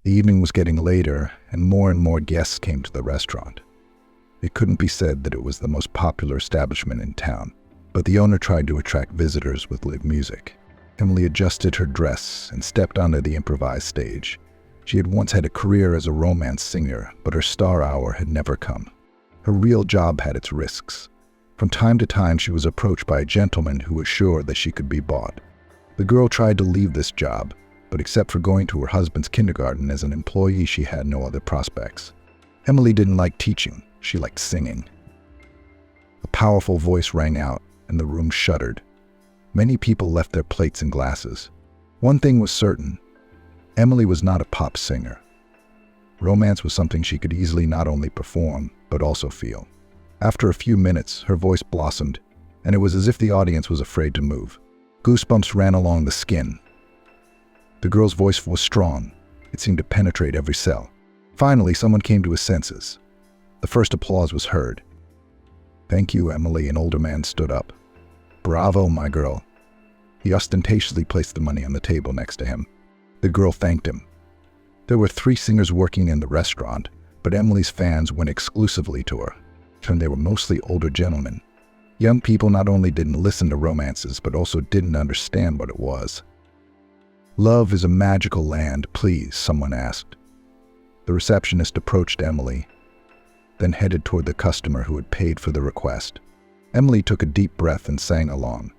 The evening was getting later, and more guests came to the restaurant. It couldn't be said that it was the most popular establishment in town, but the owner tried to attract visitors with live music. Emily adjusted her dress and stepped onto the improvised stage. She had once had a career as a romance singer, but her star hour had never come. Her real job had its risks. From time to time, she was approached by a gentleman who was sure that she could be bought. The girl tried to leave this job, but except for going to her husband's kindergarten as an employee, she had no other prospects. Emily didn't like teaching, she liked singing. A powerful voice rang out, and the room shuddered. Many people left their plates and glasses. One thing was certain: Emily was not a pop singer. Romance was something she could easily not only perform, but also feel. After a few minutes, her voice blossomed, and it was as if the audience was afraid to move. Goosebumps ran along the skin. The girl's voice was strong. It seemed to penetrate every cell. Finally, someone came to his senses. The first applause was heard. "Thank you, Emily," an older man stood up. "Bravo, my girl." He ostentatiously placed the money on the table next to him. The girl thanked him. There were 3 singers working in the restaurant, but Emily's fans went exclusively to her, and they were mostly older gentlemen. Young people not only didn't listen to romances, but also didn't understand what it was. "Love is a magical land, please," someone asked. The receptionist approached Emily, then headed toward the customer who had paid for the request. Emily took a deep breath and sang along.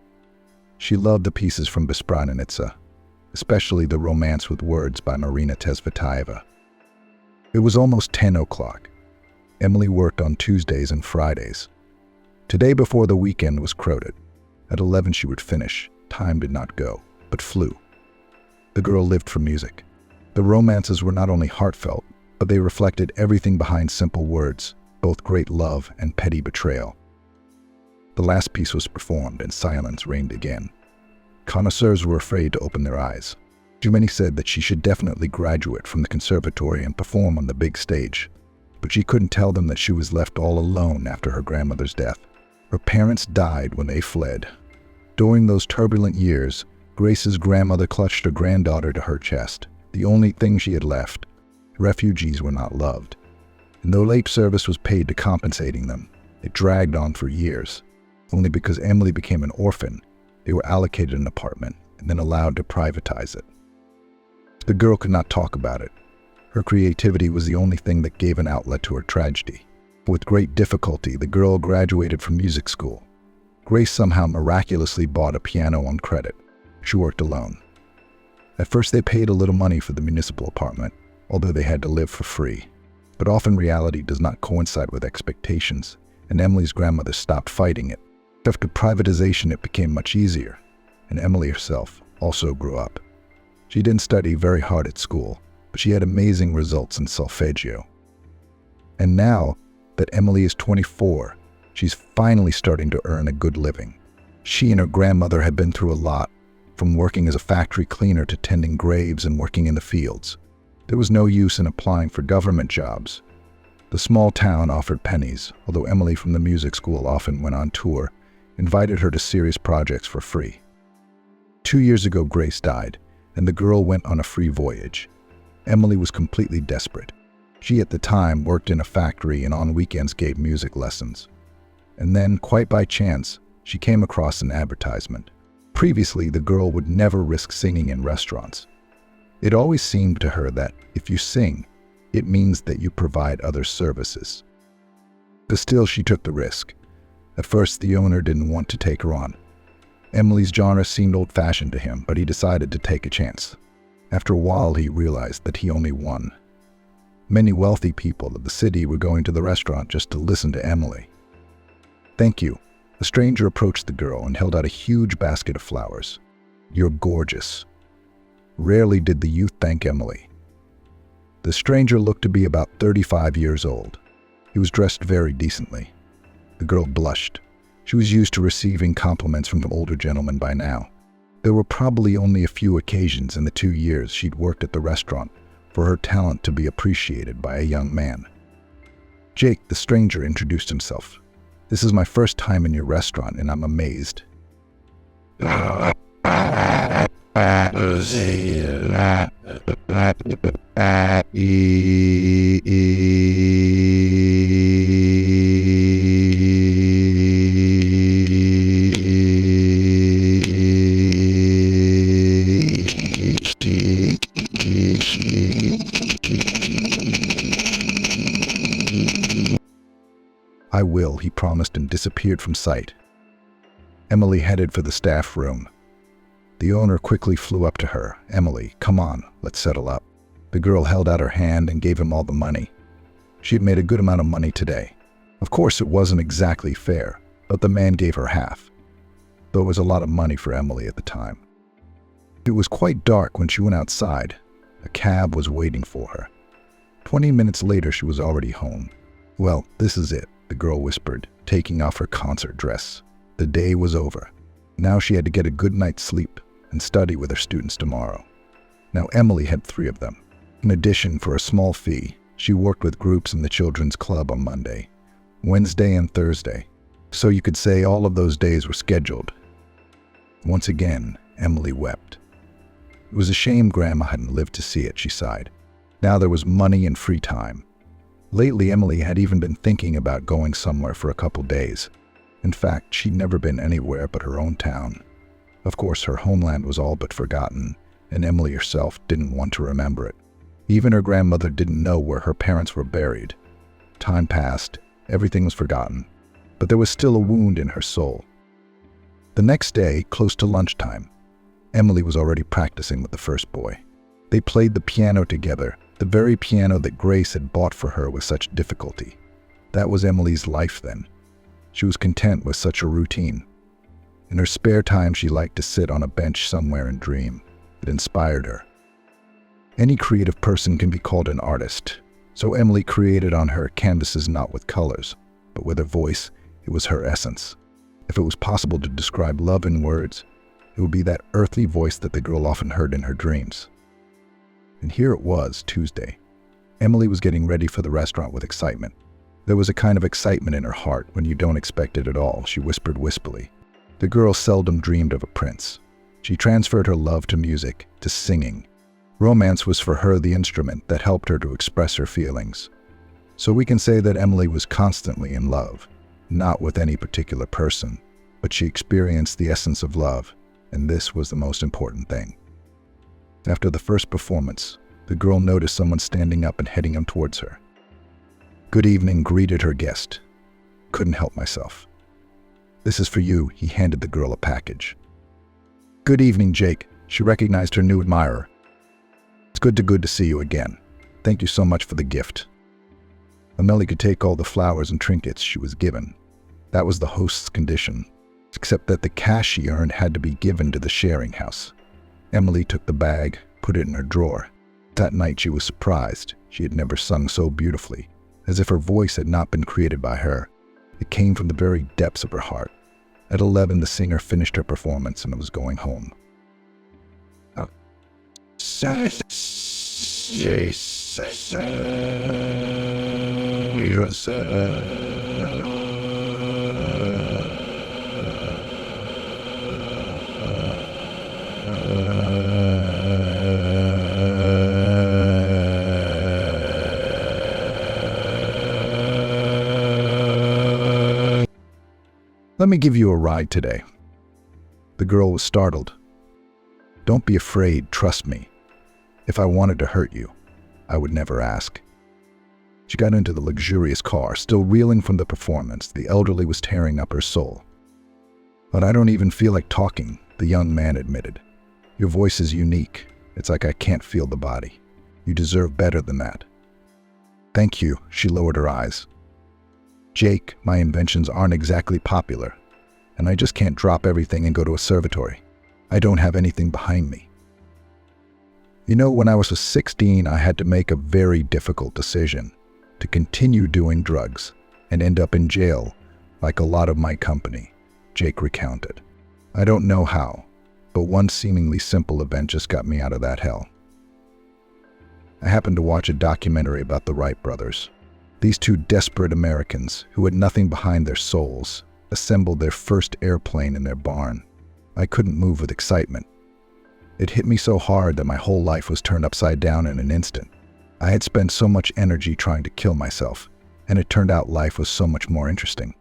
She loved the pieces from Bespranitsa, especially the Romance with Words by Marina Tesvitaeva. It was almost 10 o'clock. Emily worked on Tuesdays and Fridays. Today, before the weekend was crowded. At 11 she would finish. Time did not go, but flew. The girl lived for music. The romances were not only heartfelt, but they reflected everything behind simple words, both great love and petty betrayal. The last piece was performed, and silence reigned again. Connoisseurs were afraid to open their eyes. Too many said that she should definitely graduate from the conservatory and perform on the big stage, but she couldn't tell them that she was left all alone after her grandmother's death. Her parents died when they fled. During those turbulent years, Grace's grandmother clutched her granddaughter to her chest, the only thing she had left. Refugees were not loved, and though late service was paid to compensating them, it dragged on for years. Only because Emily became an orphan, they were allocated an apartment and then allowed to privatize it. The girl could not talk about it. Her creativity was the only thing that gave an outlet to her tragedy. With great difficulty, the girl graduated from music school. Grace somehow miraculously bought a piano on credit. She worked alone. At first they paid a little money for the municipal apartment, although they had to live for free. But often reality does not coincide with expectations, and Emily's grandmother stopped fighting it. After privatization, it became much easier, and Emily herself also grew up. She didn't study very hard at school, but she had amazing results in solfeggio. And now that Emily is 24, she's finally starting to earn a good living. She and her grandmother had been through a lot, from working as a factory cleaner to tending graves and working in the fields. There was no use in applying for government jobs. The small town offered pennies, although Emily from the music school often went on tour, invited her to serious projects for free. 2 years ago, Grace died, and the girl went on a free voyage. Emily was completely desperate. She at the time worked in a factory and on weekends gave music lessons. And then, quite by chance, she came across an advertisement. Previously, the girl would never risk singing in restaurants. It always seemed to her that if you sing, it means that you provide other services. But still, she took the risk. At first, the owner didn't want to take her on. Emily's genre seemed old-fashioned to him, but he decided to take a chance. After a while, he realized that he only won. Many wealthy people of the city were going to the restaurant just to listen to Emily. "Thank you." A stranger approached the girl and held out a huge basket of flowers. "You're gorgeous." Rarely did the youth thank Emily. The stranger looked to be about 35 years old. He was dressed very decently. The girl blushed. She was used to receiving compliments from older gentlemen by now. There were probably only a few occasions in the 2 years she'd worked at the restaurant for her talent to be appreciated by a young man. "Jake," the stranger introduced himself. "This is my first time in your restaurant, and I'm amazed." I will, he promised and disappeared from sight. Emily headed for the staff room. The owner quickly flew up to her. "Emily, come on, let's settle up." The girl held out her hand and gave him all the money. She had made a good amount of money today. Of course, it wasn't exactly fair, but the man gave her half, though it was a lot of money for Emily at the time. It was quite dark when she went outside. A cab was waiting for her. 20 minutes later, she was already home. "Well, this is it," the girl whispered, taking off her concert dress. The day was over. Now she had to get a good night's sleep and study with her students tomorrow. Now Emily had 3 of them. In addition, for a small fee, she worked with groups in the children's club on Monday, Wednesday, and Thursday. So you could say all of those days were scheduled. Once again, Emily wept. It was a shame Grandma hadn't lived to see it, she sighed. Now there was money and free time. Lately, Emily had even been thinking about going somewhere for a couple days. In fact, she'd never been anywhere but her own town. Of course, her homeland was all but forgotten, and Emily herself didn't want to remember it. Even her grandmother didn't know where her parents were buried. Time passed, everything was forgotten, but there was still a wound in her soul. The next day, close to lunchtime, Emily was already practicing with the first boy. They played the piano together, the very piano that Grace had bought for her with such difficulty. That was Emily's life then. She was content with such a routine. In her spare time, she liked to sit on a bench somewhere and dream. It inspired her. Any creative person can be called an artist, so Emily created on her canvases not with colors, but with her voice. It was her essence. If it was possible to describe love in words, it would be that earthly voice that the girl often heard in her dreams. And here it was, Tuesday. Emily was getting ready for the restaurant with excitement. There was a kind of excitement in her heart when you don't expect it at all, she whispered wispily. The girl seldom dreamed of a prince. She transferred her love to music, to singing. Romance was for her the instrument that helped her to express her feelings. So we can say that Emily was constantly in love, not with any particular person, but she experienced the essence of love, and this was the most important thing. After the first performance, the girl noticed someone standing up and heading towards her. "Good evening," greeted her guest. "Couldn't help myself." "This is for you," he handed the girl a package. "Good evening, Jake." She recognized her new admirer. "It's good to see you again. Thank you so much for the gift." Emily could take all the flowers and trinkets she was given. That was the host's condition, except that the cash she earned had to be given to the sharing house. Emily took the bag, put it in her drawer. That night she was surprised. She had never sung so beautifully, as if her voice had not been created by her. It came from the very depths of her heart. At 11, the singer finished her performance and was going home. "Let me give you a ride today." The girl was startled. "Don't be afraid, trust me. If I wanted to hurt you, I would never ask." She got into the luxurious car, still reeling from the performance. The elderly was tearing up her soul. "But I don't even feel like talking," the young man admitted. "Your voice is unique. It's like I can't feel the body. You deserve better than that." "Thank you," she lowered her eyes. "Jake, my inventions aren't exactly popular, and I just can't drop everything and go to a conservatory. I don't have anything behind me. You know, when I was 16, I had to make a very difficult decision to continue doing drugs and end up in jail like a lot of my company," Jake recounted. "I don't know how, but one seemingly simple event just got me out of that hell. I happened to watch a documentary about the Wright brothers. These 2 desperate Americans who had nothing behind their souls assembled their first airplane in their barn. I couldn't move with excitement. It hit me so hard that my whole life was turned upside down in an instant. I had spent so much energy trying to kill myself, and it turned out life was so much more interesting.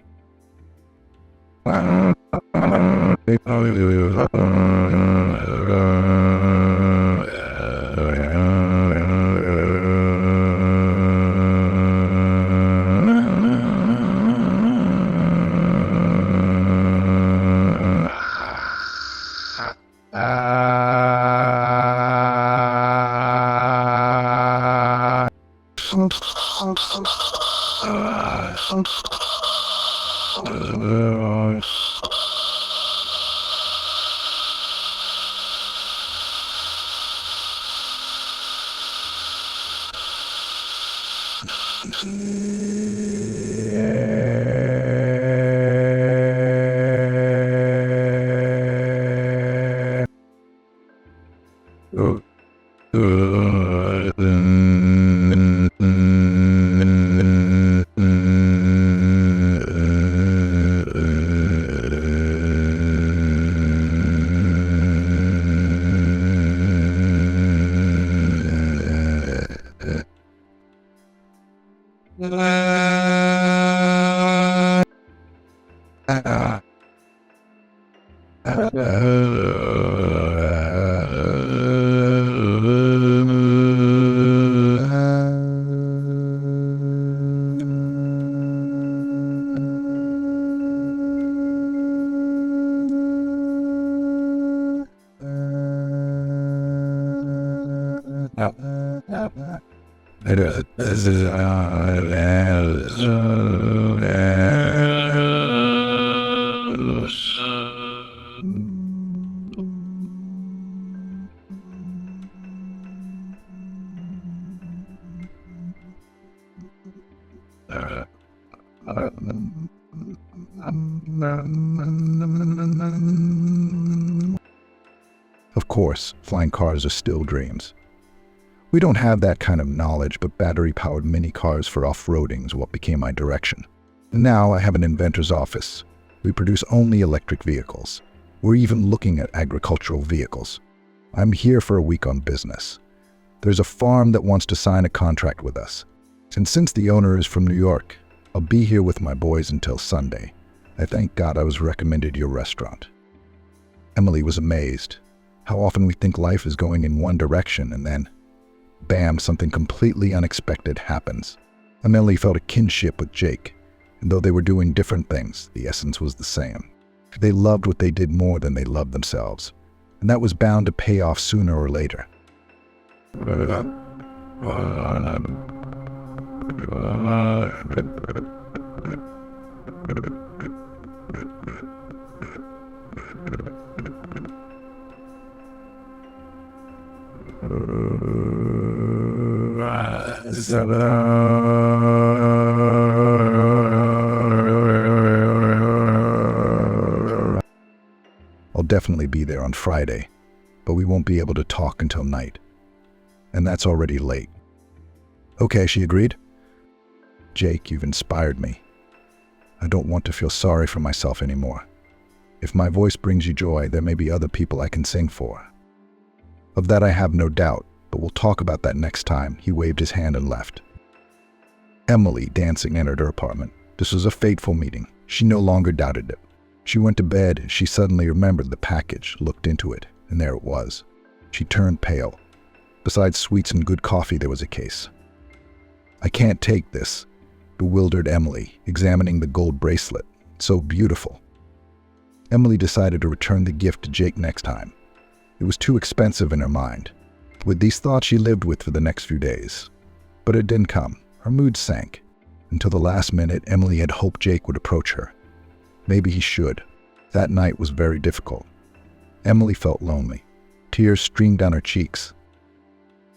Of course, flying cars are still dreams. We don't have that kind of knowledge, but battery-powered mini cars for off-roading is what became my direction. And now I have an inventor's office. We produce only electric vehicles. We're even looking at agricultural vehicles. I'm here for a week on business. There's a farm that wants to sign a contract with us. And since the owner is from New York, I'll be here with my boys until Sunday. I thank God I was recommended your restaurant. Emily was amazed. How often we think life is going in one direction and then, bam, something completely unexpected happens. Emily felt a kinship with Jake, and though they were doing different things, the essence was the same. They loved what they did more than they loved themselves, and that was bound to pay off sooner or later. I'll definitely be there on Friday, but we won't be able to talk until night. And that's already late. Okay, she agreed. Jake, you've inspired me. I don't want to feel sorry for myself anymore. If my voice brings you joy, there may be other people I can sing for. Of that I have no doubt, but we'll talk about that next time. He waved his hand and left. Emily, dancing, entered her apartment. This was a fateful meeting. She no longer doubted it. She went to bed. She suddenly remembered the package, looked into it, and there it was. She turned pale. Besides sweets and good coffee, there was a case. I can't take this, bewildered Emily, examining the gold bracelet. So beautiful. Emily decided to return the gift to Jake next time. It was too expensive in her mind. With these thoughts she lived with for the next few days. But it didn't come. Her mood sank. Until the last minute, Emily had hoped Jake would approach her. Maybe he should. That night was very difficult. Emily felt lonely. Tears streamed down her cheeks.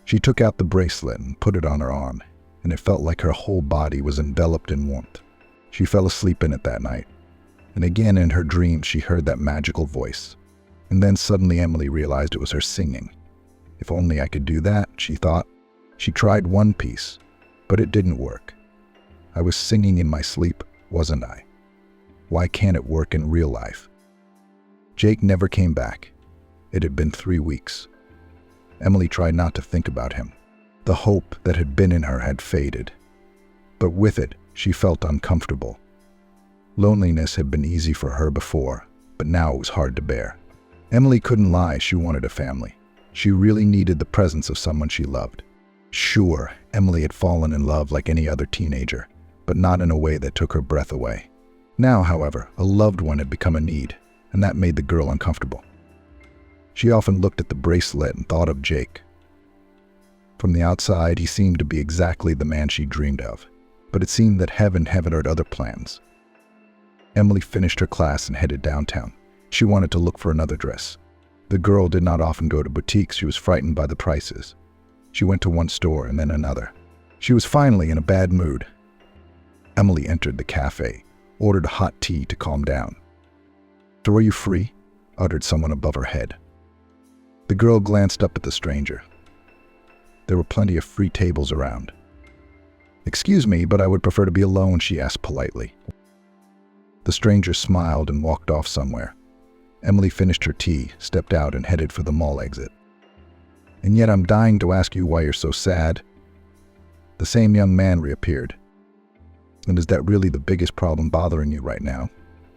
She took out the bracelet and put it on her arm, and it felt like her whole body was enveloped in warmth. She fell asleep in it that night. And again in her dreams she heard that magical voice. And then suddenly Emily realized it was her singing. If only I could do that, she thought. She tried one piece, but it didn't work. I was singing in my sleep, wasn't I? Why can't it work in real life? Jake never came back. It had been 3 weeks. Emily tried not to think about him. The hope that had been in her had faded. But with it, she felt uncomfortable. Loneliness had been easy for her before, but now it was hard to bear. Emily couldn't lie she wanted a family. She really needed the presence of someone she loved. Sure, Emily had fallen in love like any other teenager, but not in a way that took her breath away. Now, however, a loved one had become a need, and that made the girl uncomfortable. She often looked at the bracelet and thought of Jake. From the outside, he seemed to be exactly the man she dreamed of, but it seemed that heaven had other plans. Emily finished her class and headed downtown. She wanted to look for another dress. The girl did not often go to boutiques. She was frightened by the prices. She went to one store and then another. She was finally in a bad mood. Emily entered the cafe, ordered hot tea to calm down. "So are you free?" uttered someone above her head. The girl glanced up at the stranger. There were plenty of free tables around. "Excuse me, but I would prefer to be alone," she asked politely. The stranger smiled and walked off somewhere. Emily finished her tea, stepped out, and headed for the mall exit. "And yet I'm dying to ask you why you're so sad." The same young man reappeared. "And is that really the biggest problem bothering you right now?"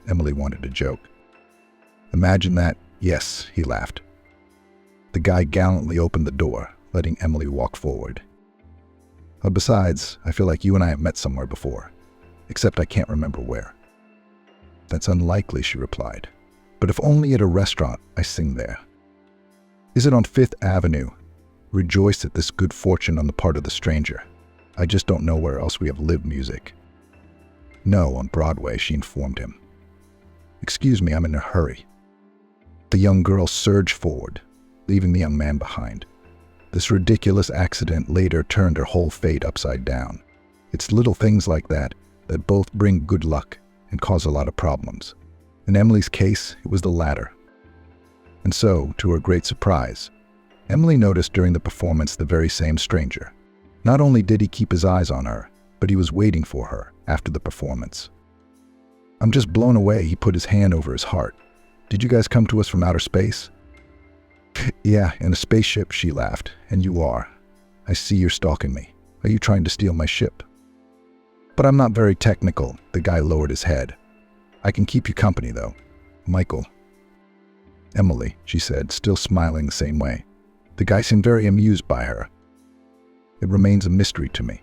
Emily wanted to joke. "Imagine that." "Yes," he laughed. The guy gallantly opened the door, letting Emily walk forward. Besides, I feel like you and I have met somewhere before, except I can't remember where." "That's unlikely," she replied. "But if only at a restaurant, I sing there." "Is it on 5th Avenue?" Rejoiced at this good fortune on the part of the stranger. "I just don't know where else we have live music." "No, on Broadway," she informed him. "Excuse me, I'm in a hurry." The young girl surged forward, leaving the young man behind. This ridiculous accident later turned her whole fate upside down. It's little things like that that both bring good luck and cause a lot of problems. In Emily's case, it was the latter. And so, to her great surprise, Emily noticed during the performance the very same stranger. Not only did he keep his eyes on her, but he was waiting for her after the performance. "I'm just blown away," he put his hand over his heart. "Did you guys come to us from outer space?" "Yeah, in a spaceship," she laughed. "And you are. I see you're stalking me. Are you trying to steal my ship?" "But I'm not very technical," the guy lowered his head. "I can keep you company, though." "Michael." "Emily," she said, still smiling the same way. The guy seemed very amused by her. "It remains a mystery to me.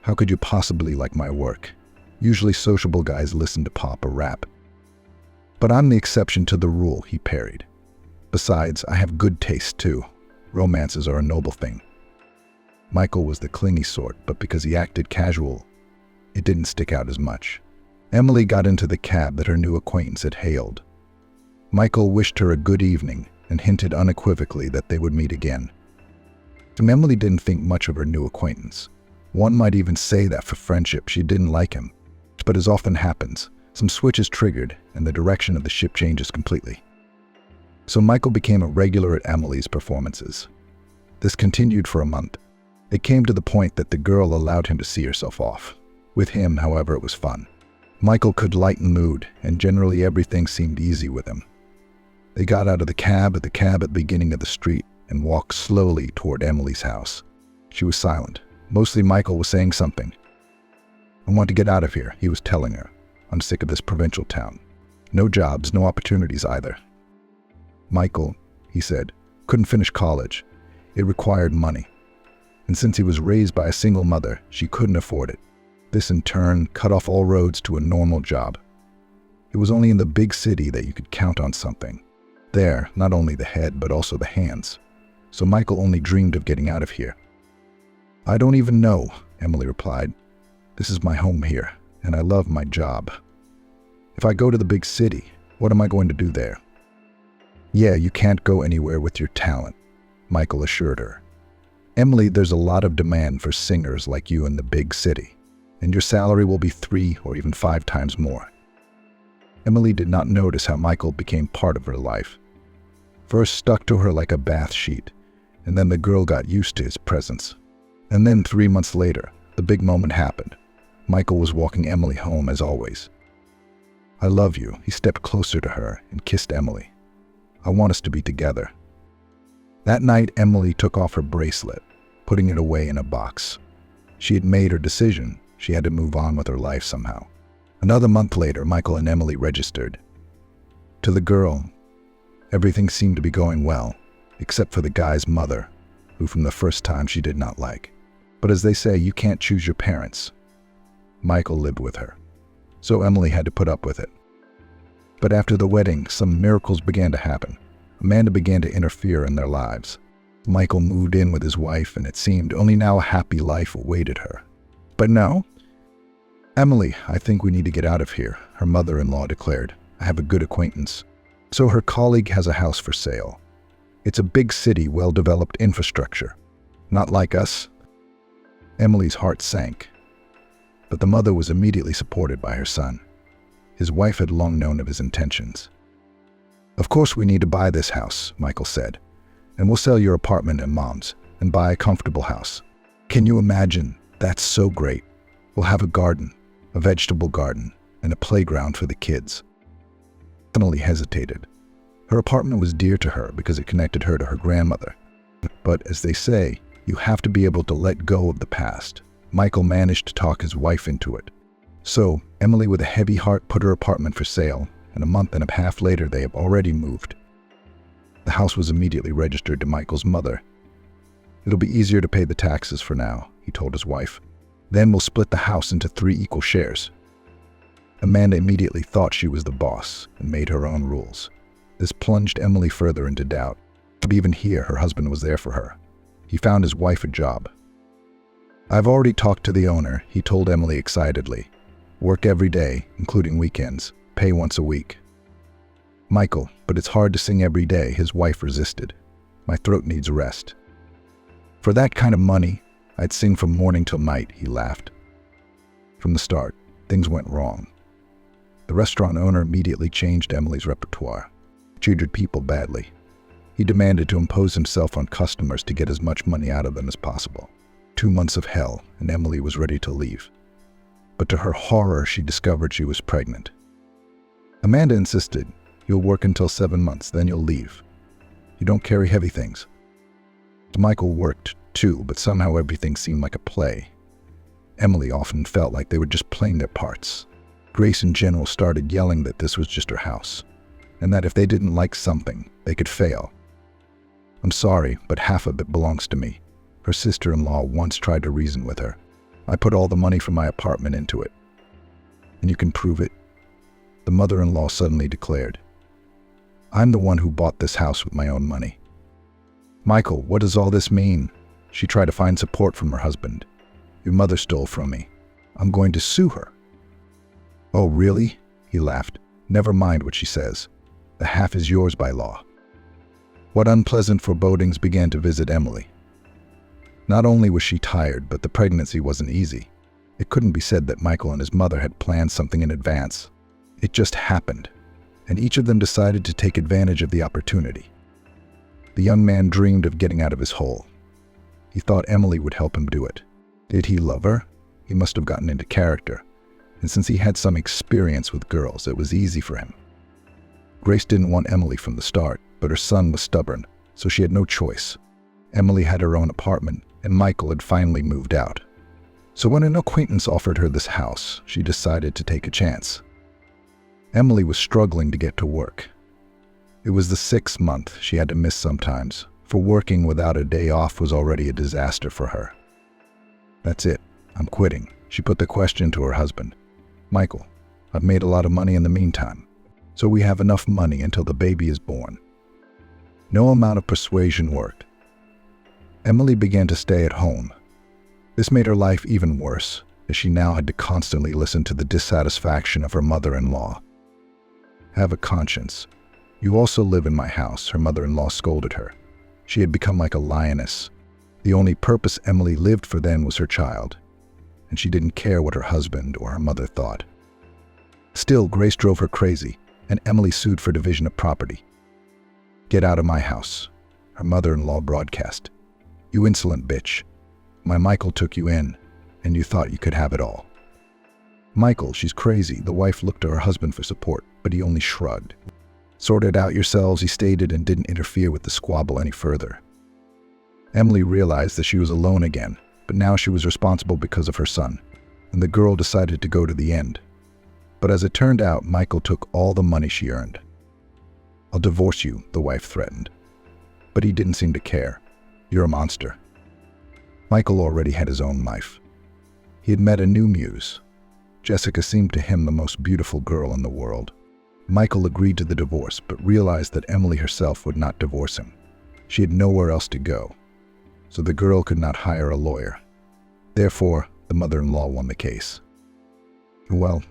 How could you possibly like my work? Usually sociable guys listen to pop or rap." "But I'm the exception to the rule," he parried. "Besides, I have good taste, too. Romances are a noble thing." Michael was the clingy sort, but because he acted casual, it didn't stick out as much. Emily got into the cab that her new acquaintance had hailed. Michael wished her a good evening and hinted unequivocally that they would meet again. Emily didn't think much of her new acquaintance. One might even say that for friendship she didn't like him. But as often happens, some switch is triggered and the direction of the ship changes completely. So Michael became a regular at Emily's performances. This continued for a month. It came to the point that the girl allowed him to see herself off. With him, however, it was fun. Michael could lighten the mood, and generally everything seemed easy with him. They got out of the cab at the beginning of the street and walked slowly toward Emily's house. She was silent. Mostly Michael was saying something. "I want to get out of here," he was telling her. "I'm sick of this provincial town. No jobs, no opportunities either." Michael, he said, couldn't finish college. It required money. And since he was raised by a single mother, she couldn't afford it. This in turn cut off all roads to a normal job. It was only in the big city that you could count on something. There, not only the head, but also the hands. So Michael only dreamed of getting out of here. "I don't even know," Emily replied. "This is my home here, and I love my job. If I go to the big city, what am I going to do there?" "Yeah, you can't go anywhere with your talent," Michael assured her. "Emily, there's a lot of demand for singers like you in the big city, and your salary will be 3 or even 5 times more." Emily did not notice how Michael became part of her life. First stuck to her like a bath sheet, and then the girl got used to his presence. And then 3 months later, the big moment happened. Michael was walking Emily home as always. "I love you." He stepped closer to her and kissed Emily. "I want us to be together." That night, Emily took off her bracelet, putting it away in a box. She had made her decision. She had to move on with her life somehow. Another month later, Michael and Emily registered. To the girl, everything seemed to be going well, except for the guy's mother, who from the first time she did not like. But as they say, you can't choose your parents. Michael lived with her, so Emily had to put up with it. But after the wedding, some miracles began to happen. Amanda began to interfere in their lives. Michael moved in with his wife, and it seemed only now a happy life awaited her. But no. Emily, I think we need to get out of here, her mother-in-law declared. I have a good acquaintance. So her colleague has a house for sale. It's a big city, well-developed infrastructure. Not like us. Emily's heart sank. But the mother was immediately supported by her son. His wife had long known of his intentions. Of course we need to buy this house, Michael said, and we'll sell your apartment and Mom's and buy a comfortable house. Can you imagine? That's so great. We'll have a garden, a vegetable garden, and a playground for the kids. Emily hesitated. Her apartment was dear to her because it connected her to her grandmother. But as they say, you have to be able to let go of the past. Michael managed to talk his wife into it. So, Emily with a heavy heart put her apartment for sale, and a month and a half later they have already moved. The house was immediately registered to Michael's mother. It'll be easier to pay the taxes for now, he told his wife. Then we'll split the house into 3 equal shares. Amanda immediately thought she was the boss and made her own rules. This plunged Emily further into doubt. But even here, her husband was there for her. He found his wife a job. I've already talked to the owner, he told Emily excitedly. Work every day, including weekends. Pay once a week. Michael, but it's hard to sing every day, his wife resisted. My throat needs rest. For that kind of money, I'd sing from morning till night, he laughed. From the start, things went wrong. The restaurant owner immediately changed Emily's repertoire, treated people badly. He demanded to impose himself on customers to get as much money out of them as possible. 2 months of hell, and Emily was ready to leave. But to her horror, she discovered she was pregnant. Amanda insisted, you'll work until 7 months, then you'll leave. You don't carry heavy things. Michael worked too, but somehow everything seemed like a play. Emily often felt like they were just playing their parts. Grace in general started yelling that this was just her house, and that if they didn't like something, they could fail. I'm sorry, but half of it belongs to me. Her sister-in-law once tried to reason with her. I put all the money from my apartment into it. And you can prove it? The mother-in-law suddenly declared. I'm the one who bought this house with my own money. Michael, what does all this mean? She tried to find support from her husband. Your mother stole from me. I'm going to sue her. Oh, really? He laughed. Never mind what she says. The half is yours by law. What unpleasant forebodings began to visit Emily. Not only was she tired, but the pregnancy wasn't easy. It couldn't be said that Michael and his mother had planned something in advance. It just happened, and each of them decided to take advantage of the opportunity. The young man dreamed of getting out of his hole. He thought Emily would help him do it. Did he love her? He must have gotten into character, and since he had some experience with girls, it was easy for him. Grace didn't want Emily from the start, but her son was stubborn, so she had no choice. Emily had her own apartment, and Michael had finally moved out. So when an acquaintance offered her this house, she decided to take a chance. Emily was struggling to get to work. It was the 6th month she had to miss sometimes, for working without a day off was already a disaster for her. That's it, I'm quitting, she put the question to her husband. Michael, I've made a lot of money in the meantime, so we have enough money until the baby is born. No amount of persuasion worked. Emily began to stay at home. This made her life even worse, as she now had to constantly listen to the dissatisfaction of her mother-in-law. Have a conscience. You also live in my house, her mother-in-law scolded her. She had become like a lioness. The only purpose Emily lived for then was her child, and she didn't care what her husband or her mother thought. Still, Grace drove her crazy, and Emily sued for division of property. Get out of my house, her mother-in-law broadcast. You insolent bitch. My Michael took you in, and you thought you could have it all. Michael, she's crazy. The wife looked to her husband for support, but he only shrugged. Sort it out yourselves, he stated, and didn't interfere with the squabble any further. Emily realized that she was alone again, but now she was responsible because of her son, and the girl decided to go to the end. But as it turned out, Michael took all the money she earned. "I'll divorce you," the wife threatened. But he didn't seem to care. "You're a monster." Michael already had his own life. He had met a new muse. Jessica seemed to him the most beautiful girl in the world. Michael agreed to the divorce, but realized that Emily herself would not divorce him. She had nowhere else to go, so the girl could not hire a lawyer. Therefore, the mother-in-law won the case. "Well,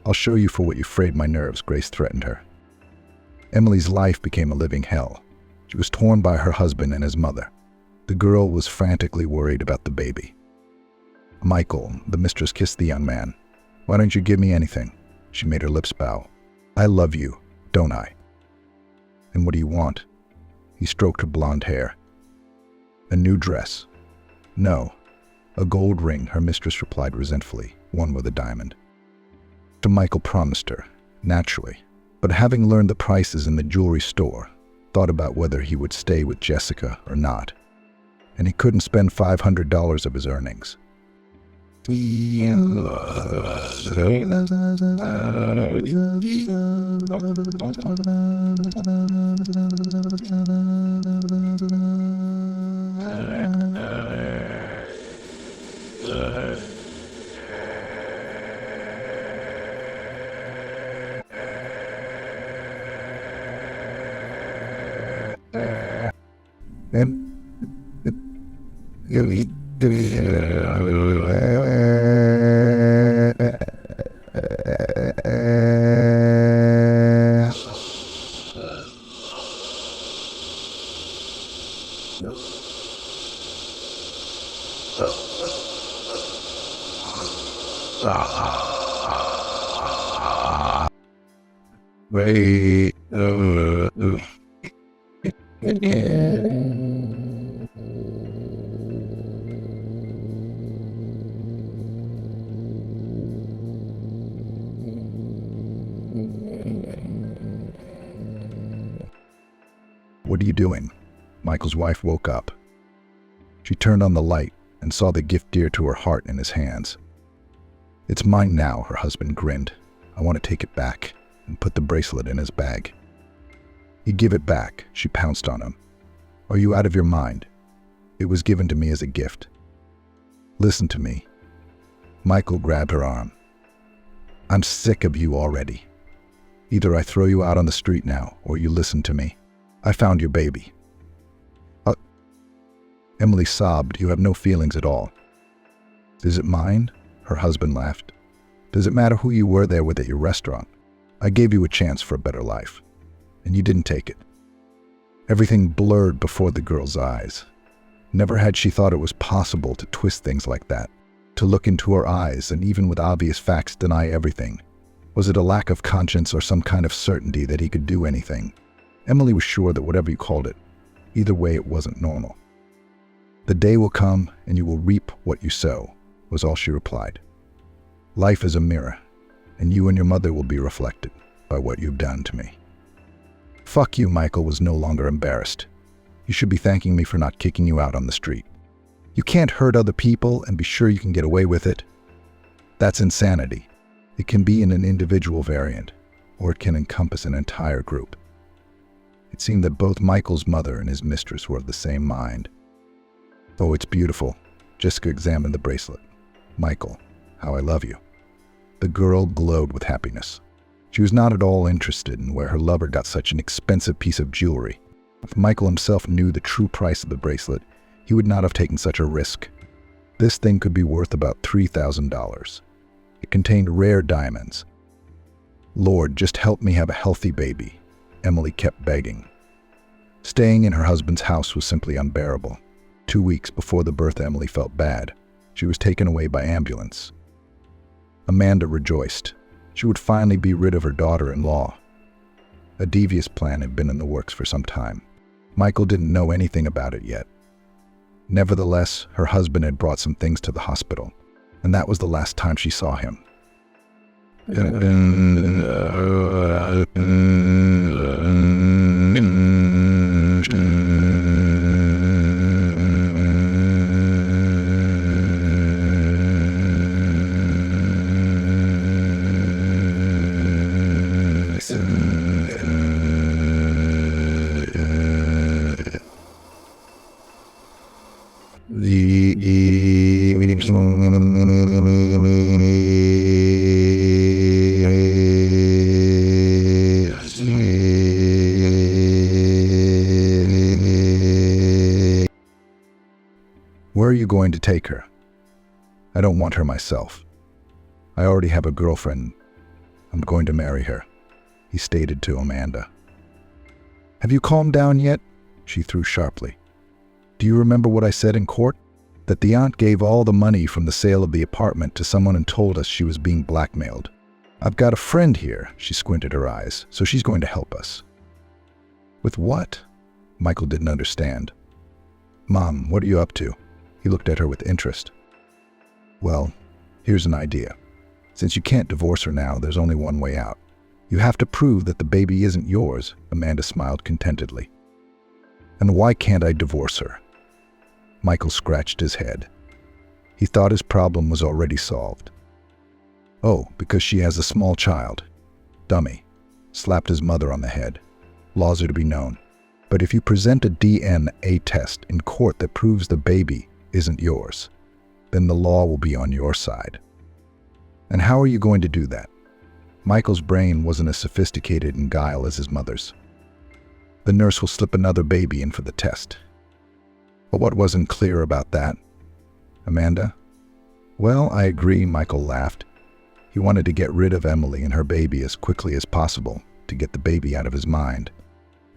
I'll show you for what you frayed my nerves," Grace threatened her. Emily's life became a living hell. She was torn by her husband and his mother. The girl was frantically worried about the baby. "Michael," the mistress kissed the young man. "Why don't you give me anything?" She made her lips bow. "I love you, don't I?" "And what do you want?" He stroked her blonde hair. "A new dress." "No, a gold ring," her mistress replied resentfully, "one with a diamond." So Michael promised her, naturally, but having learned the prices in the jewelry store, thought about whether he would stay with Jessica or not. And he couldn't spend $500 of his earnings. "What are you doing?" Michael's wife woke up. She turned on the light and saw the gift dear to her heart in his hands. "It's mine now," her husband grinned. "I want to take it back," and put the bracelet in his bag. "You give it back," she pounced on him. "Are you out of your mind? It was given to me as a gift." "Listen to me." Michael grabbed her arm. "I'm sick of you already. Either I throw you out on the street now, or you listen to me. I found your baby." Emily sobbed. "You have no feelings at all." "Is it mine?" Her husband laughed. "Does it matter who you were there with at your restaurant? I gave you a chance for a better life, and you didn't take it." Everything blurred before the girl's eyes. Never had she thought it was possible to twist things like that, to look into her eyes and even with obvious facts deny everything. Was it a lack of conscience or some kind of certainty that he could do anything? Emily was sure that whatever you called it, either way it wasn't normal. "The day will come and you will reap what you sow," was all she replied. "Life is a mirror, and you and your mother will be reflected by what you've done to me." "Fuck you," Michael was no longer embarrassed. "You should be thanking me for not kicking you out on the street. You can't hurt other people and be sure you can get away with it. That's insanity. It can be in an individual variant, or it can encompass an entire group." It seemed that both Michael's mother and his mistress were of the same mind. "Oh, it's beautiful." Jessica examined the bracelet. "Michael, how I love you." The girl glowed with happiness. She was not at all interested in where her lover got such an expensive piece of jewelry. If Michael himself knew the true price of the bracelet, he would not have taken such a risk. This thing could be worth about $3,000. It contained rare diamonds. "Lord, just help me have a healthy baby," Emily kept begging. Staying in her husband's house was simply unbearable. 2 weeks before the birth, Emily felt bad. She was taken away by ambulance. Amanda rejoiced. She would finally be rid of her daughter-in-law. A devious plan had been in the works for some time. Michael didn't know anything about it yet. Nevertheless, her husband had brought some things to the hospital, and that was the last time she saw him. Where are you going to take her? I don't want her myself. I already have a girlfriend. I'm going to marry her, he stated to Amanda. Have you calmed down yet? She threw sharply. Do you remember what I said in court? That the aunt gave all the money from the sale of the apartment to someone and told us she was being blackmailed. I've got a friend here, she squinted her eyes, so she's going to help us. With what? Michael didn't understand. Mom, what are you up to? He looked at her with interest. Well, here's an idea. Since you can't divorce her now, there's only one way out. You have to prove that the baby isn't yours, Amanda smiled contentedly. And why can't I divorce her? Michael scratched his head. He thought his problem was already solved. Oh, because she has a small child. Dummy. Slapped his mother on the head. Laws are to be known. But if you present a DNA test in court that proves the baby isn't yours, then the law will be on your side. And how are you going to do that? Michael's brain wasn't as sophisticated in guile as his mother's. The nurse will slip another baby in for the test. But what wasn't clear about that? Amanda? Well, I agree, Michael laughed. He wanted to get rid of Emily and her baby as quickly as possible to get the baby out of his mind.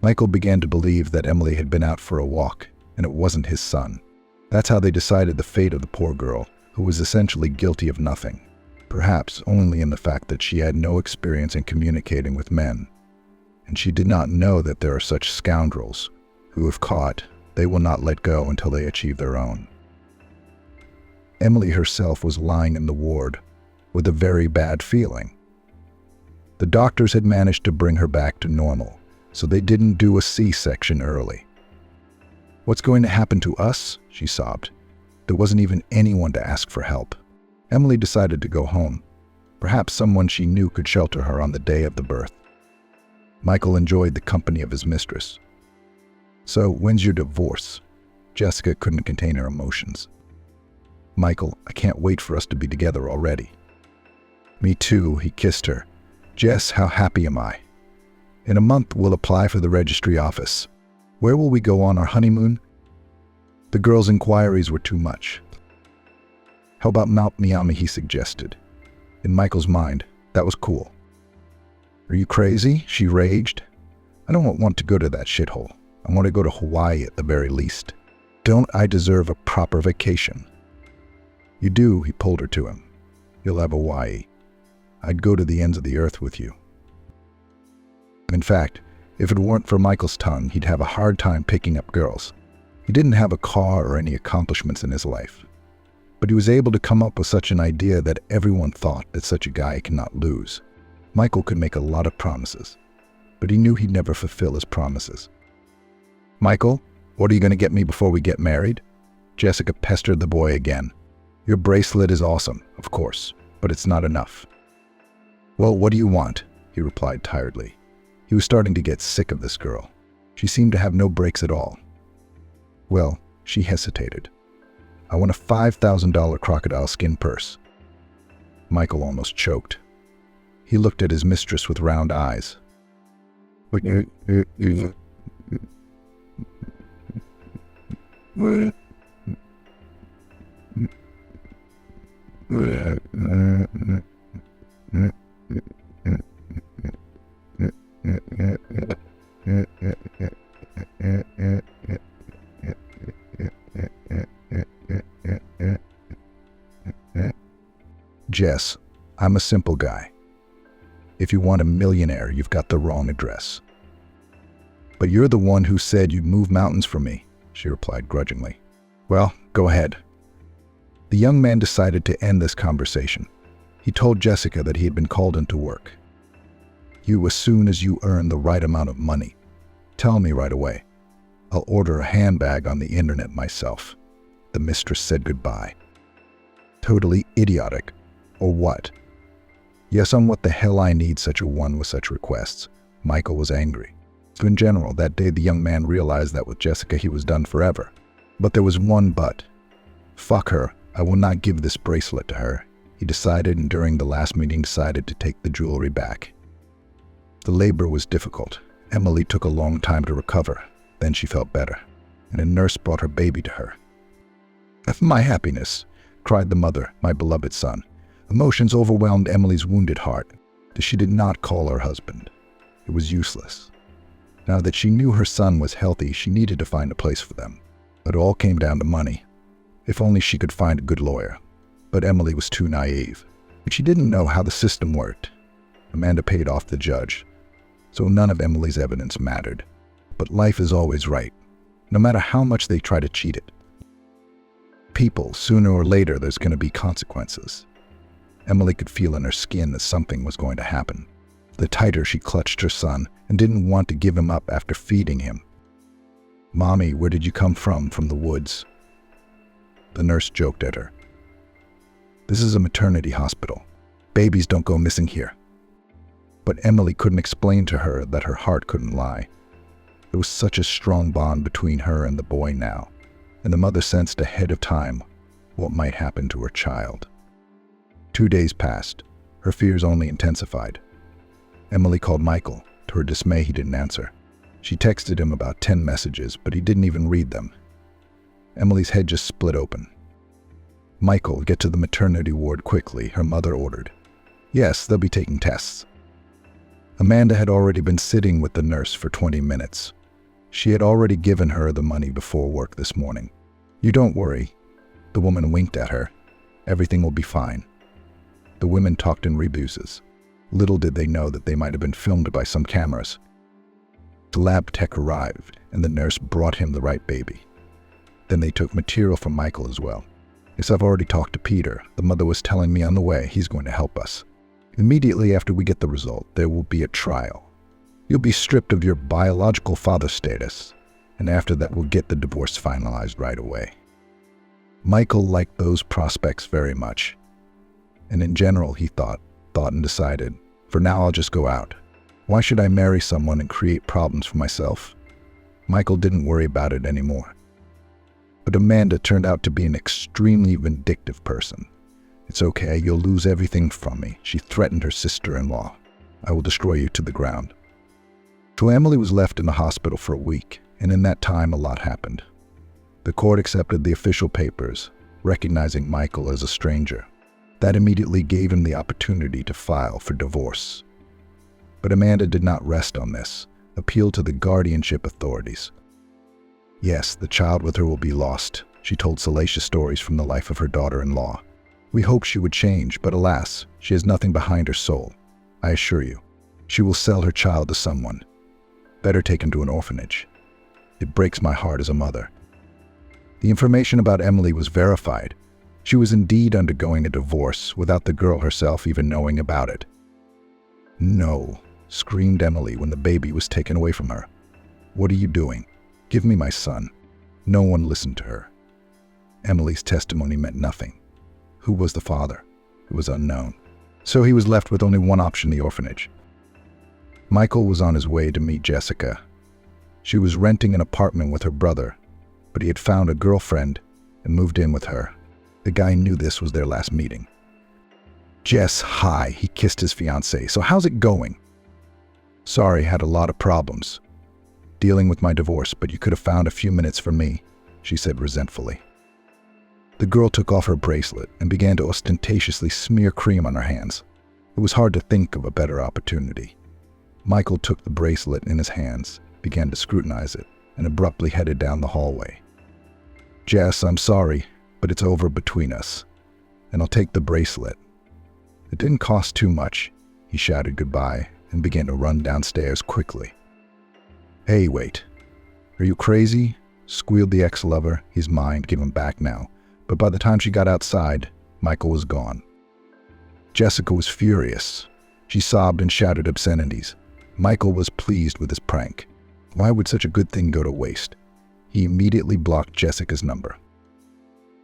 Michael began to believe that Emily had been out for a walk and it wasn't his son. That's how they decided the fate of the poor girl, who was essentially guilty of nothing, perhaps only in the fact that she had no experience in communicating with men. And she did not know that there are such scoundrels who, if caught, they will not let go until they achieve their own. Emily herself was lying in the ward with a very bad feeling. The doctors had managed to bring her back to normal, so they didn't do a C-section early. What's going to happen to us? She sobbed. There wasn't even anyone to ask for help. Emily decided to go home. Perhaps someone she knew could shelter her on the day of the birth. Michael enjoyed the company of his mistress. So, when's your divorce? Jessica couldn't contain her emotions. Michael, I can't wait for us to be together already. Me too, he kissed her. Jess, how happy am I? In a month, we'll apply for the registry office. Where will we go on our honeymoon? The girl's inquiries were too much. How about Mount Miami, he suggested. In Michael's mind, that was cool. Are you crazy? She raged. I don't want to go to that shithole. I want to go to Hawaii at the very least. Don't I deserve a proper vacation? You do, he pulled her to him. You'll have Hawaii. I'd go to the ends of the earth with you. In fact, if it weren't for Michael's tongue, he'd have a hard time picking up girls. He didn't have a car or any accomplishments in his life. But he was able to come up with such an idea that everyone thought that such a guy cannot lose. Michael could make a lot of promises, but he knew he'd never fulfill his promises. Michael, what are you going to get me before we get married? Jessica pestered the boy again. Your bracelet is awesome, of course, but it's not enough. Well, what do you want? He replied tiredly. He was starting to get sick of this girl. She seemed to have no breaks at all. Well, she hesitated. I want a $5,000 crocodile skin purse. Michael almost choked. He looked at his mistress with round eyes. Jess, I'm a simple guy. If you want a millionaire, you've got the wrong address. But you're the one who said you'd move mountains for me, she replied grudgingly. Well, go ahead. The young man decided to end this conversation. He told Jessica that he had been called into work. You, as soon as you earn the right amount of money, tell me right away. I'll order a handbag on the internet myself. The mistress said goodbye. Totally idiotic. Or what? Yes, on what the hell I need such a one with such requests. Michael was angry. So in general, that day the young man realized that with Jessica he was done forever. But there was one but. Fuck her, I will not give this bracelet to her, he decided, and during the last meeting decided to take the jewelry back. The labor was difficult. Emily took a long time to recover. Then she felt better, and a nurse brought her baby to her. "My happiness," cried the mother, "my beloved son." Emotions overwhelmed Emily's wounded heart. She did not call her husband. It was useless. Now that she knew her son was healthy, she needed to find a place for them. It all came down to money. If only she could find a good lawyer. But Emily was too naive. She didn't know how the system worked. Amanda paid off the judge, so none of Emily's evidence mattered. But life is always right, no matter how much they try to cheat it. People, sooner or later, there's going to be consequences. Emily could feel in her skin that something was going to happen. The tighter she clutched her son and didn't want to give him up after feeding him. "Mommy, where did you come from the woods?" The nurse joked at her. "This is a maternity hospital. Babies don't go missing here." But Emily couldn't explain to her that her heart couldn't lie. There was such a strong bond between her and the boy now, and the mother sensed ahead of time what might happen to her child. 2 days passed. Her fears only intensified. Emily called Michael. To her dismay, he didn't answer. She texted him about 10 messages, but he didn't even read them. Emily's head just split open. "Michael, get to the maternity ward quickly," her mother ordered. "Yes, they'll be taking tests." Amanda had already been sitting with the nurse for 20 minutes. She had already given her the money before work this morning. "You don't worry." The woman winked at her. "Everything will be fine." The women talked in rebuses. Little did they know that they might have been filmed by some cameras. The lab tech arrived, and the nurse brought him the right baby. Then they took material from Michael as well. "Yes, I've already talked to Peter. The mother was telling me on the way he's going to help us. Immediately after we get the result, there will be a trial. You'll be stripped of your biological father status, and after that we'll get the divorce finalized right away." Michael liked those prospects very much. And in general, he thought and decided, for now I'll just go out. Why should I marry someone and create problems for myself? Michael didn't worry about it anymore. But Amanda turned out to be an extremely vindictive person. "It's okay, you'll lose everything from me," she threatened her sister-in-law. "I will destroy you to the ground." So Emily was left in the hospital for a week, and in that time a lot happened. The court accepted the official papers, recognizing Michael as a stranger. That immediately gave him the opportunity to file for divorce. But Amanda did not rest on this, appealed to the guardianship authorities. "Yes, the child with her will be lost," she told salacious stories from the life of her daughter-in-law. "We hoped she would change, but alas, she has nothing behind her soul. I assure you, she will sell her child to someone. Better take him to an orphanage. It breaks my heart as a mother." The information about Emily was verified. She was indeed undergoing a divorce without the girl herself even knowing about it. "No," screamed Emily when the baby was taken away from her. "What are you doing? Give me my son." No one listened to her. Emily's testimony meant nothing. Who was the father? It was unknown. So he was left with only one option: the orphanage. Michael was on his way to meet Jessica. She was renting an apartment with her brother, but he had found a girlfriend and moved in with her. The guy knew this was their last meeting. "Jess, hi," he kissed his fiancée. "So how's it going?" "Sorry, had a lot of problems dealing with my divorce, but you could have found a few minutes for me," she said resentfully. The girl took off her bracelet and began to ostentatiously smear cream on her hands. It was hard to think of a better opportunity. Michael took the bracelet in his hands, began to scrutinize it, and abruptly headed down the hallway. "Jess, I'm sorry, but it's over between us, and I'll take the bracelet." It didn't cost too much. He shouted goodbye and began to run downstairs quickly. "Hey, wait. Are you crazy?" squealed the ex-lover. His mind gave him back now, but by the time she got outside, Michael was gone. Jessica was furious. She sobbed and shouted obscenities. Michael was pleased with his prank. Why would such a good thing go to waste? He immediately blocked Jessica's number.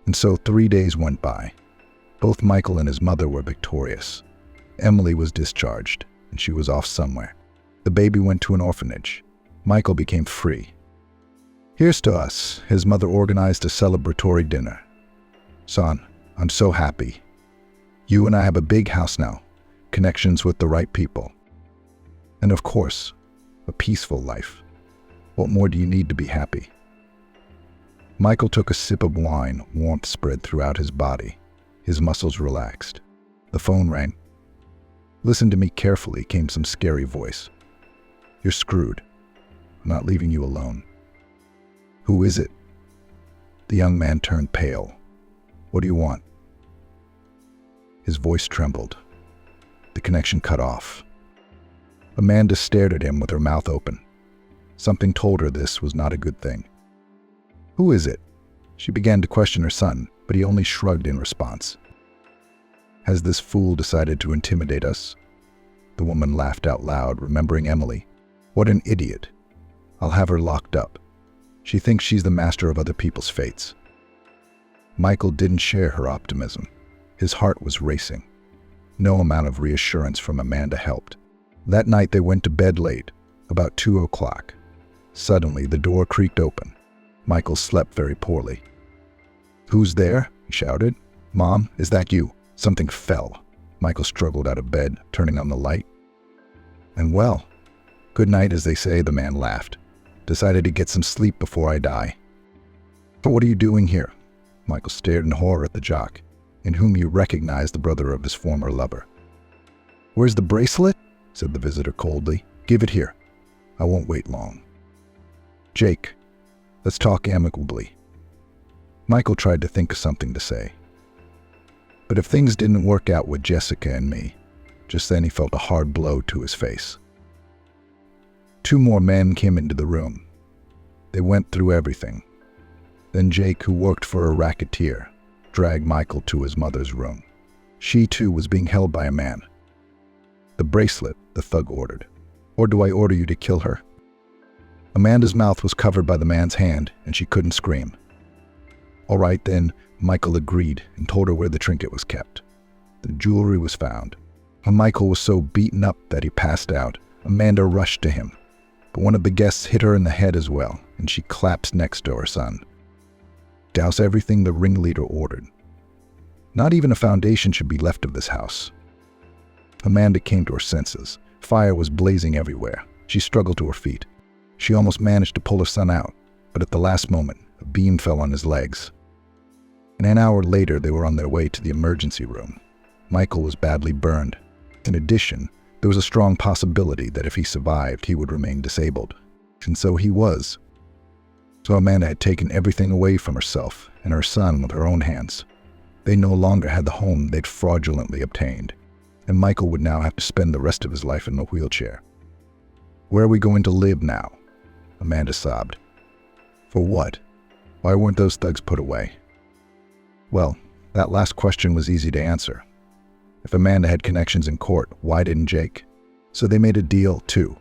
And so 3 days went by. Both Michael and his mother were victorious. Emily was discharged, and she was off somewhere. The baby went to an orphanage. Michael became free. "Here's to us," his mother organized a celebratory dinner. "Son, I'm so happy. You and I have a big house now, connections with the right people. And of course, a peaceful life. What more do you need to be happy? Michael took a sip of wine, warmth spread throughout his body. His muscles relaxed. The phone rang. Listen to me carefully, came some scary voice. You're screwed. I'm not leaving you alone. Who is it? The young man turned pale. What do you want? His voice trembled. The connection cut off. Amanda stared at him with her mouth open. Something told her this was not a good thing. Who is it? She began to question her son, but he only shrugged in response. Has this fool decided to intimidate us? The woman laughed out loud, remembering Emily. What an idiot. I'll have her locked up. She thinks she's the master of other people's fates. Michael didn't share her optimism. His heart was racing. No amount of reassurance from Amanda helped. That night they went to bed late, about 2 o'clock. Suddenly the door creaked open. Michael slept very poorly. Who's there? He shouted. Mom, is that you? Something fell. Michael struggled out of bed, turning on the light. And well, good night, as they say, the man laughed. Decided to get some sleep before I die. But what are you doing here? Michael stared in horror at the jock, in whom he recognized the brother of his former lover. Where's the bracelet? Said the visitor coldly. Give it here. I won't wait long. Jake, let's talk amicably. Michael tried to think of something to say. But if things didn't work out with Jessica and me, just then he felt a hard blow to his face. 2 more men came into the room. They went through everything. Then Jake, who worked for a racketeer, dragged Michael to his mother's room. She too was being held by a man. The bracelet, the thug ordered. Or do I order you to kill her? Amanda's mouth was covered by the man's hand, and she couldn't scream. All right then, Michael agreed and told her where the trinket was kept. The jewelry was found. When Michael was so beaten up that he passed out, Amanda rushed to him. But one of the guests hit her in the head as well, and she collapsed next to her son. Douse everything the ringleader ordered. Not even a foundation should be left of this house. Amanda came to her senses. Fire was blazing everywhere. She struggled to her feet. She almost managed to pull her son out, but at the last moment, a beam fell on his legs. And an hour later, they were on their way to the emergency room. Michael was badly burned. In addition, there was a strong possibility that if he survived, he would remain disabled. And so he was. So Amanda had taken everything away from herself and her son with her own hands. They no longer had the home they'd fraudulently obtained, and Michael would now have to spend the rest of his life in a wheelchair. Where are we going to live now? Amanda sobbed. For what? Why weren't those thugs put away? Well, that last question was easy to answer. If Amanda had connections in court, why didn't Jake? So they made a deal, too.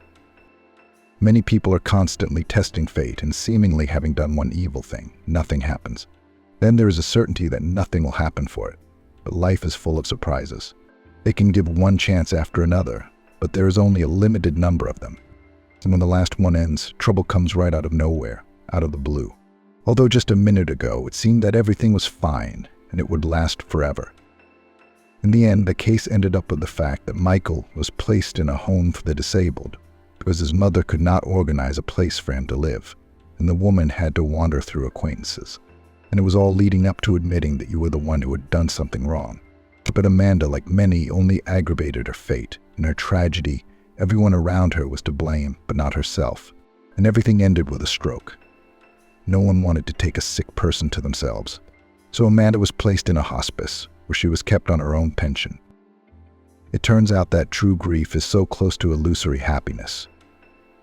Many people are constantly testing fate and seemingly having done one evil thing, nothing happens. Then there is a certainty that nothing will happen for it. But life is full of surprises. They can give one chance after another, but there is only a limited number of them. And when the last one ends, trouble comes right out of nowhere, out of the blue. Although just a minute ago, it seemed that everything was fine and it would last forever. In the end, the case ended up with the fact that Michael was placed in a home for the disabled because his mother could not organize a place for him to live, and the woman had to wander through acquaintances. And it was all leading up to admitting that you were the one who had done something wrong. But Amanda, like many, only aggravated her fate. In her tragedy, everyone around her was to blame, but not herself. And everything ended with a stroke. No one wanted to take a sick person to themselves. So Amanda was placed in a hospice, where she was kept on her own pension. It turns out that true grief is so close to illusory happiness.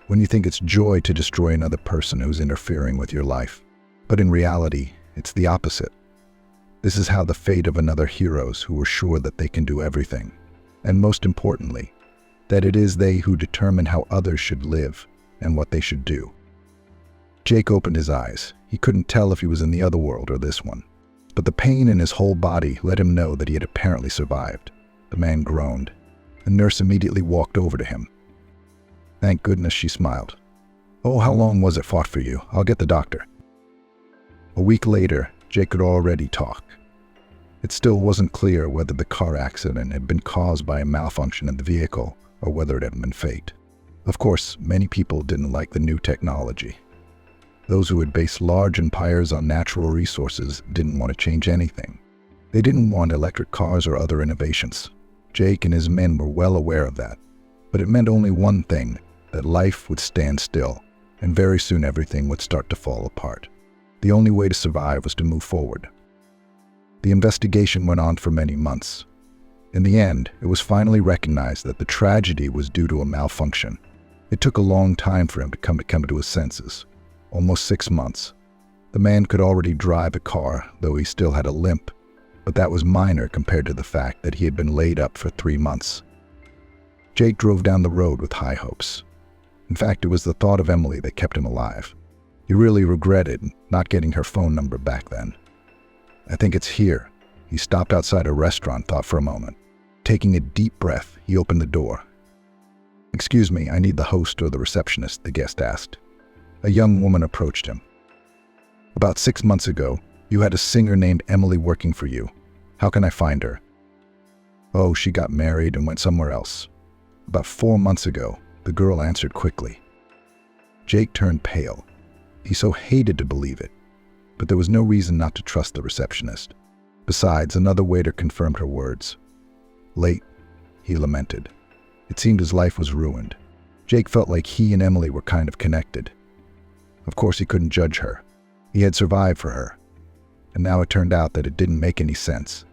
When you think it's joy to destroy another person who's interfering with your life. But in reality, it's the opposite. This is how the fate of another heroes who were sure that they can do everything. And most importantly, that it is they who determine how others should live and what they should do. Jake opened his eyes. He couldn't tell if he was in the other world or this one. But the pain in his whole body let him know that he had apparently survived. The man groaned. The nurse immediately walked over to him. Thank goodness, she smiled. Oh, how long was it fought for you? I'll get the doctor. A week later, Jake could already talk. It still wasn't clear whether the car accident had been caused by a malfunction in the vehicle or whether it had been fate. Of course, many people didn't like the new technology. Those who had based large empires on natural resources didn't want to change anything. They didn't want electric cars or other innovations. Jake and his men were well aware of that. But it meant only one thing, that life would stand still, and very soon everything would start to fall apart. The only way to survive was to move forward. The investigation went on for many months. In the end, it was finally recognized that the tragedy was due to a malfunction. It took a long time for him to come to his senses. Almost 6 months. The man could already drive a car, though he still had a limp, but that was minor compared to the fact that he had been laid up for 3 months. Jake drove down the road with high hopes. In fact, it was the thought of Emily that kept him alive. He really regretted not getting her phone number back then. I think it's here. He stopped outside a restaurant, thought for a moment. Taking a deep breath, he opened the door. "Excuse me, I need the host or the receptionist," the guest asked. A young woman approached him. "About 6 months ago, you had a singer named Emily working for you. How can I find her?" "Oh, she got married and went somewhere else." "About 4 months ago," the girl answered quickly. Jake turned pale. He so hated to believe it, but there was no reason not to trust the receptionist. Besides, another waiter confirmed her words. "Late," he lamented. It seemed his life was ruined. Jake felt like he and Emily were kind of connected. Of course, he couldn't judge her. He had survived for her. And now it turned out that it didn't make any sense.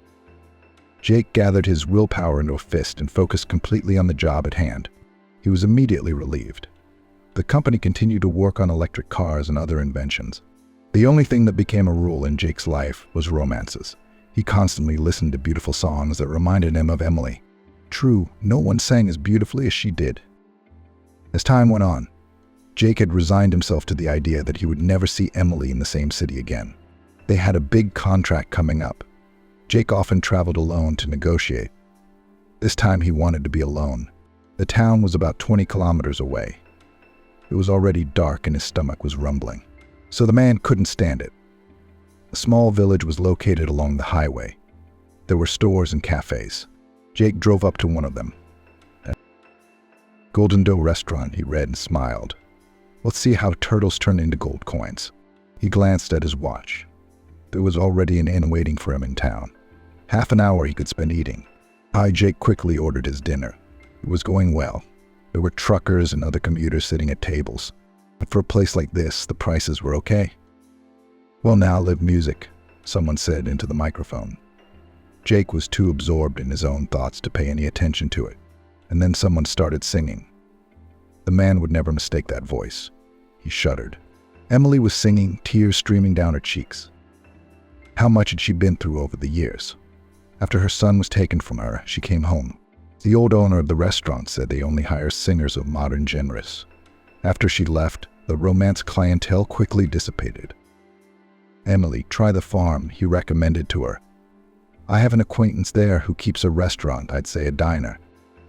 Jake gathered his willpower into a fist and focused completely on the job at hand. He was immediately relieved. The company continued to work on electric cars and other inventions. The only thing that became a rule in Jake's life was romances. He constantly listened to beautiful songs that reminded him of Emily. True, no one sang as beautifully as she did. As time went on, Jake had resigned himself to the idea that he would never see Emily in the same city again. They had a big contract coming up. Jake often traveled alone to negotiate. This time he wanted to be alone. The town was about 20 kilometers away. It was already dark and his stomach was rumbling. So the man couldn't stand it. A small village was located along the highway. There were stores and cafes. Jake drove up to one of them. Golden Dough Restaurant, he read and smiled. Let's see how turtles turn into gold coins. He glanced at his watch. There was already an inn waiting for him in town. Half an hour he could spend eating. Jake quickly ordered his dinner. It was going well. There were truckers and other commuters sitting at tables. But for a place like this, the prices were okay. "Well, now live music," someone said into the microphone. Jake was too absorbed in his own thoughts to pay any attention to it. And then someone started singing. The man would never mistake that voice. He shuddered. Emily was singing, tears streaming down her cheeks. How much had she been through over the years? After her son was taken from her, she came home. The old owner of the restaurant said they only hire singers of modern genres. After she left, the romance clientele quickly dissipated. "Emily, try the farm," he recommended to her. "I have an acquaintance there who keeps a restaurant, I'd say a diner.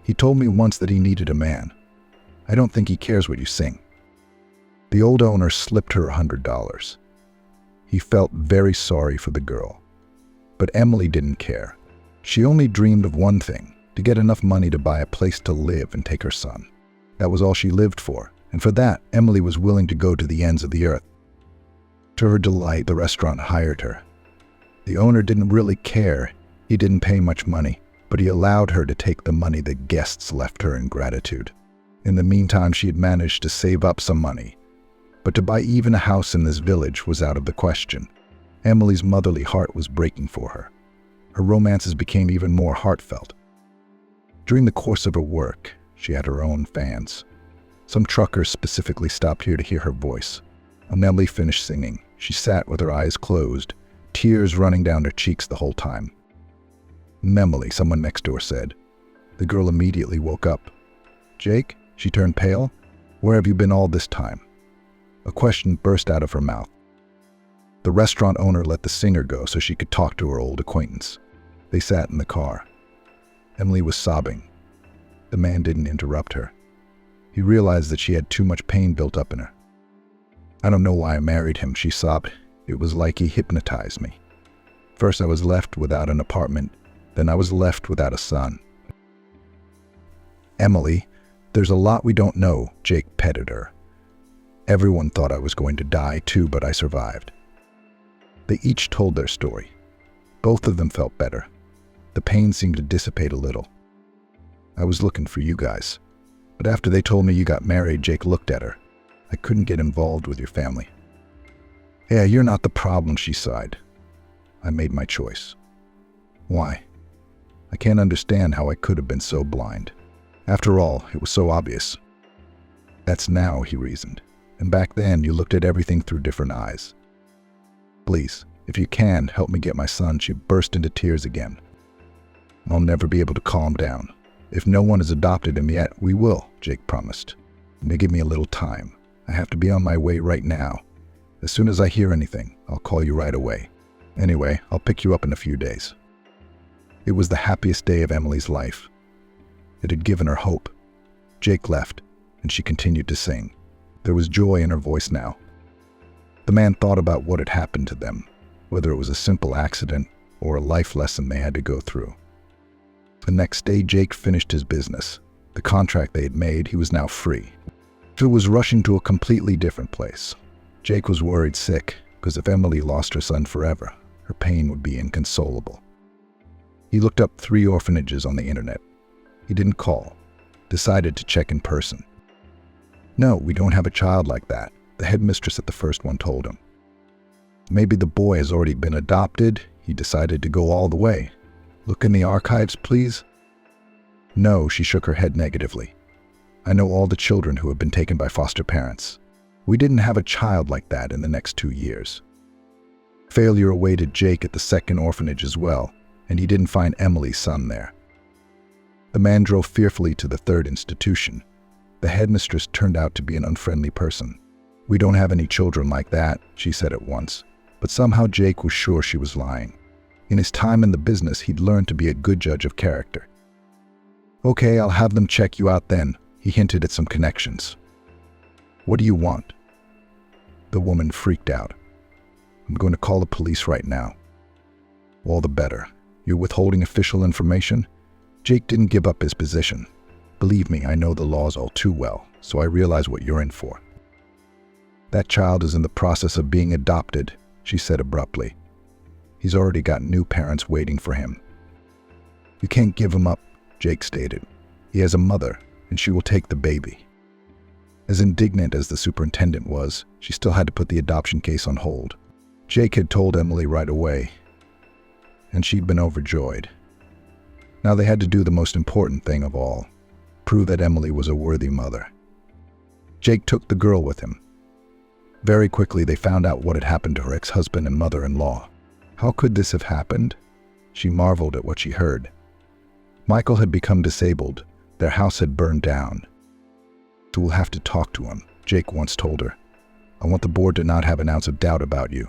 He told me once that he needed a man. I don't think he cares what you sing." The old owner slipped her $100. He felt very sorry for the girl. But Emily didn't care. She only dreamed of one thing, to get enough money to buy a place to live and take her son. That was all she lived for, and for that, Emily was willing to go to the ends of the earth. To her delight, the restaurant hired her. The owner didn't really care. He didn't pay much money, but he allowed her to take the money the guests left her in gratitude. In the meantime, she had managed to save up some money. But to buy even a house in this village was out of the question. Emily's motherly heart was breaking for her. Her romances became even more heartfelt. During the course of her work, she had her own fans. Some truckers specifically stopped here to hear her voice. When Emily finished singing, she sat with her eyes closed, tears running down her cheeks the whole time. "Emily," someone next to her said. The girl immediately woke up. "Jake?" She turned pale. "Where have you been all this time?" A question burst out of her mouth. The restaurant owner let the singer go so she could talk to her old acquaintance. They sat in the car. Emily was sobbing. The man didn't interrupt her. He realized that she had too much pain built up in her. "I don't know why I married him," she sobbed. "It was like he hypnotized me. First I was left without an apartment, then I was left without a son. Emily, there's a lot we don't know, Jake petted her. Everyone thought I was going to die too, but I survived. They each told their story. Both of them felt better. The pain seemed to dissipate a little. I was looking for you guys. But after they told me you got married, Jake looked at her. I couldn't get involved with your family. Yeah, you're not the problem, she sighed. I made my choice. Why? I can't understand how I could have been so blind. After all, it was so obvious. That's now, he reasoned. And back then, you looked at everything through different eyes. Please, if you can, help me get my son. She burst into tears again. I'll never be able to calm down. If no one has adopted him yet, we will, Jake promised. Now give me a little time. I have to be on my way right now. As soon as I hear anything, I'll call you right away. Anyway, I'll pick you up in a few days. It was the happiest day of Emily's life. It had given her hope. Jake left, and she continued to sing. There was joy in her voice now. The man thought about what had happened to them, whether it was a simple accident or a life lesson they had to go through. The next day, Jake finished his business. The contract they had made, he was now free. He was rushing to a completely different place. Jake was worried sick, because if Emily lost her son forever, her pain would be inconsolable. He looked up 3 orphanages on the internet. He didn't call, decided to check in person. No, we don't have a child like that, the headmistress at the first one told him. Maybe the boy has already been adopted. He decided to go all the way. Look in the archives, please. No, she shook her head negatively. I know all the children who have been taken by foster parents. We didn't have a child like that in the next 2 years. Failure awaited Jake at the second orphanage as well, and he didn't find Emily's son there. The man drove fearfully to the third institution. The headmistress turned out to be an unfriendly person. We don't have any children like that, she said at once, but somehow Jake was sure she was lying. In his time in the business, he'd learned to be a good judge of character. Okay, I'll have them check you out then, he hinted at some connections. What do you want? The woman freaked out. I'm going to call the police right now. All the better. You're withholding official information? Jake didn't give up his position. Believe me, I know the laws all too well, so I realize what you're in for. That child is in the process of being adopted, she said abruptly. He's already got new parents waiting for him. You can't give him up, Jake stated. He has a mother, and she will take the baby. As indignant as the superintendent was, she still had to put the adoption case on hold. Jake had told Emily right away, and she'd been overjoyed. Now they had to do the most important thing of all, prove that Emily was a worthy mother. Jake took the girl with him. Very quickly they found out what had happened to her ex-husband and mother-in-law. How could this have happened? She marveled at what she heard. Michael had become disabled. Their house had burned down. So we'll have to talk to him, Jake once told her. I want the board to not have an ounce of doubt about you.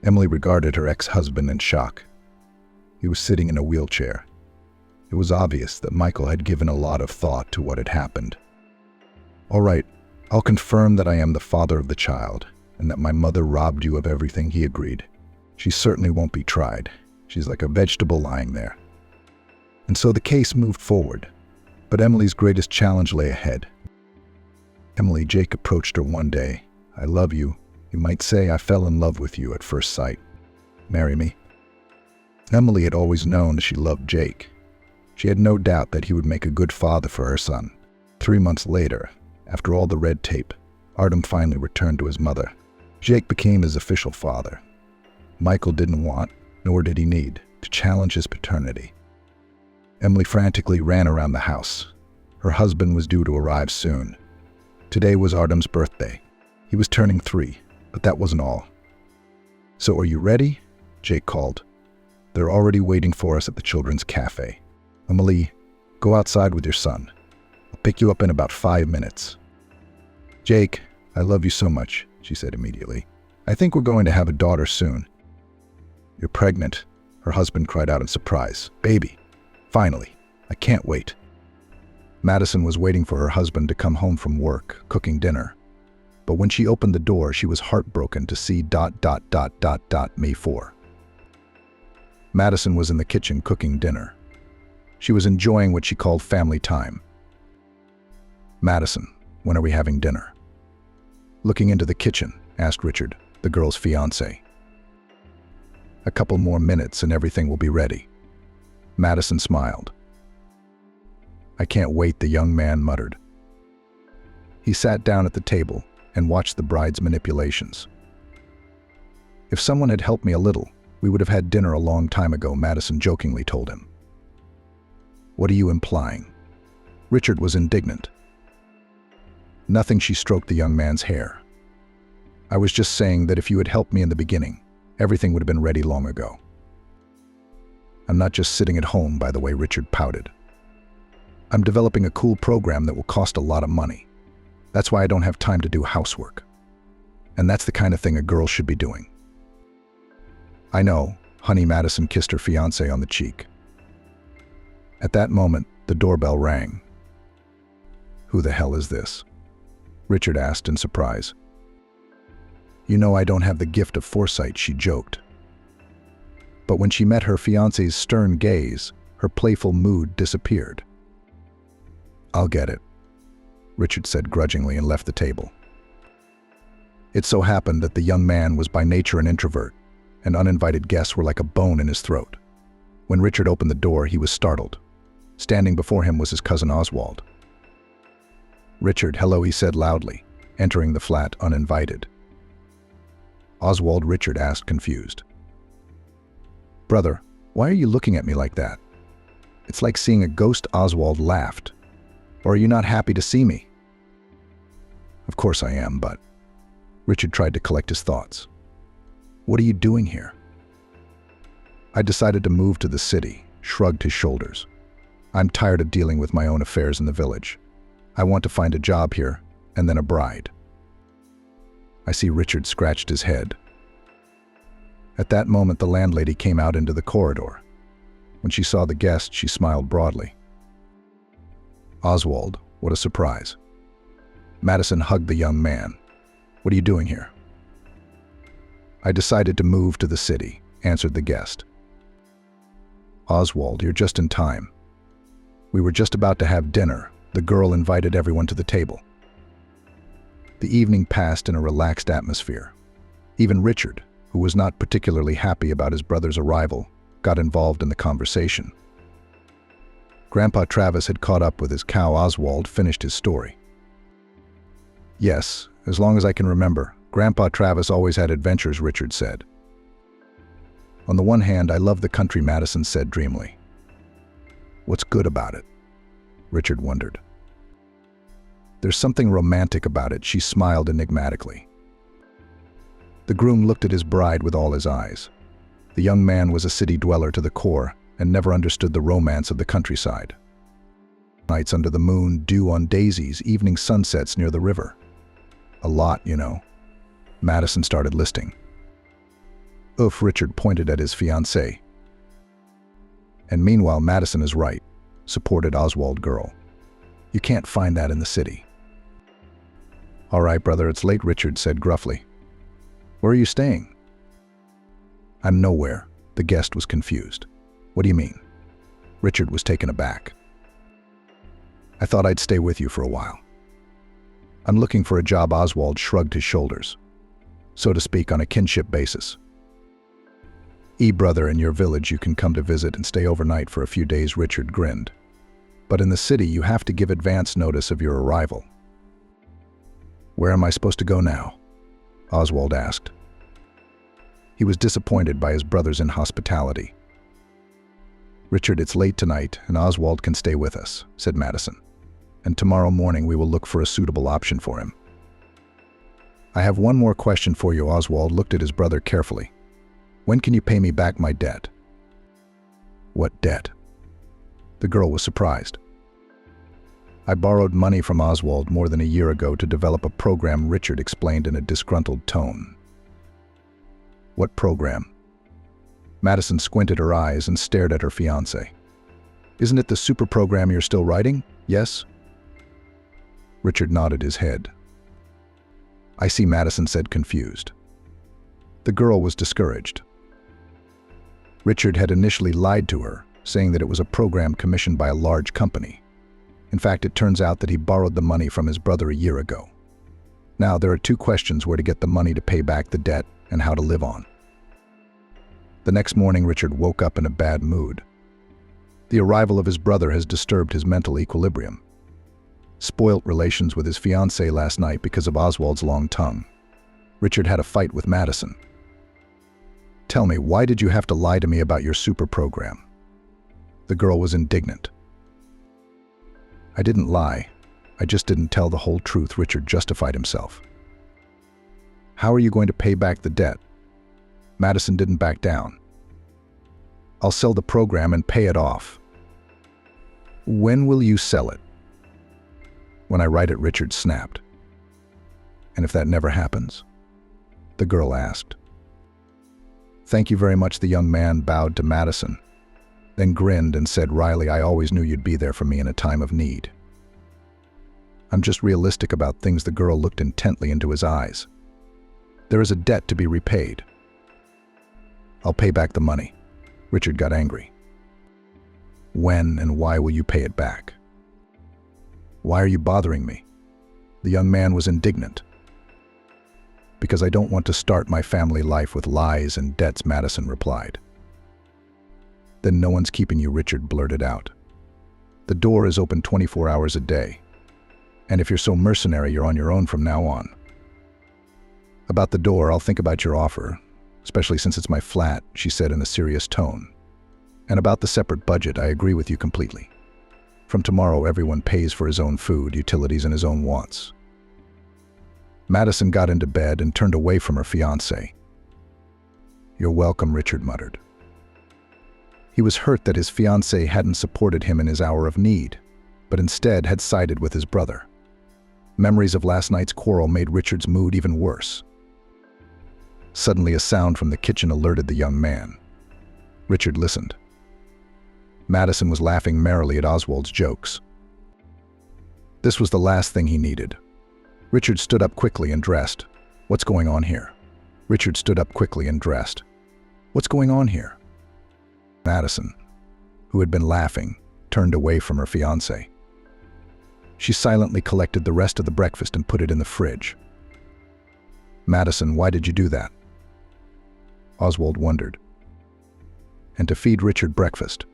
Emily regarded her ex-husband in shock. He was sitting in a wheelchair. It was obvious that Michael had given a lot of thought to what had happened. All right, I'll confirm that I am the father of the child, and that my mother robbed you of everything, he agreed. She certainly won't be tried. She's like a vegetable lying there. And so the case moved forward, but Emily's greatest challenge lay ahead. Emily, Jake approached her one day. I love you. You might say I fell in love with you at first sight. Marry me? Emily had always known she loved Jake. She had no doubt that he would make a good father for her son. 3 months later, after all the red tape, Artem finally returned to his mother. Jake became his official father. Michael didn't want, nor did he need, to challenge his paternity. Emily frantically ran around the house. Her husband was due to arrive soon. Today was Artem's birthday. He was turning 3, but that wasn't all. So are you ready? Jake called. They're already waiting for us at the children's cafe. Emily, go outside with your son. I'll pick you up in about 5 minutes. Jake, I love you so much, she said immediately. I think we're going to have a daughter soon. You're pregnant, her husband cried out in surprise. Baby, finally, I can't wait. Madison was waiting for her husband to come home from work, cooking dinner. But when she opened the door, she was heartbroken to see ... May 4. Madison was in the kitchen cooking dinner. She was enjoying what she called family time. "Madison, when are we having dinner?" Looking into the kitchen, asked Richard, the girl's fiancé. "A couple more minutes and everything will be ready." Madison smiled. "I can't wait," the young man muttered. He sat down at the table and watched the bride's manipulations. "If someone had helped me a little, we would have had dinner a long time ago," Madison jokingly told him. "What are you implying?" Richard was indignant. "Nothing," she stroked the young man's hair. "I was just saying that if you had helped me in the beginning, everything would have been ready long ago." "I'm not just sitting at home, by the way," Richard pouted. "I'm developing a cool program that will cost a lot of money. That's why I don't have time to do housework. And that's the kind of thing a girl should be doing." "I know," honey. Madison kissed her fiancé on the cheek. At that moment, the doorbell rang. "Who the hell is this?" Richard asked in surprise. "You know I don't have the gift of foresight," she joked. But when she met her fiancé's stern gaze, her playful mood disappeared. "I'll get it," Richard said grudgingly and left the table. It so happened that the young man was by nature an introvert, and uninvited guests were like a bone in his throat. When Richard opened the door, he was startled. Standing before him was his cousin Oswald. "Richard, hello," he said loudly, entering the flat uninvited. "Oswald?" Richard asked, confused. "Brother, why are you looking at me like that? It's like seeing a ghost." Oswald laughed. "Or are you not happy to see me?" "Of course I am, but..." Richard tried to collect his thoughts. "What are you doing here?" "I decided to move to the city," shrugged his shoulders. "I'm tired of dealing with my own affairs in the village. I want to find a job here, and then a bride." "I see." Richard scratched his head. At that moment, the landlady came out into the corridor. When she saw the guest, she smiled broadly. "Oswald, what a surprise." Madison hugged the young man. "What are you doing here?" "I decided to move to the city," answered the guest. "Oswald, you're just in time. We were just about to have dinner." The girl invited everyone to the table. The evening passed in a relaxed atmosphere. Even Richard, who was not particularly happy about his brother's arrival, got involved in the conversation. Grandpa Travis had caught up with his cow. Oswald finished his story. "Yes, as long as I can remember, Grandpa Travis always had adventures," Richard said. "On the one hand, I love the country," Madison said dreamily. "What's good about it?" Richard wondered. "There's something romantic about it," she smiled enigmatically. The groom looked at his bride with all his eyes. The young man was a city dweller to the core and never understood the romance of the countryside. Nights under the moon, dew on daisies, evening sunsets near the river. A lot, you know. Madison started listing. "Oof," Richard pointed at his fiancée. "And meanwhile, Madison is right," supported Oswald girl. "You can't find that in the city." "All right, brother, it's late," Richard said gruffly. "Where are you staying?" "I'm nowhere." The guest was confused. "What do you mean?" Richard was taken aback. "I thought I'd stay with you for a while." "I'm looking for a job." Oswald shrugged his shoulders. "So to speak, on a kinship basis. Brother, in your village you can come to visit and stay overnight for a few days," Richard grinned. "But in the city you have to give advance notice of your arrival." "Where am I supposed to go now?" Oswald asked. He was disappointed by his brother's inhospitality. "Richard, it's late tonight and Oswald can stay with us," said Madison. "And tomorrow morning we will look for a suitable option for him." "I have one more question for you." Oswald looked at his brother carefully. "When can you pay me back my debt?" "What debt?" The girl was surprised. "I borrowed money from Oswald more than a year ago to develop a program," Richard explained in a disgruntled tone. "What program?" Madison squinted her eyes and stared at her fiancé. "Isn't it the super program you're still writing? Yes?" Richard nodded his head. "I see," Madison said, confused. The girl was discouraged. Richard had initially lied to her, saying that it was a program commissioned by a large company. In fact, it turns out that he borrowed the money from his brother a year ago. Now, there are two questions: where to get the money to pay back the debt and how to live on. The next morning, Richard woke up in a bad mood. The arrival of his brother has disturbed his mental equilibrium. Spoilt relations with his fiancée last night because of Oswald's long tongue. Richard had a fight with Madison. "Tell me, why did you have to lie to me about your super program?" The girl was indignant. "I didn't lie. I just didn't tell the whole truth," Richard justified himself. "How are you going to pay back the debt?" Madison didn't back down. "I'll sell the program and pay it off." "When will you sell it?" "When I write it," Richard snapped. "And if that never happens?" the girl asked. "Thank you very much." The young man bowed to Madison, then grinned and said, "Riley, I always knew you'd be there for me in a time of need." "I'm just realistic about things." The girl looked intently into his eyes. "There is a debt to be repaid." "I'll pay back the money." Richard got angry. "When and why will you pay it back?" "Why are you bothering me?" The young man was indignant. "Because I don't want to start my family life with lies and debts," Madison replied. "Then no one's keeping you," Richard blurted out. "The door is open 24 hours a day. And if you're so mercenary, you're on your own from now on." "About the door, I'll think about your offer, especially since it's my flat," she said in a serious tone. "And about the separate budget, I agree with you completely. From tomorrow, everyone pays for his own food, utilities, and his own wants." Madison got into bed and turned away from her fiancé. "You're welcome," Richard muttered. He was hurt that his fiancé hadn't supported him in his hour of need, but instead had sided with his brother. Memories of last night's quarrel made Richard's mood even worse. Suddenly, a sound from the kitchen alerted the young man. Richard listened. Madison was laughing merrily at Oswald's jokes. This was the last thing he needed. Richard stood up quickly and dressed. "What's going on here?" Richard stood up quickly and dressed. "What's going on here?" Madison, who had been laughing, turned away from her fiancé. She silently collected the rest of the breakfast and put it in the fridge. "Madison, why did you do that?" Oswald wondered. "And to feed Richard breakfast."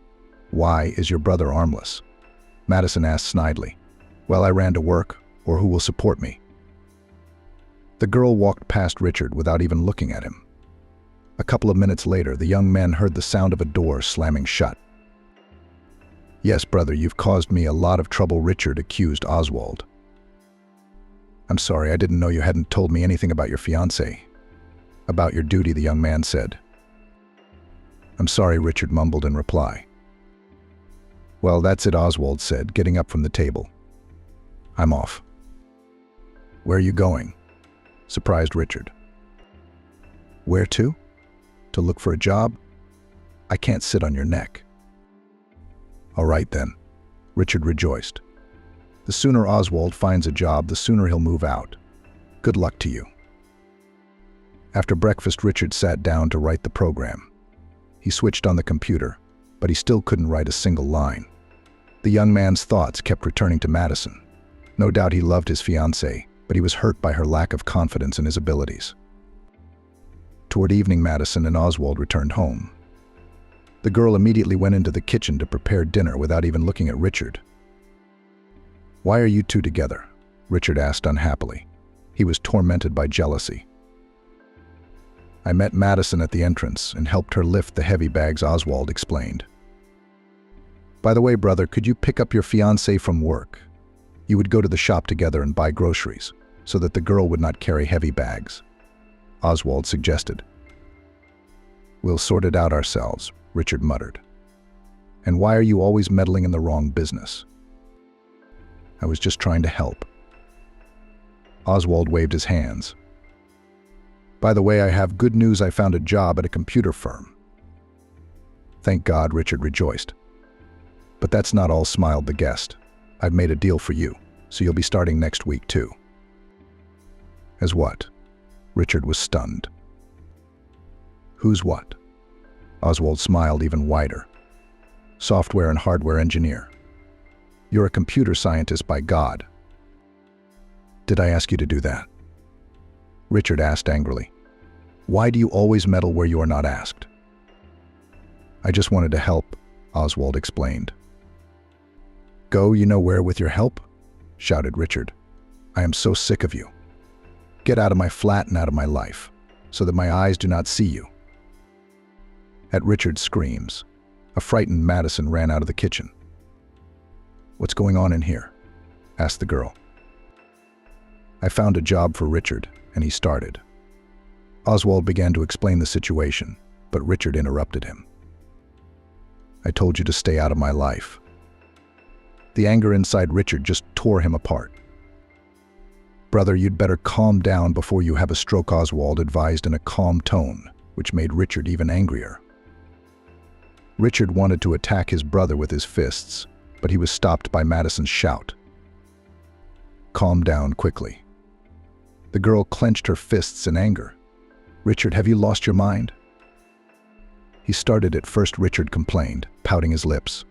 "Why is your brother armless?" Madison asked snidely. "Well, I ran to work, or who will support me?" The girl walked past Richard without even looking at him. A couple of minutes later, the young man heard the sound of a door slamming shut. "Yes, brother, you've caused me a lot of trouble," Richard accused Oswald. "I'm sorry, I didn't know you hadn't told me anything about your fiancé." "About your duty," the young man said. "I'm sorry," Richard mumbled in reply. "Well, that's it," Oswald said, getting up from the table. "I'm off." "Where are you going?" surprised Richard. "Where to? To look for a job? I can't sit on your neck." "All right then," Richard rejoiced. "The sooner Oswald finds a job, the sooner he'll move out. Good luck to you." After breakfast, Richard sat down to write the program. He switched on the computer, but he still couldn't write a single line. The young man's thoughts kept returning to Madison. No doubt he loved his fiancée, but he was hurt by her lack of confidence in his abilities. Toward evening, Madison and Oswald returned home. The girl immediately went into the kitchen to prepare dinner without even looking at Richard. "Why are you two together?" Richard asked unhappily. He was tormented by jealousy. "I met Madison at the entrance and helped her lift the heavy bags," Oswald explained. "By the way, brother, could you pick up your fiancée from work? You would go to the shop together and buy groceries, so that the girl would not carry heavy bags," Oswald suggested. "We'll sort it out ourselves," Richard muttered. "And why are you always meddling in the wrong business?" "I was just trying to help." Oswald waved his hands. "By the way, I have good news. I found a job at a computer firm." "Thank God," Richard rejoiced. "But that's not all," smiled the guest. "I've made a deal for you, so you'll be starting next week too." "As what?" Richard was stunned. "Who's what?" Oswald smiled even wider. Software and hardware engineer. You're a computer scientist by God. Did I ask you to do that? Richard asked angrily. Why do you always meddle where you are not asked? I just wanted to help, Oswald explained. Go you know where with your help? Shouted Richard. I am so sick of you. Get out of my flat and out of my life, so that my eyes do not see you. At Richard's screams, a frightened Madison ran out of the kitchen. What's going on in here? Asked the girl. I found a job for Richard, and he started. Oswald began to explain the situation, but Richard interrupted him. I told you to stay out of my life. The anger inside Richard just tore him apart. Brother, you'd better calm down before you have a stroke, Oswald advised in a calm tone, which made Richard even angrier. Richard wanted to attack his brother with his fists, but he was stopped by Madison's shout. Calm down quickly. The girl clenched her fists in anger. Richard, have you lost your mind? He started at first, Richard complained, pouting his lips.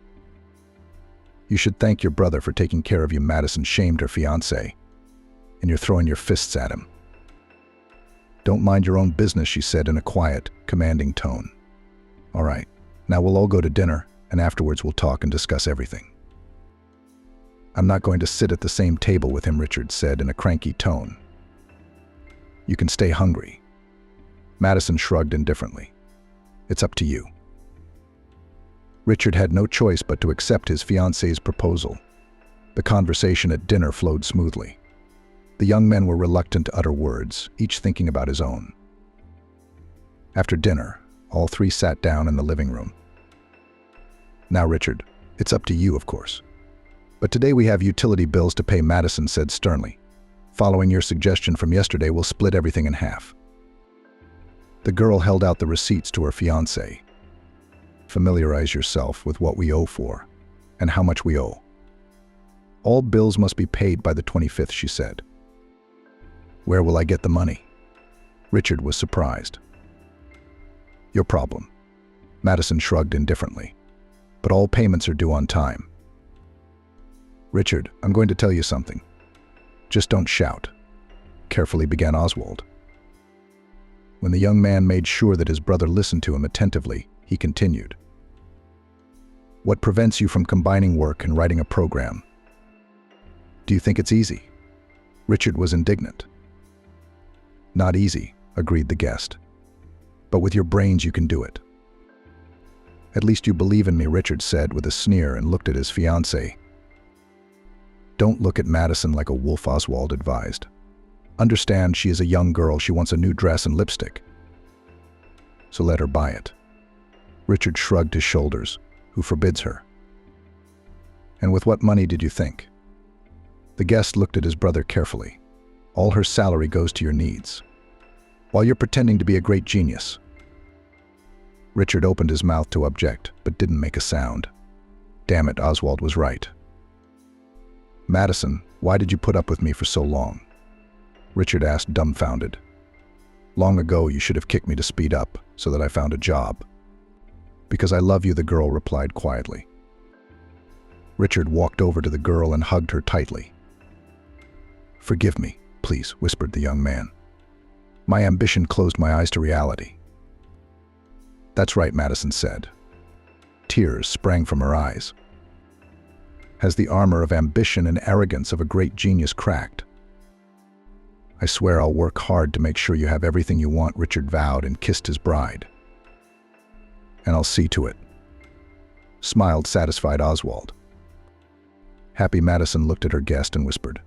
You should thank your brother for taking care of you. Madison shamed her fiancé, and you're throwing your fists at him. Don't mind your own business, she said in a quiet, commanding tone. All right, now we'll all go to dinner, and afterwards we'll talk and discuss everything. I'm not going to sit at the same table with him, Richard said in a cranky tone. You can stay hungry. Madison shrugged indifferently. It's up to you. Richard had no choice but to accept his fiancée's proposal. The conversation at dinner flowed smoothly. The young men were reluctant to utter words, each thinking about his own. After dinner, all three sat down in the living room. Now, Richard, it's up to you, of course. But today we have utility bills to pay, Madison said sternly. Following your suggestion from yesterday, we'll split everything in half. The girl held out the receipts to her fiancé. Familiarize yourself with what we owe for, and how much we owe. All bills must be paid by the 25th, she said. Where will I get the money? Richard was surprised. Your problem. Madison shrugged indifferently. But all payments are due on time. Richard, I'm going to tell you something. Just don't shout, carefully began Oswald. When the young man made sure that his brother listened to him attentively, he continued. What prevents you from combining work and writing a program? Do you think it's easy? Richard was indignant. Not easy, agreed the guest. But with your brains you can do it. At least you believe in me, Richard said with a sneer and looked at his fiancée. Don't look at Madison like a wolf, Oswald advised. Understand she is a young girl, she wants a new dress and lipstick. So let her buy it. Richard shrugged his shoulders. Who forbids her? And with what money did you think? The guest looked at his brother carefully. All her salary goes to your needs. While you're pretending to be a great genius. Richard opened his mouth to object, but didn't make a sound. Damn it, Oswald was right. Madison, why did you put up with me for so long? Richard asked, dumbfounded. Long ago, you should have kicked me to speed up, so that I found a job. Because I love you, the girl replied quietly. Richard walked over to the girl and hugged her tightly. Forgive me, please, whispered the young man. My ambition closed my eyes to reality. That's right, Madison said. Tears sprang from her eyes. Has the armor of ambition and arrogance of a great genius cracked? I swear I'll work hard to make sure you have everything you want, Richard vowed and kissed his bride. And I'll see to it. Smiled satisfied Oswald. Happy Madison looked at her guest and whispered.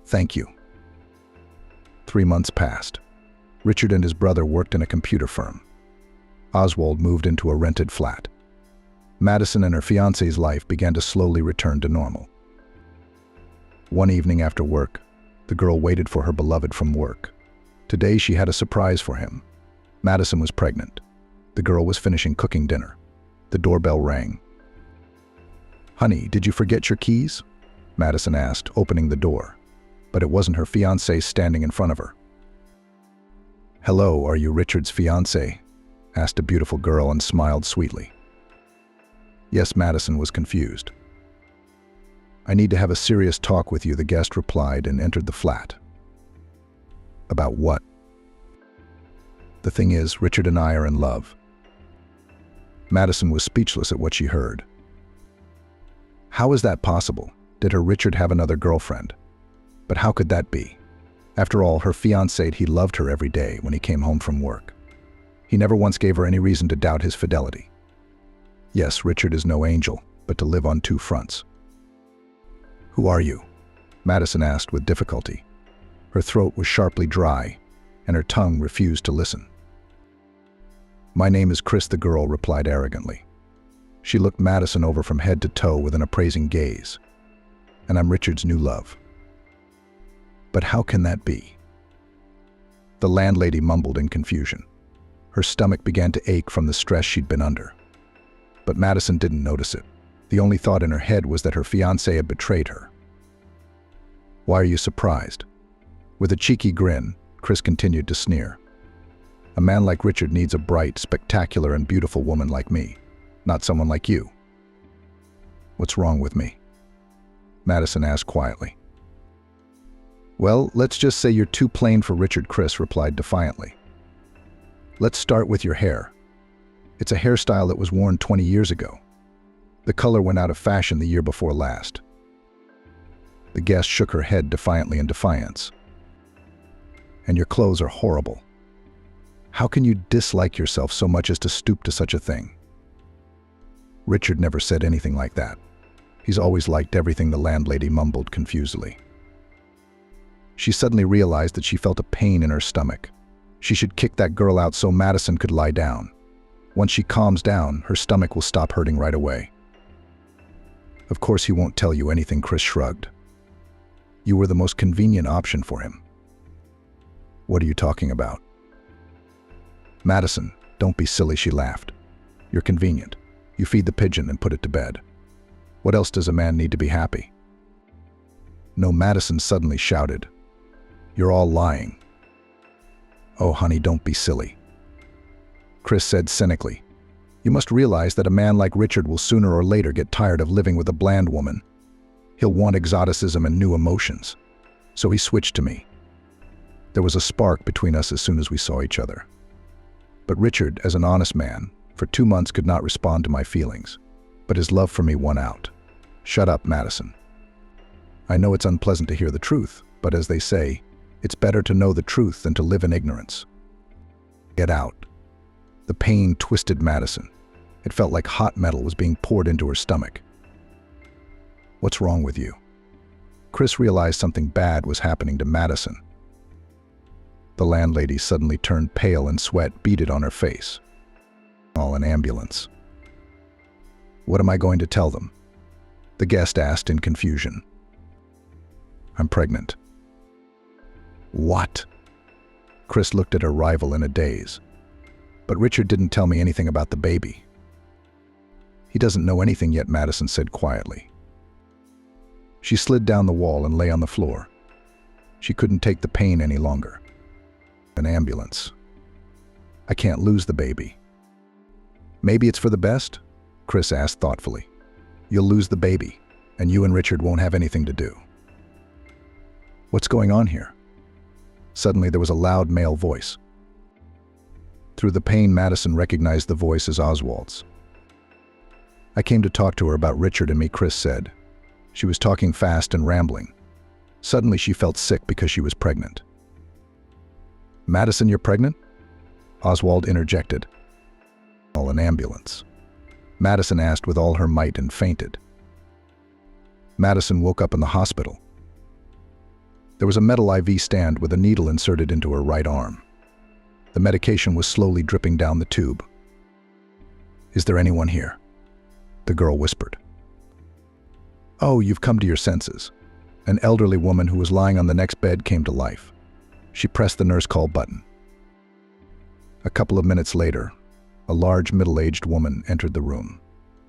Thank you. 3 months passed. Richard and his brother worked in a computer firm. Oswald moved into a rented flat. Madison and her fiancé's life began to slowly return to normal. One evening after work, the girl waited for her beloved from work. Today she had a surprise for him. Madison was pregnant. The girl was finishing cooking dinner. The doorbell rang. Honey, did you forget your keys? Madison asked, opening the door. But it wasn't her fiancé standing in front of her. Hello, are you Richard's fiancé? asked a beautiful girl and smiled sweetly. Yes, Madison was confused. I need to have a serious talk with you, the guest replied and entered the flat. About what? The thing is, Richard and I are in love. Madison was speechless at what she heard. How is that possible? Did her Richard have another girlfriend? But how could that be? After all, her fiancé, he loved her every day when he came home from work. He never once gave her any reason to doubt his fidelity. Yes, Richard is no angel, but to live on two fronts. Who are you? Madison asked with difficulty. Her throat was sharply dry, and her tongue refused to listen. My name is Chris, the girl replied arrogantly. She looked Madison over from head to toe with an appraising gaze. And I'm Richard's new love. But how can that be? The landlady mumbled in confusion. Her stomach began to ache from the stress she'd been under. But Madison didn't notice it. The only thought in her head was that her fiancé had betrayed her. Why are you surprised? With a cheeky grin, Chris continued to sneer. A man like Richard needs a bright, spectacular, and beautiful woman like me, not someone like you. What's wrong with me? Madison asked quietly. Well, let's just say you're too plain for Richard, Chris replied defiantly. Let's start with your hair. It's a hairstyle that was worn 20 years ago. The color went out of fashion the year before last. The guest shook her head defiantly in defiance. And your clothes are horrible. How can you dislike yourself so much as to stoop to such a thing? Richard never said anything like that. He's always liked everything, the landlady mumbled confusedly. She suddenly realized that she felt a pain in her stomach. She should kick that girl out so Madison could lie down. Once she calms down, her stomach will stop hurting right away. Of course he won't tell you anything, Chris shrugged. You were the most convenient option for him. What are you talking about? Madison, don't be silly, she laughed. You're convenient. You feed the pigeon and put it to bed. What else does a man need to be happy? No, Madison suddenly shouted. You're all lying. Oh, honey, don't be silly. Chris said cynically. You must realize that a man like Richard will sooner or later get tired of living with a bland woman. He'll want exoticism and new emotions. So he switched to me. There was a spark between us as soon as we saw each other. But Richard, as an honest man, for 2 months could not respond to my feelings. But his love for me won out. Shut up, Madison. I know it's unpleasant to hear the truth, but as they say, it's better to know the truth than to live in ignorance. Get out. The pain twisted Madison. It felt like hot metal was being poured into her stomach. What's wrong with you? Chris realized something bad was happening to Madison. The landlady suddenly turned pale and sweat beaded on her face. Call an ambulance. What am I going to tell them? The guest asked in confusion. I'm pregnant. What? Chris looked at her rival in a daze. But Richard didn't tell me anything about the baby. He doesn't know anything yet, Madison said quietly. She slid down the wall and lay on the floor. She couldn't take the pain any longer. An ambulance. I can't lose the baby. Maybe it's for the best? Chris asked thoughtfully. You'll lose the baby, and you and Richard won't have anything to do. What's going on here? Suddenly there was a loud male voice. Through the pain, Madison recognized the voice as Oswald's. I came to talk to her about Richard and me, Chris said. She was talking fast and rambling. Suddenly she felt sick because she was pregnant. Madison, you're pregnant? Oswald interjected. Call an ambulance. Madison asked with all her might and fainted. Madison woke up in the hospital. There was a metal IV stand with a needle inserted into her right arm. The medication was slowly dripping down the tube. Is there anyone here? The girl whispered. Oh, you've come to your senses. An elderly woman who was lying on the next bed came to life. She pressed the nurse call button. A couple of minutes later, a large middle-aged woman entered the room.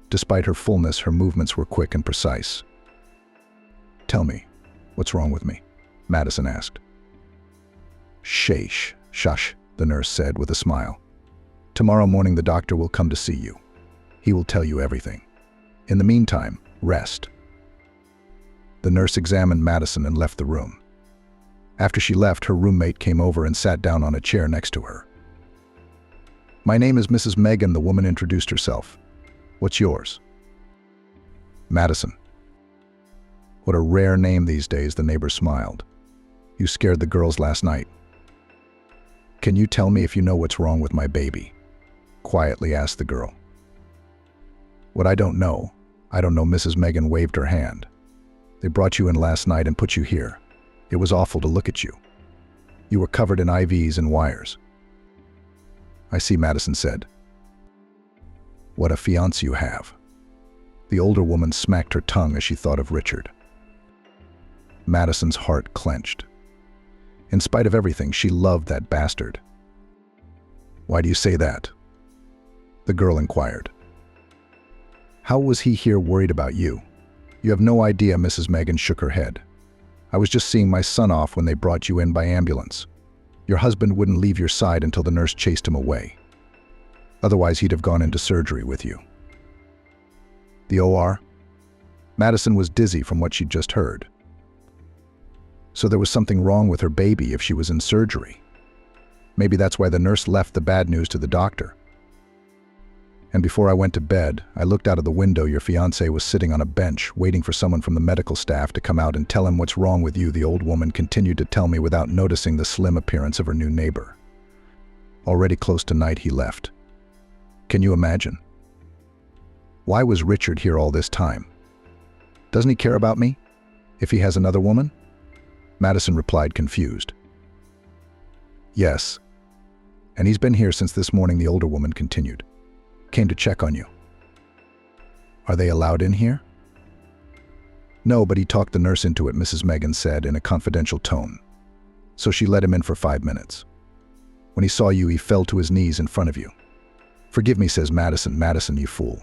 Despite her fullness, her movements were quick and precise. Tell me, what's wrong with me? Madison asked. Shush, the nurse said with a smile. Tomorrow morning the doctor will come to see you. He will tell you everything. In the meantime, rest." The nurse examined Madison and left the room. After she left, her roommate came over and sat down on a chair next to her. "My name is Mrs. Megan," the woman introduced herself. "What's yours?" "Madison." "What a rare name these days," the neighbor smiled. "You scared the girls last night." "Can you tell me if you know what's wrong with my baby?" quietly asked the girl. "What I don't know, Mrs. Megan waved her hand. "They brought you in last night and put you here. It was awful to look at you. You were covered in IVs and wires." "I see," Madison said. "What a fiancé you have." The older woman smacked her tongue as she thought of Richard. Madison's heart clenched. In spite of everything, she loved that bastard. "Why do you say that?" the girl inquired. "How was he here worried about you?" "You have no idea," Mrs. Megan shook her head. "I was just seeing my son off when they brought you in by ambulance. Your husband wouldn't leave your side until the nurse chased him away. Otherwise, he'd have gone into surgery with you." "The OR?" Madison was dizzy from what she'd just heard. So there was something wrong with her baby if she was in surgery. Maybe that's why the nurse left the bad news to the doctor. "And before I went to bed, I looked out of the window. Your fiancé was sitting on a bench, waiting for someone from the medical staff to come out and tell him what's wrong with you," the old woman continued to tell me without noticing the slim appearance of her new neighbor. "Already close to night, he left. Can you imagine? Why was Richard here all this time? Doesn't he care about me? If he has another woman?" Madison replied, confused. "Yes. And he's been here since this morning," the older woman continued. "Came to check on you." "Are they allowed in here?" "No, but he talked the nurse into it," Mrs. Megan said in a confidential tone. "So she let him in for 5 minutes. When he saw you, he fell to his knees in front of you. 'Forgive me,' says Madison. 'Madison, you fool.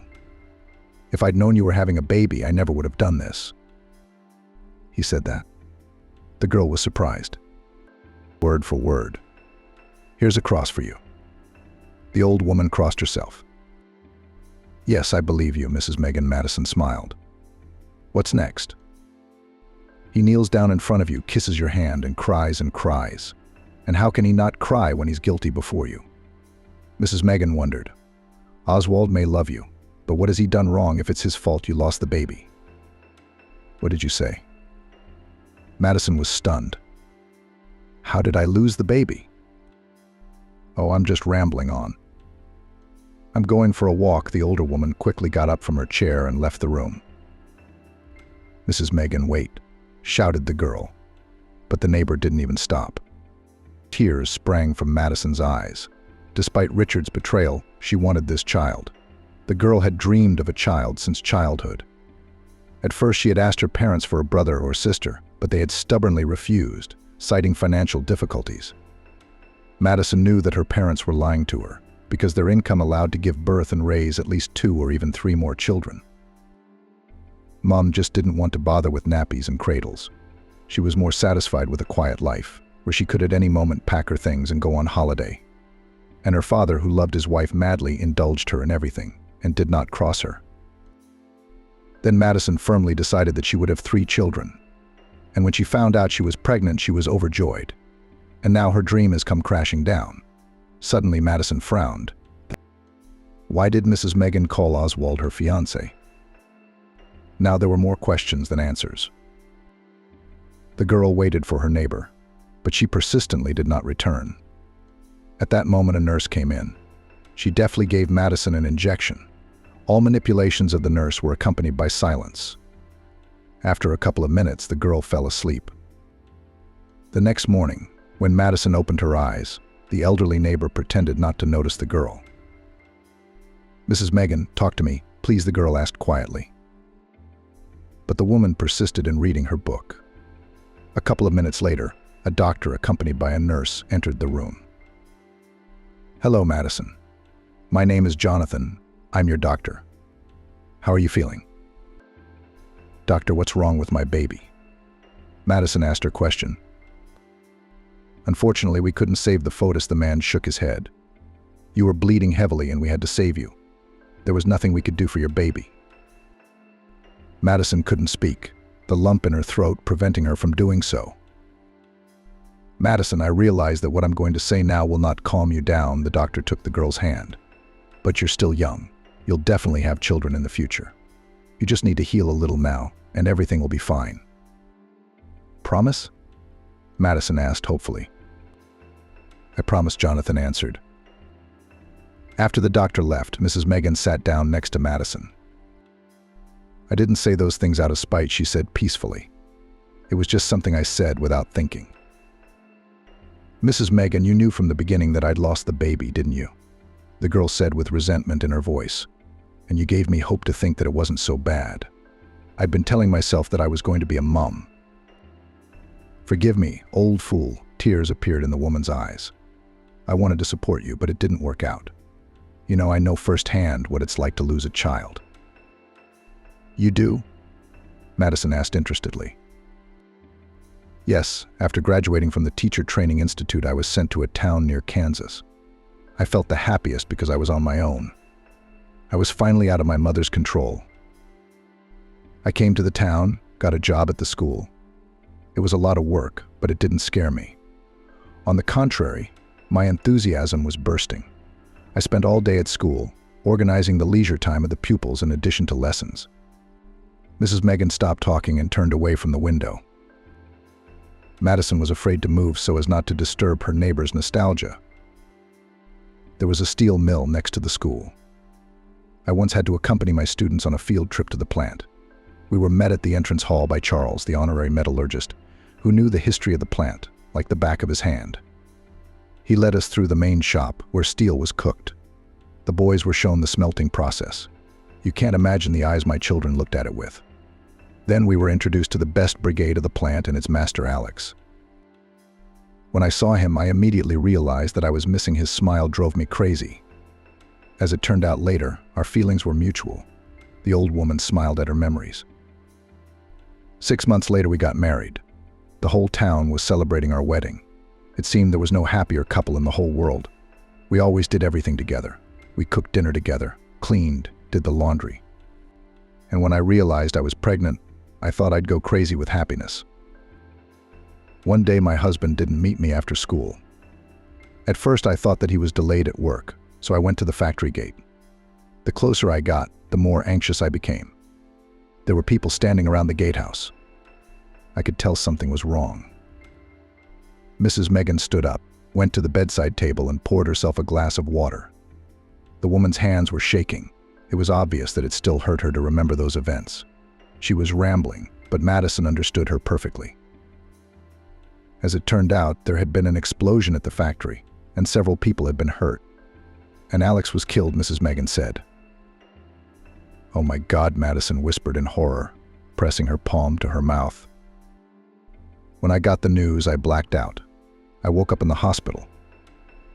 If I'd known you were having a baby, I never would have done this.'" He said that. The girl was surprised. "Word for word. Here's a cross for you." The old woman crossed herself. "Yes, I believe you, Mrs. Megan," Madison smiled. "What's next?" "He kneels down in front of you, kisses your hand, and cries and cries. And how can he not cry when he's guilty before you?" Mrs. Megan wondered. "Oswald may love you, but what has he done wrong if it's his fault you lost the baby?" "What did you say?" Madison was stunned. "How did I lose the baby?" "Oh, I'm just rambling on. I'm going for a walk." The older woman quickly got up from her chair and left the room. "Mrs. Megan, wait," shouted the girl. But the neighbor didn't even stop. Tears sprang from Madison's eyes. Despite Richard's betrayal, she wanted this child. The girl had dreamed of a child since childhood. At first, she had asked her parents for a brother or sister, but they had stubbornly refused, citing financial difficulties. Madison knew that her parents were lying to her, because their income allowed to give birth and raise at least 2 or even 3 more children. Mom just didn't want to bother with nappies and cradles. She was more satisfied with a quiet life, where she could at any moment pack her things and go on holiday. And her father, who loved his wife madly, indulged her in everything and did not cross her. Then Madison firmly decided that she would have 3 children. And when she found out she was pregnant, she was overjoyed. And now her dream has come crashing down. Suddenly, Madison frowned. Why did Mrs. Megan call Oswald her fiancé? Now there were more questions than answers. The girl waited for her neighbor, but she persistently did not return. At that moment, a nurse came in. She deftly gave Madison an injection. All manipulations of the nurse were accompanied by silence. After a couple of minutes, the girl fell asleep. The next morning, when Madison opened her eyes, the elderly neighbor pretended not to notice the girl. "Mrs. Megan, talk to me, please," the girl asked quietly. But the woman persisted in reading her book. A couple of minutes later, a doctor accompanied by a nurse entered the room. "Hello, Madison. My name is Jonathan. I'm your doctor. How are you feeling?" "Doctor, what's wrong with my baby?" Madison asked her question. "Unfortunately, we couldn't save the fetus." The man shook his head. You were bleeding heavily and we had to save you. There was nothing we could do for your baby." Madison couldn't speak, the lump in her throat preventing her from doing so. "Madison, I realize that what I'm going to say now will not calm you down," the doctor took the girl's hand. "But you're still young. You'll definitely have children in the future. You just need to heal a little now, and everything will be fine." "Promise?" Madison asked hopefully. "I promise," Jonathan answered. After the doctor left, Mrs. Megan sat down next to Madison. "I didn't say those things out of spite," she said peacefully. "It was just something I said without thinking." "Mrs. Megan, you knew from the beginning that I'd lost the baby, didn't you?" the girl said with resentment in her voice. "And you gave me hope to think that it wasn't so bad. I'd been telling myself that I was going to be a mom." "Forgive me, old fool," tears appeared in the woman's eyes. "I wanted to support you, but it didn't work out. You know, I know firsthand what it's like to lose a child." "You do?" Madison asked interestedly. "Yes, after graduating from the Teacher Training Institute, I was sent to a town near Kansas. I felt the happiest because I was on my own. I was finally out of my mother's control. I came to the town, got a job at the school. It was a lot of work, but it didn't scare me. On the contrary, my enthusiasm was bursting. I spent all day at school, organizing the leisure time of the pupils in addition to lessons." Mrs. Megan stopped talking and turned away from the window. Madison was afraid to move so as not to disturb her neighbor's nostalgia. There was a steel mill next to the school. I once had to accompany my students on a field trip to the plant. We were met at the entrance hall by Charles, the honorary metallurgist, who knew the history of the plant like the back of his hand. He led us through the main shop where steel was cooked. The boys were shown the smelting process. You can't imagine the eyes my children looked at it with. Then we were introduced to the best brigade of the plant and its master, Alex. When I saw him, I immediately realized that I was missing his smile drove me crazy. As it turned out later, our feelings were mutual. The old woman smiled at her memories. 6 months later, we got married. The whole town was celebrating our wedding. It seemed there was no happier couple in the whole world. We always did everything together. We cooked dinner together, cleaned, did the laundry. And when I realized I was pregnant, I thought I'd go crazy with happiness. One day my husband didn't meet me after school. At first I thought that he was delayed at work, so I went to the factory gate. The closer I got, the more anxious I became. There were people standing around the gatehouse. I could tell something was wrong. Mrs. Megan stood up, went to the bedside table and poured herself a glass of water. The woman's hands were shaking. It was obvious that it still hurt her to remember those events. She was rambling, but Madison understood her perfectly. As it turned out, there had been an explosion at the factory, and several people had been hurt. And Alex was killed, Mrs. Megan said. "Oh my God," Madison whispered in horror, pressing her palm to her mouth. When I got the news, I blacked out. I woke up in the hospital.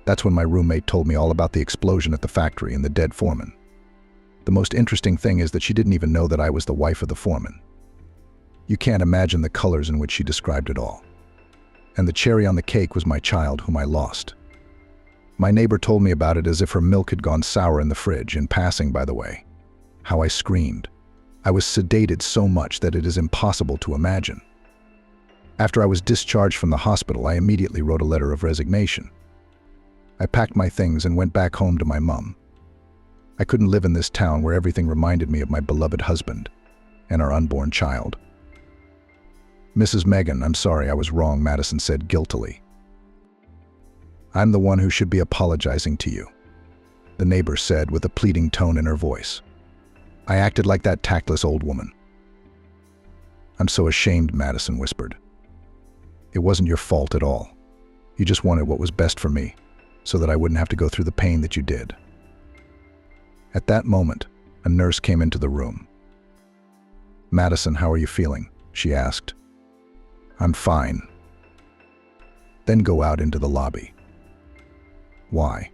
That's when my roommate told me all about the explosion at the factory and the dead foreman. The most interesting thing is that she didn't even know that I was the wife of the foreman. You can't imagine the colors in which she described it all. And the cherry on the cake was my child, whom I lost. My neighbor told me about it as if her milk had gone sour in the fridge, in passing, by the way. How I screamed. I was sedated so much that it is impossible to imagine. After I was discharged from the hospital, I immediately wrote a letter of resignation. I packed my things and went back home to my mom. I couldn't live in this town where everything reminded me of my beloved husband and our unborn child. "Mrs. Megan, I'm sorry, I was wrong," Madison said guiltily. "I'm the one who should be apologizing to you," the neighbor said with a pleading tone in her voice. "I acted like that tactless old woman." "I'm so ashamed," Madison whispered. "It wasn't your fault at all. You just wanted what was best for me, so that I wouldn't have to go through the pain that you did." At that moment, a nurse came into the room. "Madison, how are you feeling?" she asked. "I'm fine." "Then go out into the lobby." "Why?"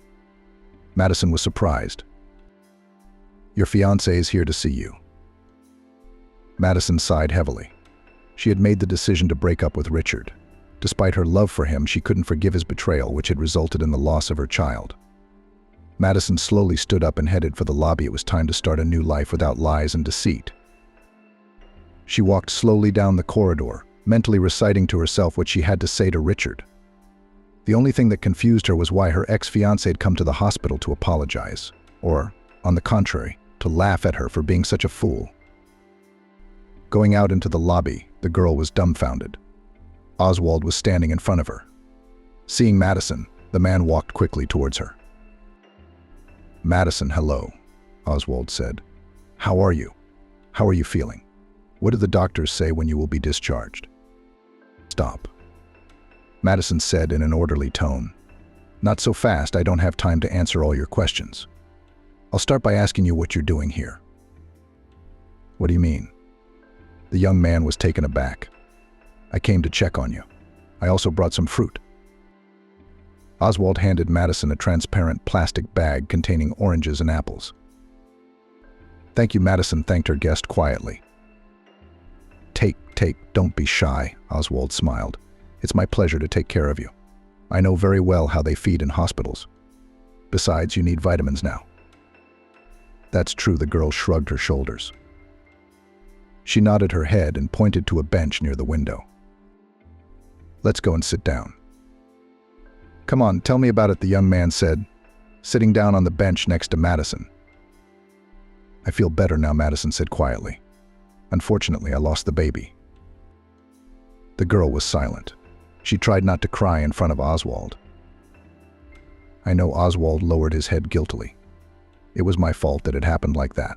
Madison was surprised. "Your fiancé is here to see you." Madison sighed heavily. She had made the decision to break up with Richard. Despite her love for him, she couldn't forgive his betrayal, which had resulted in the loss of her child. Madison slowly stood up and headed for the lobby. It was time to start a new life without lies and deceit. She walked slowly down the corridor, mentally reciting to herself what she had to say to Richard. The only thing that confused her was why her ex-fiancé had come to the hospital to apologize, or, on the contrary, to laugh at her for being such a fool. Going out into the lobby, the girl was dumbfounded. Oswald was standing in front of her. Seeing Madison, the man walked quickly towards her. "Madison, hello," Oswald said. "How are you? How are you feeling? What do the doctors say when you will be discharged?" "Stop," Madison said in an orderly tone. "Not so fast, I don't have time to answer all your questions. I'll start by asking you what you're doing here." "What do you mean?" The young man was taken aback. "I came to check on you. I also brought some fruit." Oswald handed Madison a transparent plastic bag containing oranges and apples. "Thank you," Madison thanked her guest quietly. Take, don't be shy," Oswald smiled. "It's my pleasure to take care of you. I know very well how they feed in hospitals. Besides, you need vitamins now." "That's true," the girl shrugged her shoulders. She nodded her head and pointed to a bench near the window. "Let's go and sit down." "Come on, tell me about it," the young man said, sitting down on the bench next to Madison. "I feel better now," Madison said quietly. "Unfortunately, I lost the baby." The girl was silent. She tried not to cry in front of Oswald. "I know," Oswald lowered his head guiltily. "It was my fault that it happened like that."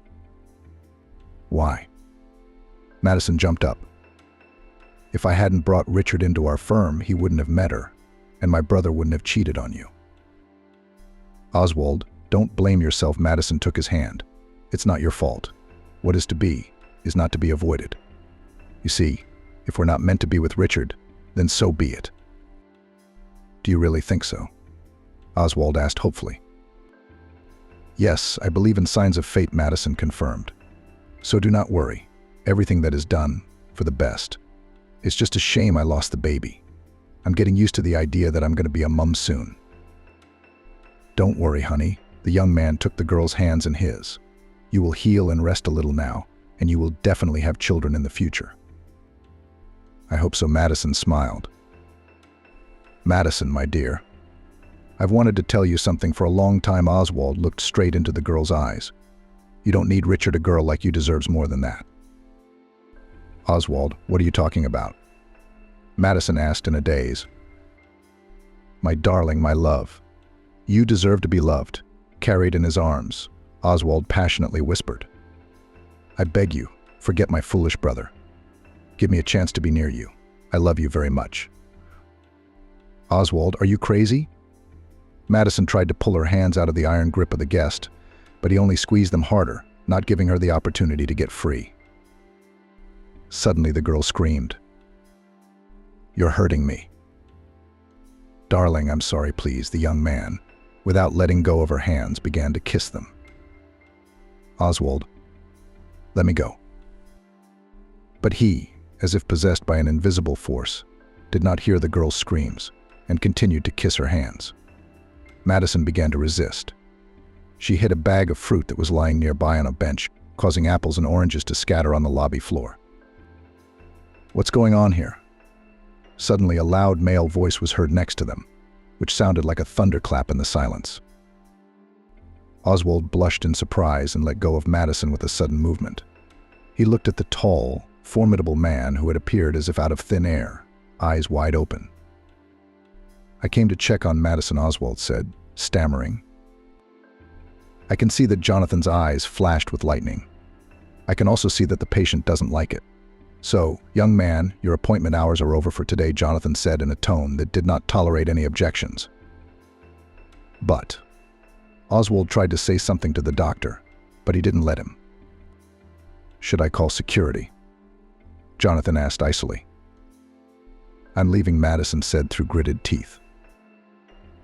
"Why?" Madison jumped up. "If I hadn't brought Richard into our firm, he wouldn't have met her, and my brother wouldn't have cheated on you." "Oswald, don't blame yourself," Madison took his hand. "It's not your fault. What is to be is not to be avoided. You see, if we're not meant to be with Richard, then so be it." "Do you really think so?" Oswald asked hopefully. "Yes, I believe in signs of fate," Madison confirmed. "So do not worry. Everything that is done, for the best. It's just a shame I lost the baby. I'm getting used to the idea that I'm going to be a mum soon." "Don't worry, honey." The young man took the girl's hands in his. "You will heal and rest a little now, and you will definitely have children in the future." "I hope so," Madison smiled. "Madison, my dear, I've wanted to tell you something for a long time." Oswald looked straight into the girl's eyes. "You don't need Richard. A girl like you deserves more than that." "Oswald, what are you talking about?" Madison asked in a daze. "My darling, my love, you deserve to be loved, carried in his arms," Oswald passionately whispered. "I beg you, forget my foolish brother. Give me a chance to be near you. I love you very much." "Oswald, are you crazy?" Madison tried to pull her hands out of the iron grip of the guest, but he only squeezed them harder, not giving her the opportunity to get free. Suddenly the girl screamed. "You're hurting me." "Darling, I'm sorry, please." The young man, without letting go of her hands, began to kiss them. "Oswald, let me go." But he, as if possessed by an invisible force, did not hear the girl's screams and continued to kiss her hands. Madison began to resist. She hid a bag of fruit that was lying nearby on a bench, causing apples and oranges to scatter on the lobby floor. "What's going on here?" Suddenly, a loud male voice was heard next to them, which sounded like a thunderclap in the silence. Oswald blushed in surprise and let go of Madison with a sudden movement. He looked at the tall, formidable man who had appeared as if out of thin air, eyes wide open. "I came to check on Madison," Oswald said, stammering. "I can see that Jonathan's eyes flashed with lightning. I can also see that the patient doesn't like it. So, young man, your appointment hours are over for today," Jonathan said in a tone that did not tolerate any objections. "But..." Oswald tried to say something to the doctor, but he didn't let him. "Should I call security?" Jonathan asked icily. "I'm leaving," Madison said through gritted teeth.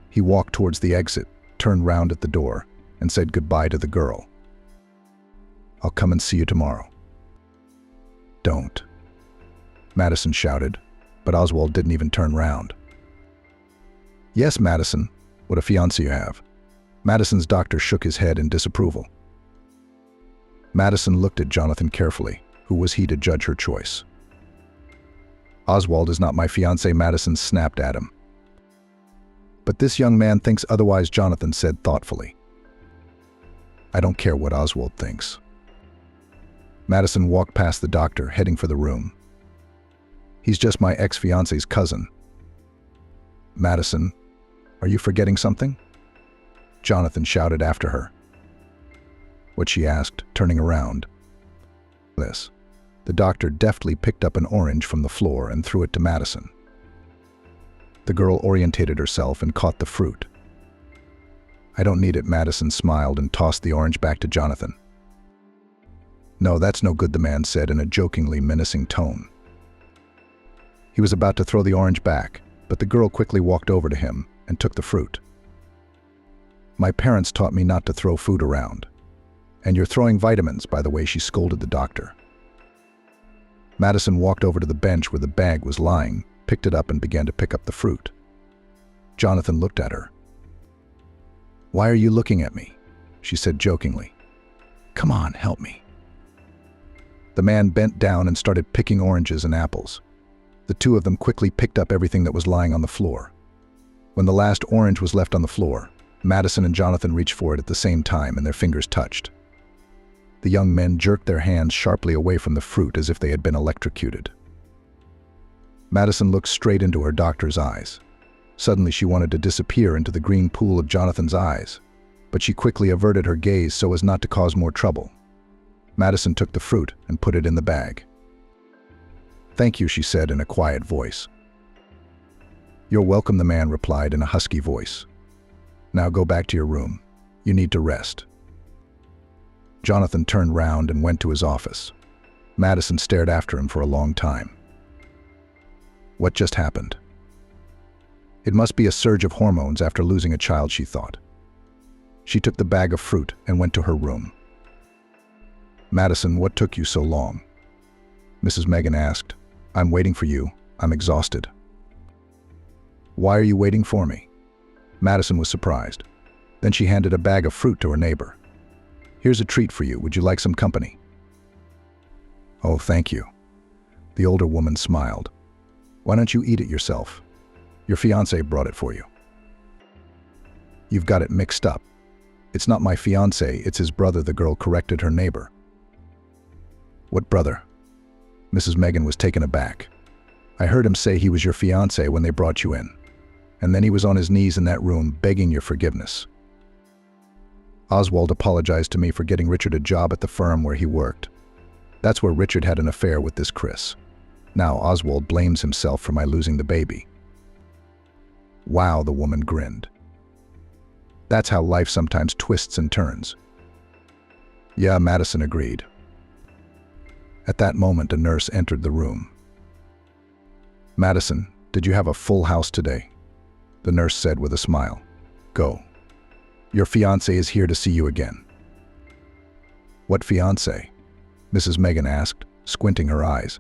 He walked towards the exit, turned round at the door, and said goodbye to the girl. "I'll come and see you tomorrow." "Don't," Madison shouted, but Oswald didn't even turn round. "Yes, Madison, what a fiancé you have. Madison's doctor shook his head in disapproval. Madison looked at Jonathan carefully. Who was he to judge her choice? Oswald is not my fiancé, Madison snapped at him. But this young man thinks otherwise, Jonathan said thoughtfully. I don't care what Oswald thinks. Madison walked past the doctor, heading for the room. He's just my ex-fiancé's cousin. Madison, are you forgetting something? Jonathan shouted after her. What, she asked, turning around. This. The doctor deftly picked up an orange from the floor and threw it to Madison. The girl orientated herself and caught the fruit. I don't need it, Madison smiled and tossed the orange back to Jonathan. No, that's no good, the man said in a jokingly menacing tone. He was about to throw the orange back, but the girl quickly walked over to him and took the fruit. My parents taught me not to throw food around. And you're throwing vitamins, by the way, she scolded the doctor. Madison walked over to the bench where the bag was lying, picked it up and began to pick up the fruit. Jonathan looked at her. Why are you looking at me? She said jokingly. Come on, help me. The man bent down and started picking oranges and apples. The two of them quickly picked up everything that was lying on the floor. When the last orange was left on the floor, Madison and Jonathan reached for it at the same time and their fingers touched. The young men jerked their hands sharply away from the fruit as if they had been electrocuted. Madison looked straight into her doctor's eyes. Suddenly she wanted to disappear into the green pool of Jonathan's eyes, but she quickly averted her gaze so as not to cause more trouble. Madison took the fruit and put it in the bag. Thank you, she said in a quiet voice. You're welcome, the man replied in a husky voice. Now go back to your room. You need to rest. Jonathan turned round and went to his office. Madison stared after him for a long time. What just happened? It must be a surge of hormones after losing a child, she thought. She took the bag of fruit and went to her room. Madison, what took you so long? Mrs. Megan asked. I'm waiting for you. I'm exhausted. Why are you waiting for me? Madison was surprised. Then she handed a bag of fruit to her neighbor. Here's a treat for you. Would you like some company? Oh, thank you. The older woman smiled. Why don't you eat it yourself? Your fiancé brought it for you. You've got it mixed up. It's not my fiancé, it's his brother, the girl corrected her neighbor. What brother? Mrs. Megan was taken aback. I heard him say he was your fiancé when they brought you in. And then he was on his knees in that room begging your forgiveness. Oswald apologized to me for getting Richard a job at the firm where he worked. That's where Richard had an affair with this Chris. Now Oswald blames himself for my losing the baby. Wow, the woman grinned. That's how life sometimes twists and turns. Yeah, Madison agreed. At that moment, a nurse entered the room. Madison, did you have a full house today? The nurse said with a smile. Go. Your fiancé is here to see you again. What fiancé? Mrs. Megan asked, squinting her eyes.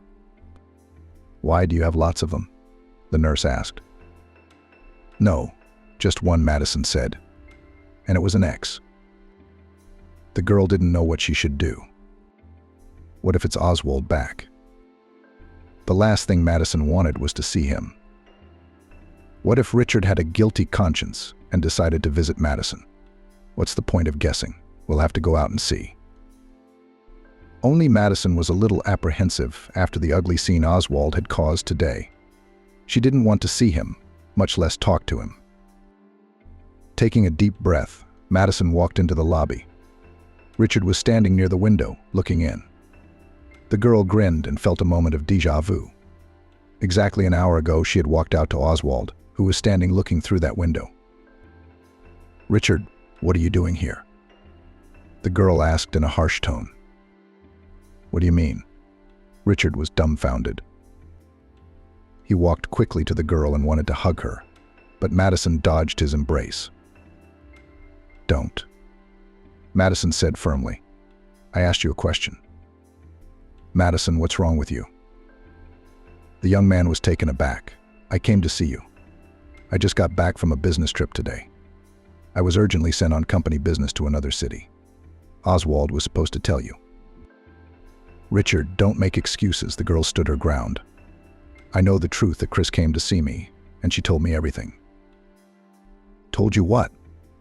Why, do you have lots of them? The nurse asked. No, just one, Madison said. And it was an ex. The girl didn't know what she should do. What if it's Oswald back? The last thing Madison wanted was to see him. What if Richard had a guilty conscience and decided to visit Madison? What's the point of guessing? We'll have to go out and see. Only Madison was a little apprehensive after the ugly scene Oswald had caused today. She didn't want to see him, much less talk to him. Taking a deep breath, Madison walked into the lobby. Richard was standing near the window, looking in. The girl grinned and felt a moment of déjà vu. Exactly an hour ago, she had walked out to Oswald, who was standing looking through that window. Richard, what are you doing here? The girl asked in a harsh tone. What do you mean? Richard was dumbfounded. He walked quickly to the girl and wanted to hug her, but Madison dodged his embrace. Don't. Madison said firmly. I asked you a question. Madison, what's wrong with you? The young man was taken aback. I came to see you. I just got back from a business trip today. I was urgently sent on company business to another city. Oswald was supposed to tell you. Richard, don't make excuses, the girl stood her ground. I know the truth that Chris came to see me, and she told me everything. Told you what?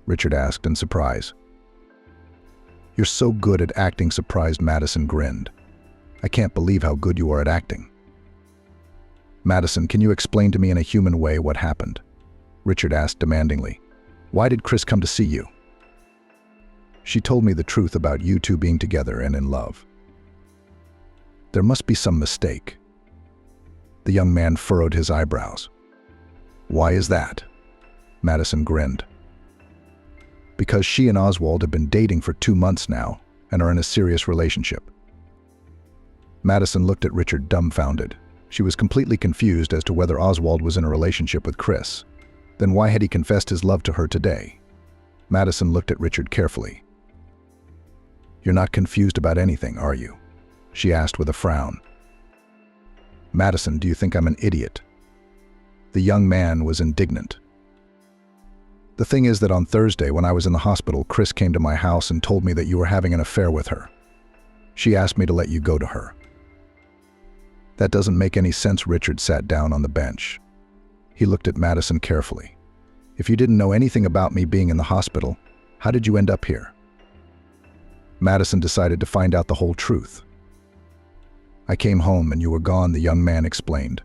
Richard asked in surprise. You're so good at acting, surprised Madison grinned. I can't believe how good you are at acting. Madison, can you explain to me in a human way what happened? Richard asked demandingly. Why did Chris come to see you? She told me the truth about you two being together and in love. There must be some mistake. The young man furrowed his eyebrows. Why is that? Madison grinned. Because she and Oswald have been dating for 2 months now and are in a serious relationship. Madison looked at Richard dumbfounded. She was completely confused as to whether Oswald was in a relationship with Chris. Then why had he confessed his love to her today? Madison looked at Richard carefully. You're not confused about anything, are you? She asked with a frown. Madison, do you think I'm an idiot? The young man was indignant. The thing is that on Thursday, when I was in the hospital, Chris came to my house and told me that you were having an affair with her. She asked me to let you go to her. That doesn't make any sense. Richard sat down on the bench. He looked at Madison carefully. If you didn't know anything about me being in the hospital, how did you end up here? Madison decided to find out the whole truth. I came home and you were gone, the young man explained.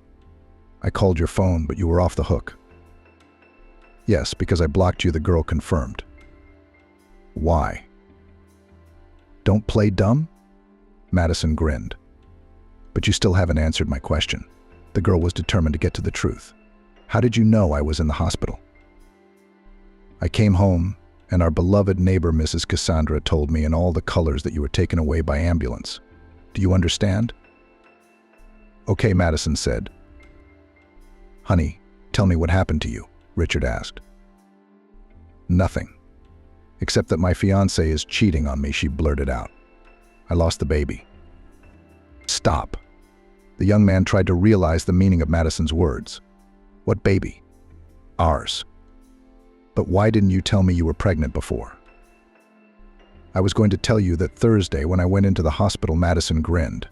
I called your phone, but you were off the hook. Yes, because I blocked you, the girl confirmed. Why? Don't play dumb? Madison grinned. But you still haven't answered my question. The girl was determined to get to the truth. How did you know I was in the hospital? I came home, and our beloved neighbor, Mrs. Cassandra, told me in all the colors that you were taken away by ambulance. Do you understand? Okay, Madison said. Honey, tell me what happened to you, Richard asked. Nothing. Except that my fiancé is cheating on me, she blurted out. I lost the baby. Stop. The young man tried to realize the meaning of Madison's words. What baby? Ours. But why didn't you tell me you were pregnant before? I was going to tell you that Thursday when I went into the hospital, Madison grinned.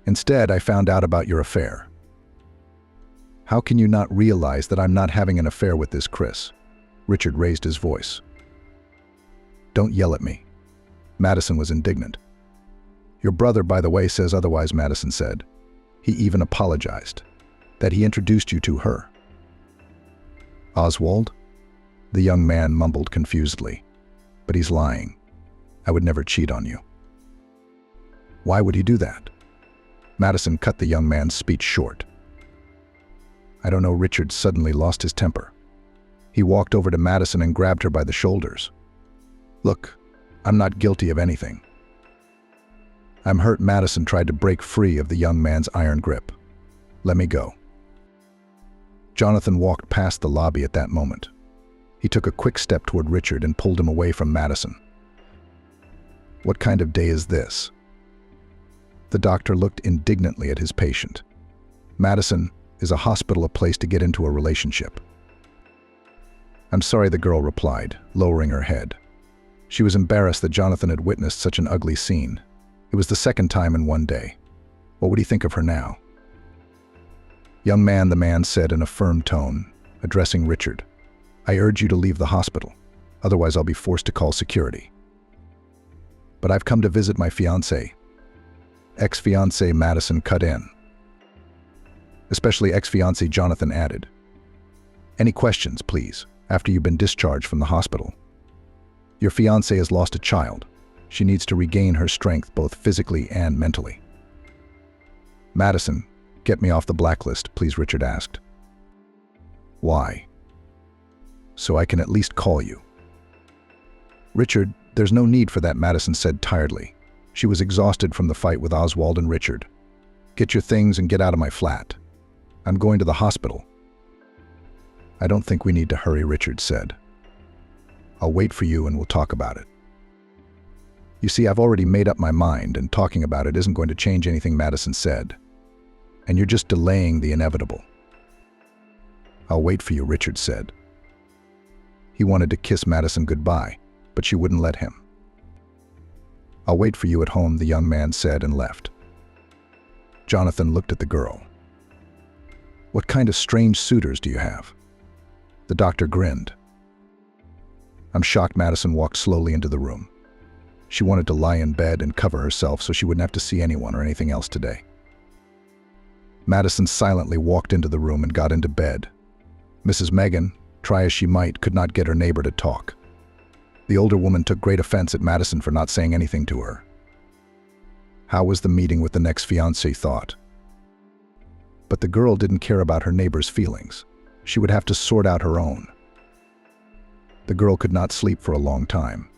Instead, I found out about your affair. How can you not realize that I'm not having an affair with this Chris? Richard raised his voice. Don't yell at me. Madison was indignant. Your brother, by the way, says otherwise, Madison said. He even apologized. That he introduced you to her. Oswald? The young man mumbled confusedly. But he's lying. I would never cheat on you. Why would he do that? Madison cut the young man's speech short. I don't know. Richard suddenly lost his temper. He walked over to Madison and grabbed her by the shoulders. Look, I'm not guilty of anything. I'm hurt. Madison tried to break free of the young man's iron grip. Let me go. Jonathan walked past the lobby at that moment. He took a quick step toward Richard and pulled him away from Madison. What kind of day is this? The doctor looked indignantly at his patient. Madison, is a hospital a place to get into a relationship? I'm sorry, the girl replied, lowering her head. She was embarrassed that Jonathan had witnessed such an ugly scene. It was the second time in one day. What would he think of her now? Young man, the man said in a firm tone, addressing Richard. I urge you to leave the hospital. Otherwise, I'll be forced to call security. But I've come to visit my fiancé. Ex-fiancé, Madison cut in. Especially ex-fiancé, Jonathan added. Any questions, please, after you've been discharged from the hospital. Your fiancé has lost a child. She needs to regain her strength both physically and mentally. Madison, get me off the blacklist, please, Richard asked. Why? So I can at least call you. Richard, there's no need for that, Madison said tiredly. She was exhausted from the fight with Oswald and Richard. Get your things and get out of my flat. I'm going to the hospital. I don't think we need to hurry, Richard said. I'll wait for you and we'll talk about it. You see, I've already made up my mind and talking about it isn't going to change anything, Madison said. And you're just delaying the inevitable. I'll wait for you, Richard said. He wanted to kiss Madison goodbye, but she wouldn't let him. "I'll wait for you at home," the young man said and left. Jonathan looked at the girl. "What kind of strange suitors do you have?" The doctor grinned. "I'm shocked." Madison walked slowly into the room. She wanted to lie in bed and cover herself so she wouldn't have to see anyone or anything else today. Madison silently walked into the room and got into bed. Mrs. Megan, try as she might, could not get her neighbor to talk. The older woman took great offense at Madison for not saying anything to her. How was the meeting with the next fiancé thought? But the girl didn't care about her neighbor's feelings. She would have to sort out her own. The girl could not sleep for a long time.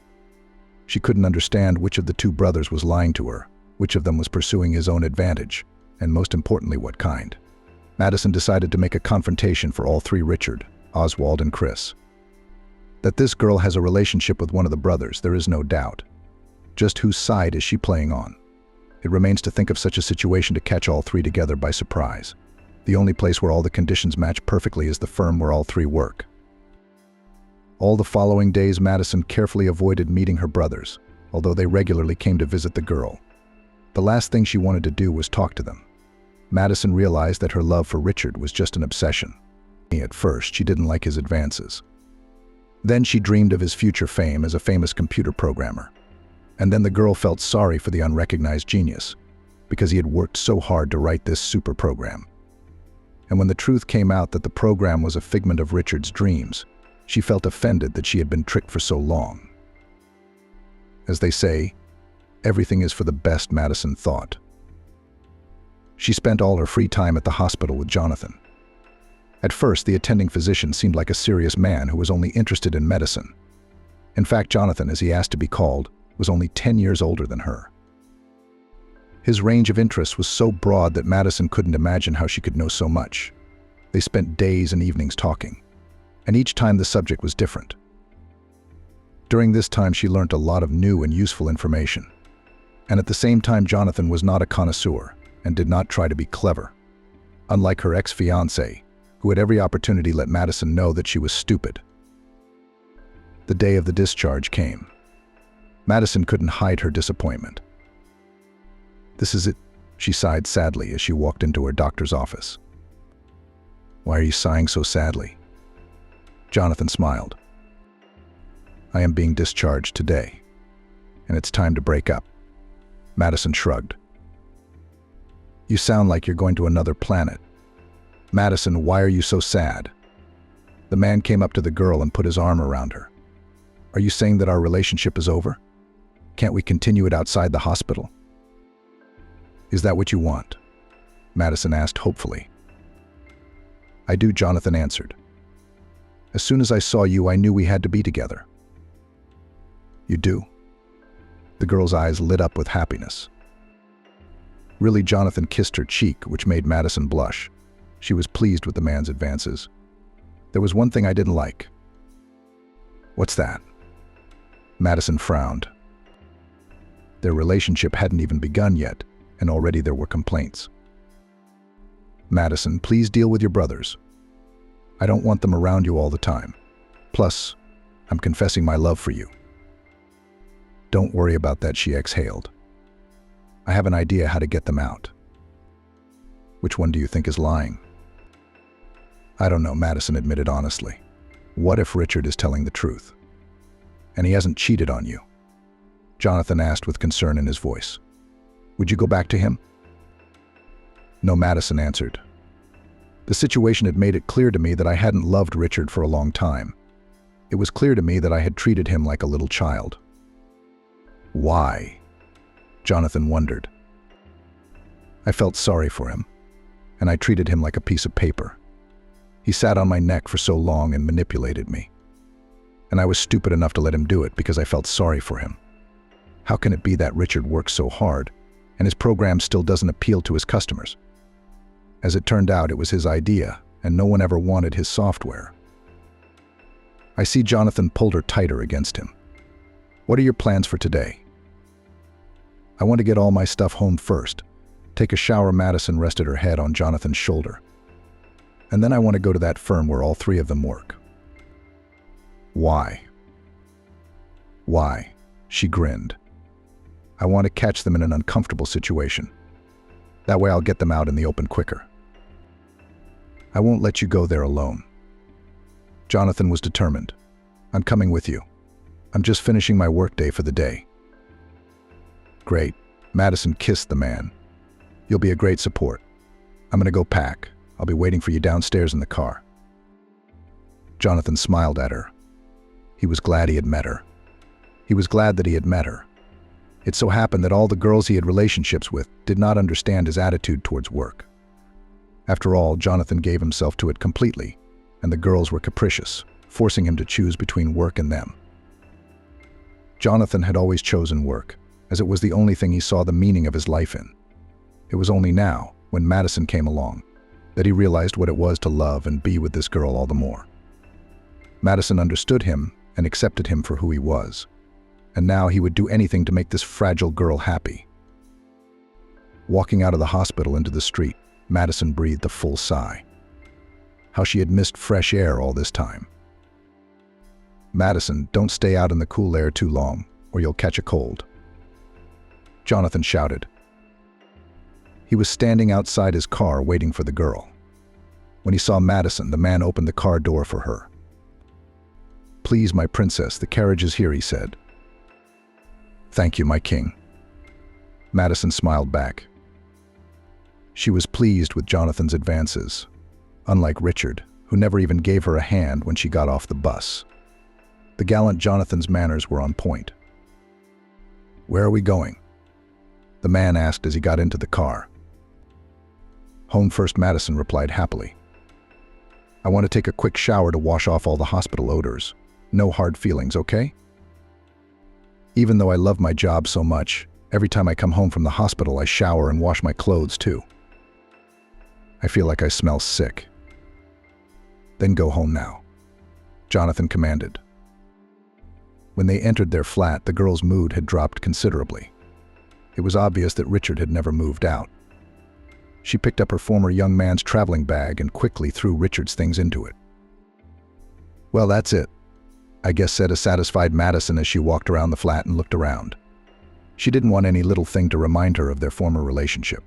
She couldn't understand which of the two brothers was lying to her, which of them was pursuing his own advantage, and most importantly, what kind. Madison decided to make a confrontation for all three: Richard, Oswald, and Chris. That this girl has a relationship with one of the brothers, there is no doubt. Just whose side is she playing on? It remains to think of such a situation to catch all three together by surprise. The only place where all the conditions match perfectly is the firm where all three work. All the following days, Madison carefully avoided meeting her brothers, although they regularly came to visit the girl. The last thing she wanted to do was talk to them. Madison realized that her love for Richard was just an obsession. At first, she didn't like his advances. Then she dreamed of his future fame as a famous computer programmer. And then the girl felt sorry for the unrecognized genius, because he had worked so hard to write this super program. And when the truth came out that the program was a figment of Richard's dreams, she felt offended that she had been tricked for so long. As they say, everything is for the best, Madison thought. She spent all her free time at the hospital with Jonathan. At first, the attending physician seemed like a serious man who was only interested in medicine. In fact, Jonathan, as he asked to be called, was only 10 years older than her. His range of interests was so broad that Madison couldn't imagine how she could know so much. They spent days and evenings talking, and each time the subject was different. During this time, she learned a lot of new and useful information. And at the same time, Jonathan was not a connoisseur and did not try to be clever. Unlike her ex-fiancé, who at every opportunity let Madison know that she was stupid. The day of the discharge came. Madison couldn't hide her disappointment. "This is it," she sighed sadly as she walked into her doctor's office. "Why are you sighing so sadly?" Jonathan smiled. "I am being discharged today, and it's time to break up." Madison shrugged. "You sound like you're going to another planet." "Madison, why are you so sad?" The man came up to the girl and put his arm around her. "Are you saying that our relationship is over? Can't we continue it outside the hospital?" "Is that what you want?" Madison asked hopefully. "I do," Jonathan answered. "As soon as I saw you, I knew we had to be together." "You do?" The girl's eyes lit up with happiness. Really, Jonathan kissed her cheek, which made Madison blush. She was pleased with the man's advances. "There was one thing I didn't like." "What's that?" Madison frowned. Their relationship hadn't even begun yet, and already there were complaints. "Madison, please deal with your brothers. I don't want them around you all the time. Plus, I'm confessing my love for you." "Don't worry about that," she exhaled. "I have an idea how to get them out." "Which one do you think is lying?" "I don't know," Madison admitted honestly. "What if Richard is telling the truth? And he hasn't cheated on you?" Jonathan asked with concern in his voice. "Would you go back to him?" "No," Madison answered. "The situation had made it clear to me that I hadn't loved Richard for a long time. It was clear to me that I had treated him like a little child." "Why?" Jonathan wondered. "I felt sorry for him, and I treated him like a piece of paper. He sat on my neck for so long and manipulated me. And I was stupid enough to let him do it because I felt sorry for him. How can it be that Richard works so hard, and his program still doesn't appeal to his customers? As it turned out, it was his idea, and no one ever wanted his software." I see Jonathan pulled her tighter against him. "What are your plans for today?" "I want to get all my stuff home first. Take a shower." Madison rested her head on Jonathan's shoulder. "And then I want to go to that firm where all three of them work." Why? Why? She grinned. I want to catch them in an uncomfortable situation. That way I'll get them out in the open quicker. I won't let you go there alone. Jonathan was determined. I'm coming with you. I'm just finishing my workday for the day. Great. Madison kissed the man. You'll be a great support. I'm going to go pack. I'll be waiting for you downstairs in the car. Jonathan smiled at her. He was glad he had met her. He was glad that he had met her. It so happened that all the girls he had relationships with did not understand his attitude towards work. After all, Jonathan gave himself to it completely, and the girls were capricious, forcing him to choose between work and them. Jonathan had always chosen work, as it was the only thing he saw the meaning of his life in. It was only now, when Madison came along, that he realized what it was to love and be with this girl all the more. Madison understood him and accepted him for who he was, and now he would do anything to make this fragile girl happy. Walking out of the hospital into the street, Madison breathed a full sigh. How she had missed fresh air all this time. Madison, don't stay out in the cool air too long, or you'll catch a cold. Jonathan shouted. He was standing outside his car waiting for the girl. When he saw Madison, the man opened the car door for her. Please, my princess, the carriage is here, he said. Thank you, my king. Madison smiled back. She was pleased with Jonathan's advances, unlike Richard, who never even gave her a hand when she got off the bus. The gallant Jonathan's manners were on point. Where are we going? The man asked as he got into the car. Home first, Madison replied happily. I want to take a quick shower to wash off all the hospital odors. No hard feelings, okay? Even though I love my job so much, every time I come home from the hospital I shower and wash my clothes too. I feel like I smell sick. Then go home now, Jonathan commanded. When they entered their flat, the girl's mood had dropped considerably. It was obvious that Richard had never moved out. She picked up her former young man's traveling bag and quickly threw Richard's things into it. Well, that's it, I guess, said a satisfied Madison as she walked around the flat and looked around. She didn't want any little thing to remind her of their former relationship.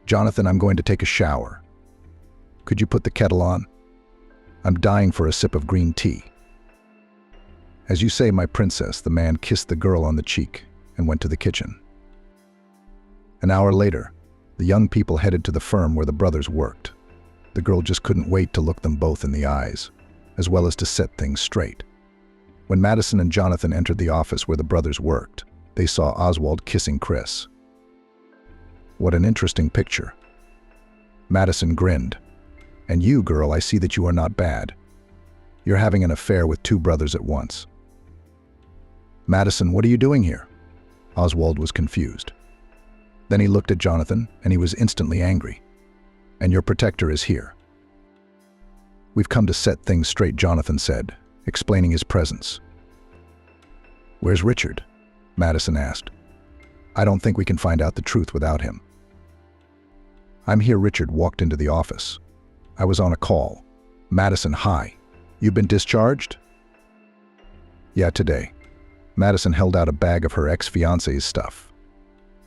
Jonathan, I'm going to take a shower. Could you put the kettle on? I'm dying for a sip of green tea. As you say, my princess, the man kissed the girl on the cheek and went to the kitchen. An hour later, the young people headed to the firm where the brothers worked. The girl just couldn't wait to look them both in the eyes, as well as to set things straight. When Madison and Jonathan entered the office where the brothers worked, they saw Oswald kissing Chris. What an interesting picture. Madison grinned. And you, girl, I see that you are not bad. You're having an affair with two brothers at once. Madison, what are you doing here? Oswald was confused. Then he looked at Jonathan, and he was instantly angry. And your protector is here. We've come to set things straight, Jonathan said, explaining his presence. Where's Richard? Madison asked. I don't think we can find out the truth without him. I'm here. Richard walked into the office. I was on a call. Madison, hi. You've been discharged? Yeah, today. Madison held out a bag of her ex-fiance's stuff.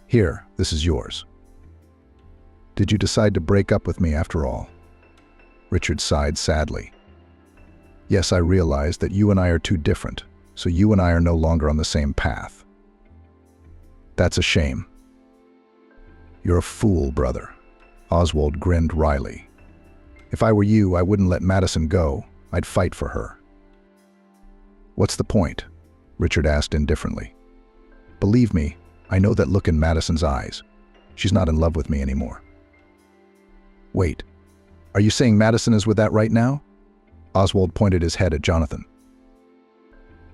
Here, this is yours. Did you decide to break up with me after all? Richard sighed sadly. Yes, I realized that you and I are too different, so you and I are no longer on the same path. That's a shame. You're a fool, brother. Oswald grinned wryly. If I were you, I wouldn't let Madison go. I'd fight for her. What's the point? Richard asked indifferently. Believe me, I know that look in Madison's eyes. She's not in love with me anymore. Wait, are you saying Madison is with that right now? Oswald pointed his head at Jonathan.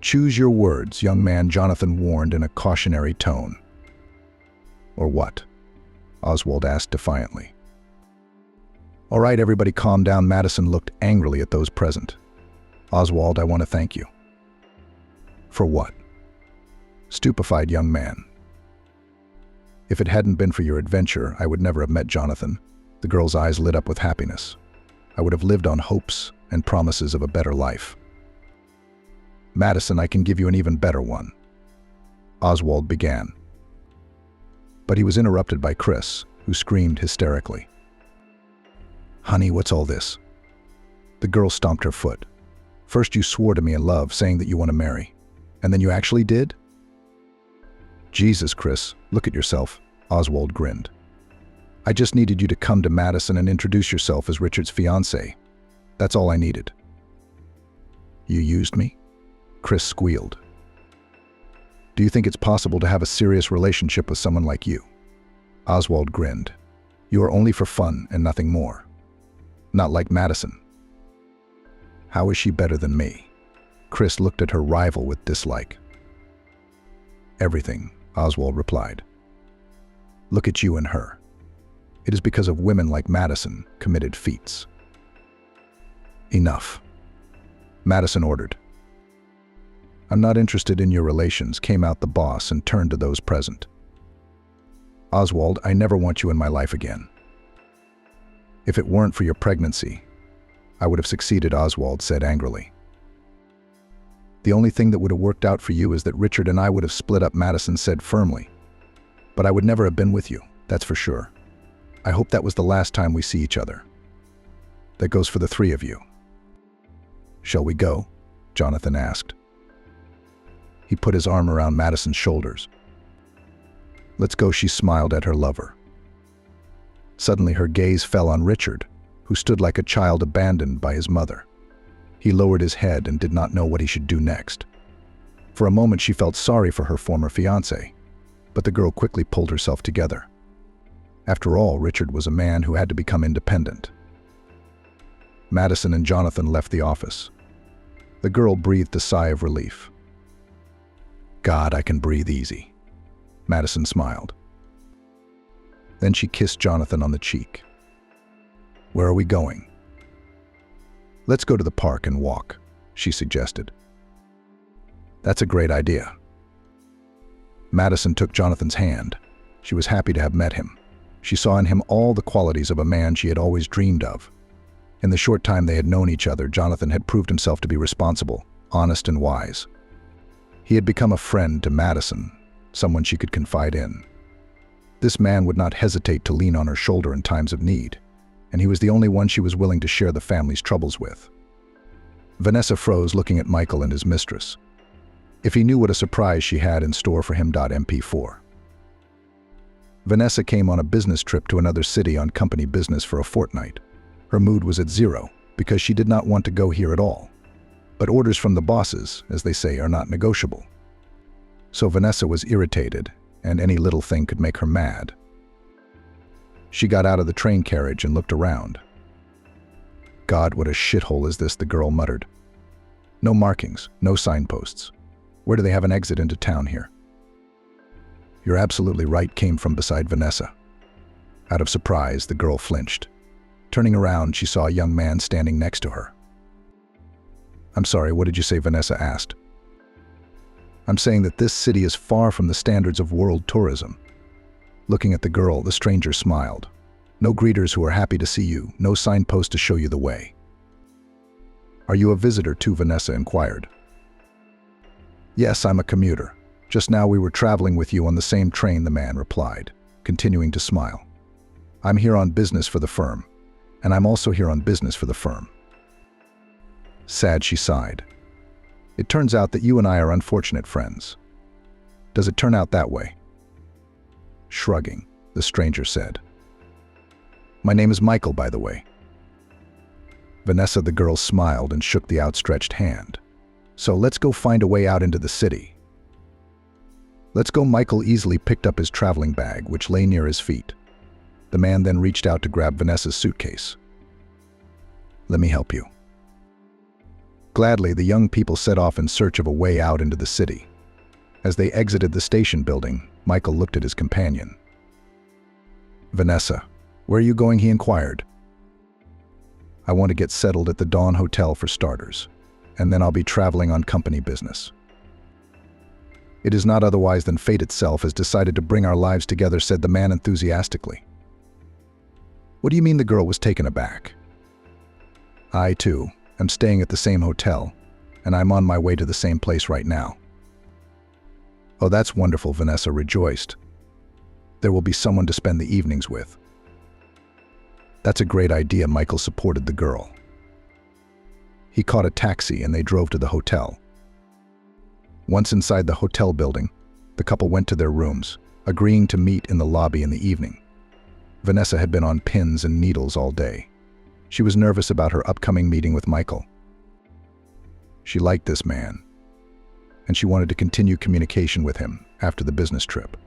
Choose your words, young man, Jonathan warned in a cautionary tone. Or what? Oswald asked defiantly. All right, everybody calm down. Madison looked angrily at those present. Oswald, I want to thank you. For what? Stupefied young man. If it hadn't been for your adventure, I would never have met Jonathan. The girl's eyes lit up with happiness. I would have lived on hopes and promises of a better life. Madison, I can give you an even better one. Oswald began. But he was interrupted by Chris, who screamed hysterically. Honey, what's all this? The girl stomped her foot. First you swore to me in love, saying that you want to marry. And then you actually did? Jesus, Chris, look at yourself, Oswald grinned. I just needed you to come to Madison and introduce yourself as Richard's fiancée. That's all I needed. You used me? Chris squealed. Do you think it's possible to have a serious relationship with someone like you? Oswald grinned. You are only for fun and nothing more. Not like Madison. How is she better than me? Chris looked at her rival with dislike. Everything, Oswald replied. Look at you and her. It is because of women like Madison committed feats. Enough. Madison ordered. I'm not interested in your relations, came out the boss and turned to those present. Oswald, I never want you in my life again. If it weren't for your pregnancy, I would have succeeded, Oswald said angrily. The only thing that would have worked out for you is that Richard and I would have split up, Madison said firmly. But I would never have been with you, that's for sure. I hope that was the last time we see each other. That goes for the three of you. Shall we go? Jonathan asked. He put his arm around Madison's shoulders. Let's go, she smiled at her lover. Suddenly her gaze fell on Richard, who stood like a child abandoned by his mother. He lowered his head and did not know what he should do next. For a moment she felt sorry for her former fiancé, but the girl quickly pulled herself together. After all, Richard was a man who had to become independent. Madison and Jonathan left the office. The girl breathed a sigh of relief. God, I can breathe easy. Madison smiled. Then she kissed Jonathan on the cheek. Where are we going? Let's go to the park and walk, she suggested. That's a great idea. Madison took Jonathan's hand. She was happy to have met him. She saw in him all the qualities of a man she had always dreamed of. In the short time they had known each other, Jonathan had proved himself to be responsible, honest, and wise. He had become a friend to Madison, someone she could confide in. This man would not hesitate to lean on her shoulder in times of need, and he was the only one she was willing to share the family's troubles with. Vanessa froze, looking at Michael and his mistress. If he knew what a surprise she had in store for him. MP4. Vanessa came on a business trip to another city on company business for a fortnight. Her mood was at zero because she did not want to go here at all. But orders from the bosses, as they say, are not negotiable. So Vanessa was irritated, and any little thing could make her mad. She got out of the train carriage and looked around. God, what a shithole is this, the girl muttered. No markings, no signposts. Where do they have an exit into town here? You're absolutely right, came from beside Vanessa. Out of surprise, the girl flinched. Turning around, she saw a young man standing next to her. I'm sorry, what did you say? Vanessa asked. I'm saying that this city is far from the standards of world tourism. Looking at the girl, the stranger smiled. No greeters who are happy to see you, no signpost to show you the way. Are you a visitor too? Vanessa inquired. Yes, I'm a commuter. Just now we were traveling with you on the same train, the man replied, continuing to smile. I'm here on business for the firm, and I'm also here on business for the firm. Sad, she sighed. It turns out that you and I are unfortunate friends. Does it turn out that way? Shrugging, the stranger said. My name is Michael, by the way. Vanessa, the girl, smiled and shook the outstretched hand. So let's go find a way out into the city. Let's go. Michael easily picked up his traveling bag, which lay near his feet. The man then reached out to grab Vanessa's suitcase. Let me help you. Gladly, the young people set off in search of a way out into the city. As they exited the station building, Michael looked at his companion. Vanessa, where are you going? He inquired. I want to get settled at the Dawn Hotel for starters, and then I'll be traveling on company business. It is not otherwise than fate itself has decided to bring our lives together, said the man enthusiastically. What do you mean? The girl was taken aback. I, too, am staying at the same hotel, and I'm on my way to the same place right now." "Oh, that's wonderful," Vanessa rejoiced. "There will be someone to spend the evenings with." "That's a great idea," Michael supported the girl. He caught a taxi and they drove to the hotel. Once inside the hotel building, the couple went to their rooms, agreeing to meet in the lobby in the evening. Vanessa had been on pins and needles all day. She was nervous about her upcoming meeting with Michael. She liked this man, and she wanted to continue communication with him after the business trip.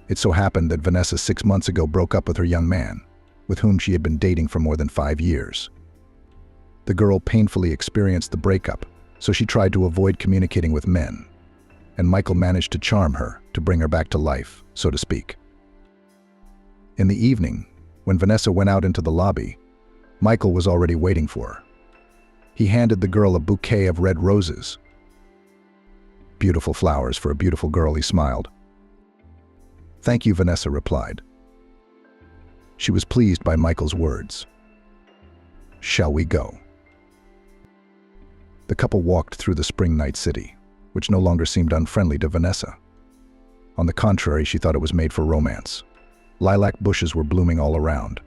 It so happened that Vanessa 6 months ago broke up with her young man, with whom she had been dating for more than 5 years. The girl painfully experienced the breakup, so she tried to avoid communicating with men, and Michael managed to charm her to bring her back to life, so to speak. In the evening, when Vanessa went out into the lobby, Michael was already waiting for her. He handed the girl a bouquet of red roses. "Beautiful flowers for a beautiful girl," he smiled. "Thank you," Vanessa replied. She was pleased by Michael's words. "Shall we go?" The couple walked through the spring night city, which no longer seemed unfriendly to Vanessa. On the contrary, she thought it was made for romance. Lilac bushes were blooming all around,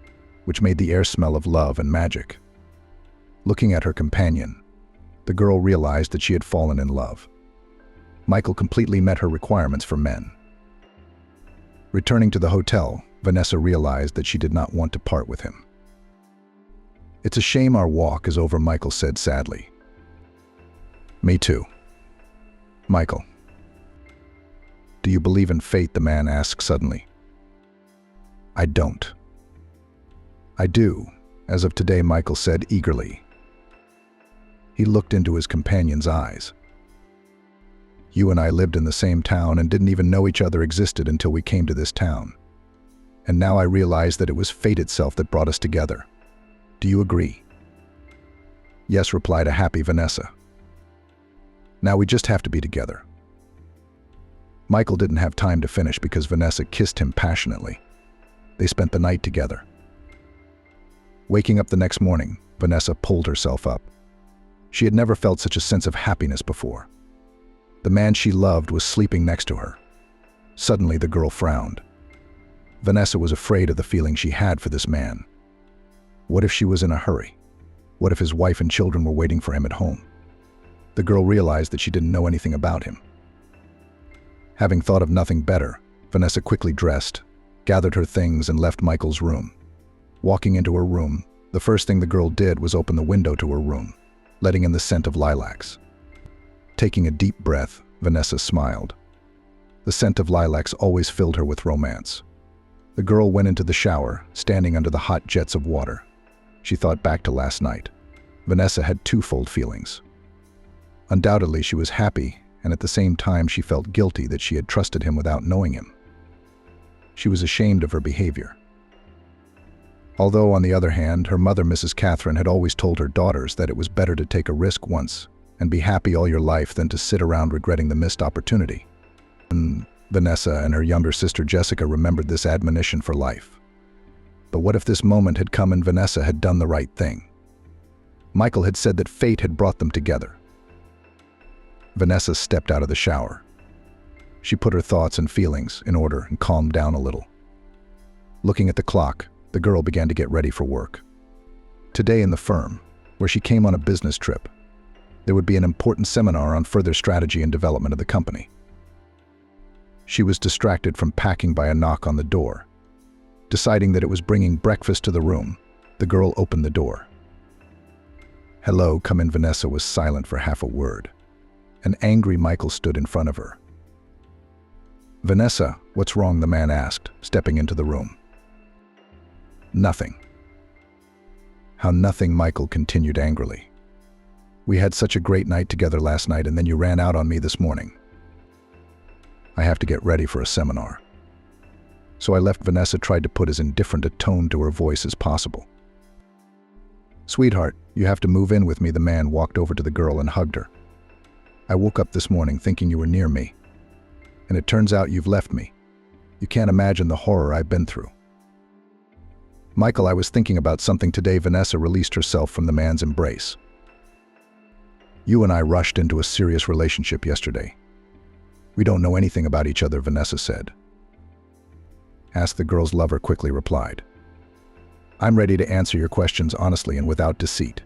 which made the air smell of love and magic. Looking at her companion, the girl realized that she had fallen in love. Michael completely met her requirements for men. Returning to the hotel, Vanessa realized that she did not want to part with him. "It's a shame our walk is over," Michael said sadly. "Me too." "Michael, do you believe in fate?" the man asked suddenly. "I don't." "I do, as of today," Michael said eagerly. He looked into his companion's eyes. "You and I lived in the same town and didn't even know each other existed until we came to this town. And now I realize that it was fate itself that brought us together. Do you agree?" "Yes," replied a happy Vanessa. "Now we just have to be together." Michael didn't have time to finish because Vanessa kissed him passionately. They spent the night together. Waking up the next morning, Vanessa pulled herself up. She had never felt such a sense of happiness before. The man she loved was sleeping next to her. Suddenly, the girl frowned. Vanessa was afraid of the feeling she had for this man. What if she was in a hurry? What if his wife and children were waiting for him at home? The girl realized that she didn't know anything about him. Having thought of nothing better, Vanessa quickly dressed, gathered her things, and left Michael's room. Walking into her room, the first thing the girl did was open the window to her room, letting in the scent of lilacs. Taking a deep breath, Vanessa smiled. The scent of lilacs always filled her with romance. The girl went into the shower, standing under the hot jets of water. She thought back to last night. Vanessa had twofold feelings. Undoubtedly, she was happy, and at the same time she felt guilty that she had trusted him without knowing him. She was ashamed of her behavior. Although, on the other hand, her mother, Mrs. Catherine, had always told her daughters that it was better to take a risk once and be happy all your life than to sit around regretting the missed opportunity. And Vanessa and her younger sister Jessica remembered this admonition for life. But what if this moment had come and Vanessa had done the right thing? Michael had said that fate had brought them together. Vanessa stepped out of the shower. She put her thoughts and feelings in order and calmed down a little. Looking at the clock, the girl began to get ready for work. Today in the firm, where she came on a business trip, there would be an important seminar on further strategy and development of the company. She was distracted from packing by a knock on the door. Deciding that it was bringing breakfast to the room, the girl opened the door. "Hello, come in." Vanessa was silent for half a word. An angry Michael stood in front of her. "Vanessa, what's wrong?" the man asked, stepping into the room. "Nothing." "How nothing?" Michael continued angrily. "We had such a great night together last night, and then you ran out on me this morning. I have to get ready for a seminar." So I left. Vanessa tried to put as indifferent a tone to her voice as possible. "Sweetheart, you have to move in with me." The man walked over to the girl and hugged her. "I woke up this morning thinking you were near me, and it turns out you've left me. You can't imagine the horror I've been through." "Michael, I was thinking about something today." Vanessa released herself from the man's embrace. You and I rushed into a serious relationship yesterday. We don't know anything about each other, Vanessa said. Ask the girl's lover quickly replied. I'm ready to answer your questions honestly and without deceit.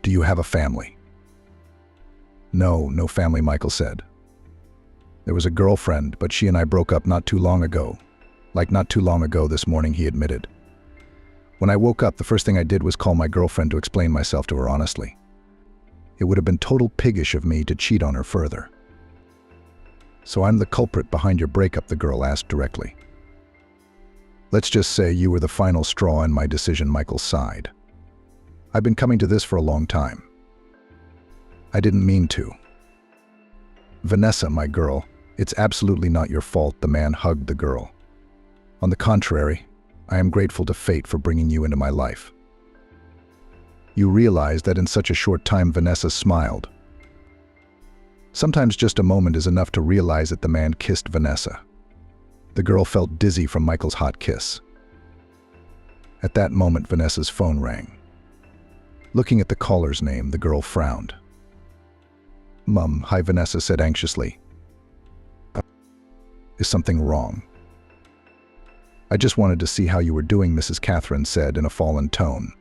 Do you have a family? No, no family, Michael said. There was a girlfriend, but she and I broke up not too long ago. Like not too long ago this morning, he admitted. When I woke up, the first thing I did was call my girlfriend to explain myself to her honestly. It would have been total piggish of me to cheat on her further. So I'm the culprit behind your breakup, the girl asked directly. Let's just say you were the final straw in my decision, Michael sighed. I've been coming to this for a long time. I didn't mean to. Vanessa, my girl, it's absolutely not your fault, the man hugged the girl. On the contrary, I am grateful to fate for bringing you into my life. You realize that in such a short time, Vanessa smiled. Sometimes just a moment is enough to realize that the man kissed Vanessa. The girl felt dizzy from Michael's hot kiss. At that moment, Vanessa's phone rang. Looking at the caller's name, the girl frowned. Mum, hi, Vanessa said anxiously. Is something wrong? I just wanted to see how you were doing, Mrs. Catherine said in a fallen tone.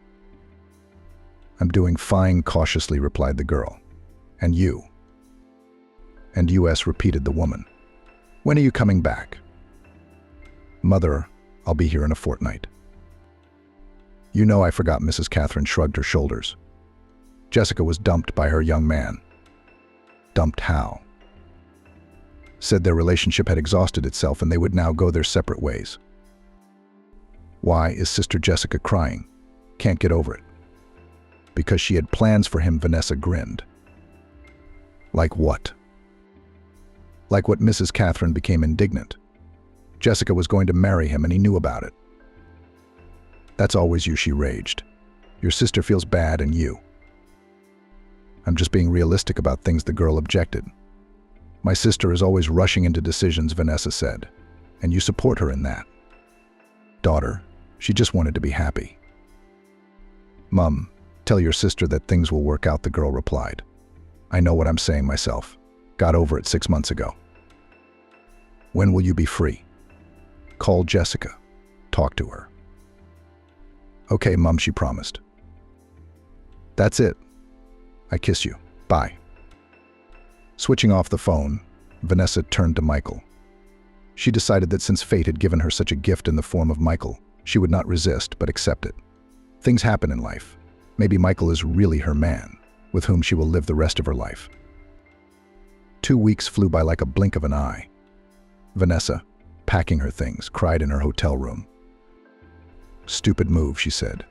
I'm doing fine, cautiously replied the girl. And you? And US, repeated the woman. When are you coming back? Mother, I'll be here in a fortnight. You know I forgot, Mrs. Catherine shrugged her shoulders. Jessica was dumped by her young man. Dumped how? Said their relationship had exhausted itself and they would now go their separate ways. Why is Sister Jessica crying? Can't get over it. Because she had plans for him, Vanessa grinned. Like what? Like what? Mrs. Catherine became indignant. Jessica was going to marry him and he knew about it. That's always you, she raged. Your sister feels bad and you. I'm just being realistic about things, the girl objected. My sister is always rushing into decisions, Vanessa said, and you support her in that. Daughter, she just wanted to be happy. Mum, tell your sister that things will work out, the girl replied. I know what I'm saying myself. Got over it 6 months ago. When will you be free? Call Jessica. Talk to her. Okay, Mum, she promised. That's it. I kiss you. Bye. Switching off the phone, Vanessa turned to Michael. She decided that since fate had given her such a gift in the form of Michael, she would not resist but accept it. Things happen in life. Maybe Michael is really her man, with whom she will live the rest of her life. 2 weeks flew by like a blink of an eye. Vanessa, packing her things, cried in her hotel room. Stupid move, she said.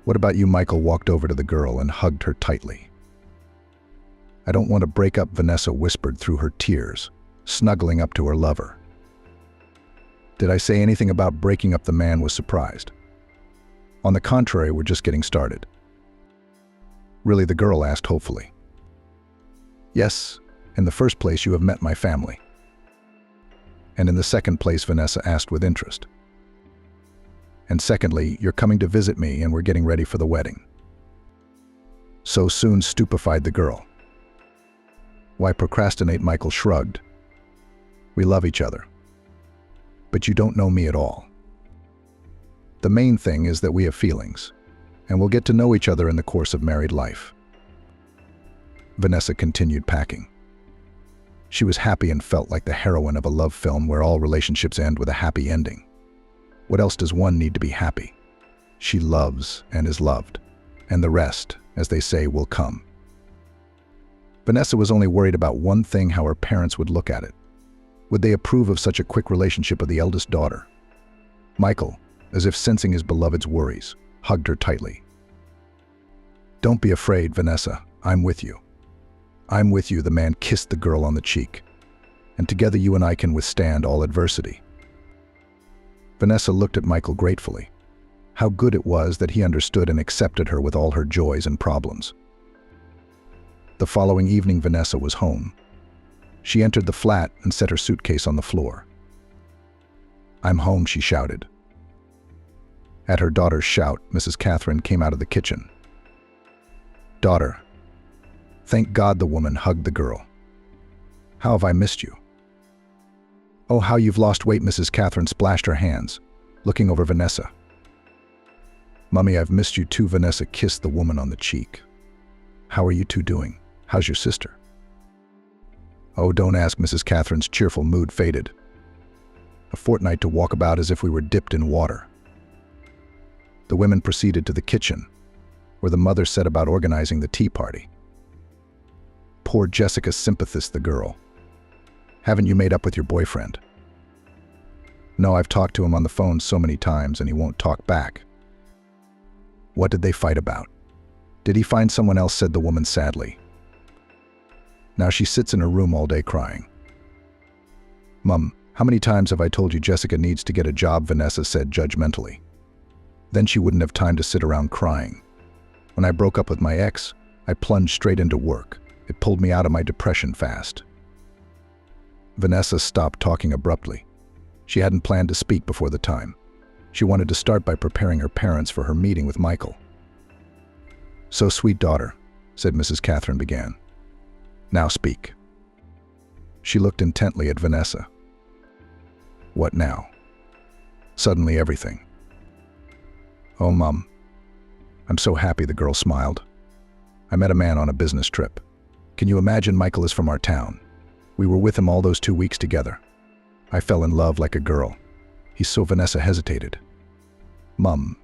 What about you? Michael walked over to the girl and hugged her tightly. I don't want to break up, Vanessa whispered through her tears, snuggling up to her lover. Did I say anything about breaking up? The man was surprised. On the contrary, we're just getting started. Really, the girl asked hopefully. Yes, in the first place you have met my family. And in the second place, Vanessa asked with interest. And secondly, you're coming to visit me and we're getting ready for the wedding. So soon, stupefied the girl. Why procrastinate? Michael shrugged. We love each other. But you don't know me at all. The main thing is that we have feelings, and we'll get to know each other in the course of married life. Vanessa continued packing. She was happy and felt like the heroine of a love film where all relationships end with a happy ending. What else does one need to be happy? She loves and is loved, and the rest, as they say, will come. Vanessa was only worried about one thing: how her parents would look at it. Would they approve of such a quick relationship with the eldest daughter? Michael, as if sensing his beloved's worries, hugged her tightly. Don't be afraid, Vanessa. I'm with you. I'm with you, the man kissed the girl on the cheek. And together you and I can withstand all adversity. Vanessa looked at Michael gratefully. How good it was that he understood and accepted her with all her joys and problems. The following evening, Vanessa was home. She entered the flat and set her suitcase on the floor. I'm home, she shouted. At her daughter's shout, Mrs. Catherine came out of the kitchen. Daughter. Thank God the woman hugged the girl. How have I missed you? Oh, how you've lost weight, Mrs. Catherine splashed her hands, looking over Vanessa. Mummy, I've missed you too, Vanessa kissed the woman on the cheek. How are you two doing? How's your sister? Oh, don't ask, Mrs. Catherine's cheerful mood faded. A fortnight to walk about as if we were dipped in water. The women proceeded to the kitchen, where the mother set about organizing the tea party. Poor Jessica sympathized the girl. Haven't you made up with your boyfriend? No, I've talked to him on the phone so many times and he won't talk back. What did they fight about? Did he find someone else, said the woman sadly. Now she sits in her room all day crying. Mum, how many times have I told you Jessica needs to get a job, Vanessa said judgmentally. Then she wouldn't have time to sit around crying. When I broke up with my ex, I plunged straight into work. It pulled me out of my depression fast. Vanessa stopped talking abruptly. She hadn't planned to speak before the time. She wanted to start by preparing her parents for her meeting with Michael. So sweet, daughter, said Mrs. Catherine began. Now speak. She looked intently at Vanessa. What now? Suddenly everything. Oh, Mum. I'm so happy, the girl smiled. I met a man on a business trip. Can you imagine? Michael is from our town. We were with him all those 2 weeks together. I fell in love like a girl. He's so Vanessa hesitated. Mum,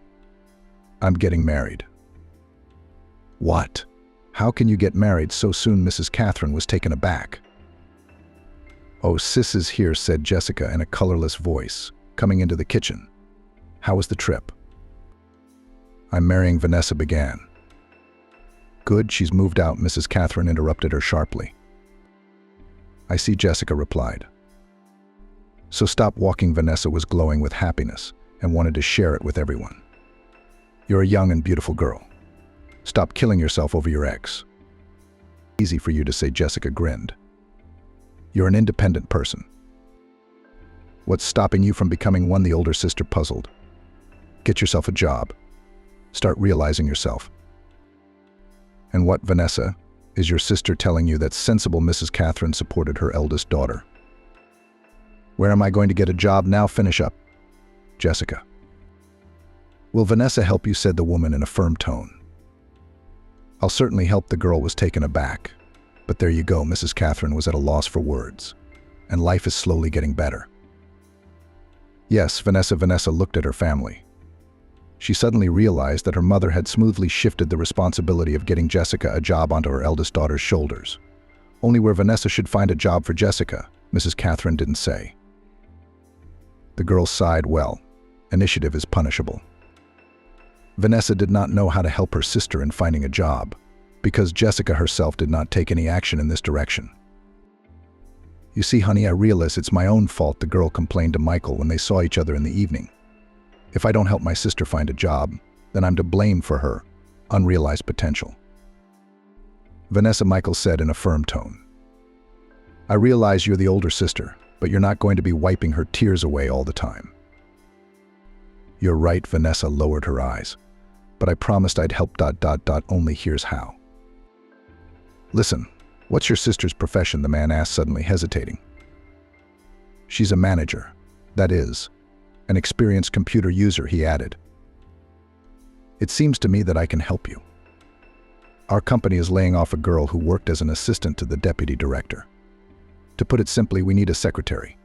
I'm getting married. What? How can you get married so soon? Mrs. Catherine was taken aback. Oh, Sis is here, said Jessica in a colorless voice, coming into the kitchen. How was the trip? I'm marrying Vanessa began. Good, she's moved out, Mrs. Catherine interrupted her sharply. I see, Jessica replied. So stop walking. Vanessa was glowing with happiness and wanted to share it with everyone. You're a young and beautiful girl. Stop killing yourself over your ex. Easy for you to say, Jessica grinned. You're an independent person. What's stopping you from becoming one? The older sister puzzled. Get yourself a job. Start realizing yourself. And what, Vanessa, is your sister telling you that's sensible? Mrs. Catherine supported her eldest daughter. Where am I going to get a job now? Finish up, Jessica. Will Vanessa help you? Said the woman in a firm tone. I'll certainly help. The girl was taken aback. But there you go, Mrs. Catherine was at a loss for words. And life is slowly getting better. Yes, Vanessa looked at her family. She suddenly realized that her mother had smoothly shifted the responsibility of getting Jessica a job onto her eldest daughter's shoulders. Only where Vanessa should find a job for Jessica, Mrs. Catherine didn't say. The girl sighed. Well, initiative is punishable. Vanessa did not know how to help her sister in finding a job, because Jessica herself did not take any action in this direction. You see, honey, I realize it's my own fault, the girl complained to Michael when they saw each other in the evening. If I don't help my sister find a job, then I'm to blame for her unrealized potential. Vanessa, Michael said in a firm tone. I realize you're the older sister, but you're not going to be wiping her tears away all the time. You're right, Vanessa lowered her eyes. But I promised I'd help ... Only here's how. Listen, what's your sister's profession? The man asked, suddenly hesitating. She's a manager. That is, an experienced computer user, he added. It seems to me that I can help you. Our company is laying off a girl who worked as an assistant to the deputy director. To put it simply, we need a secretary.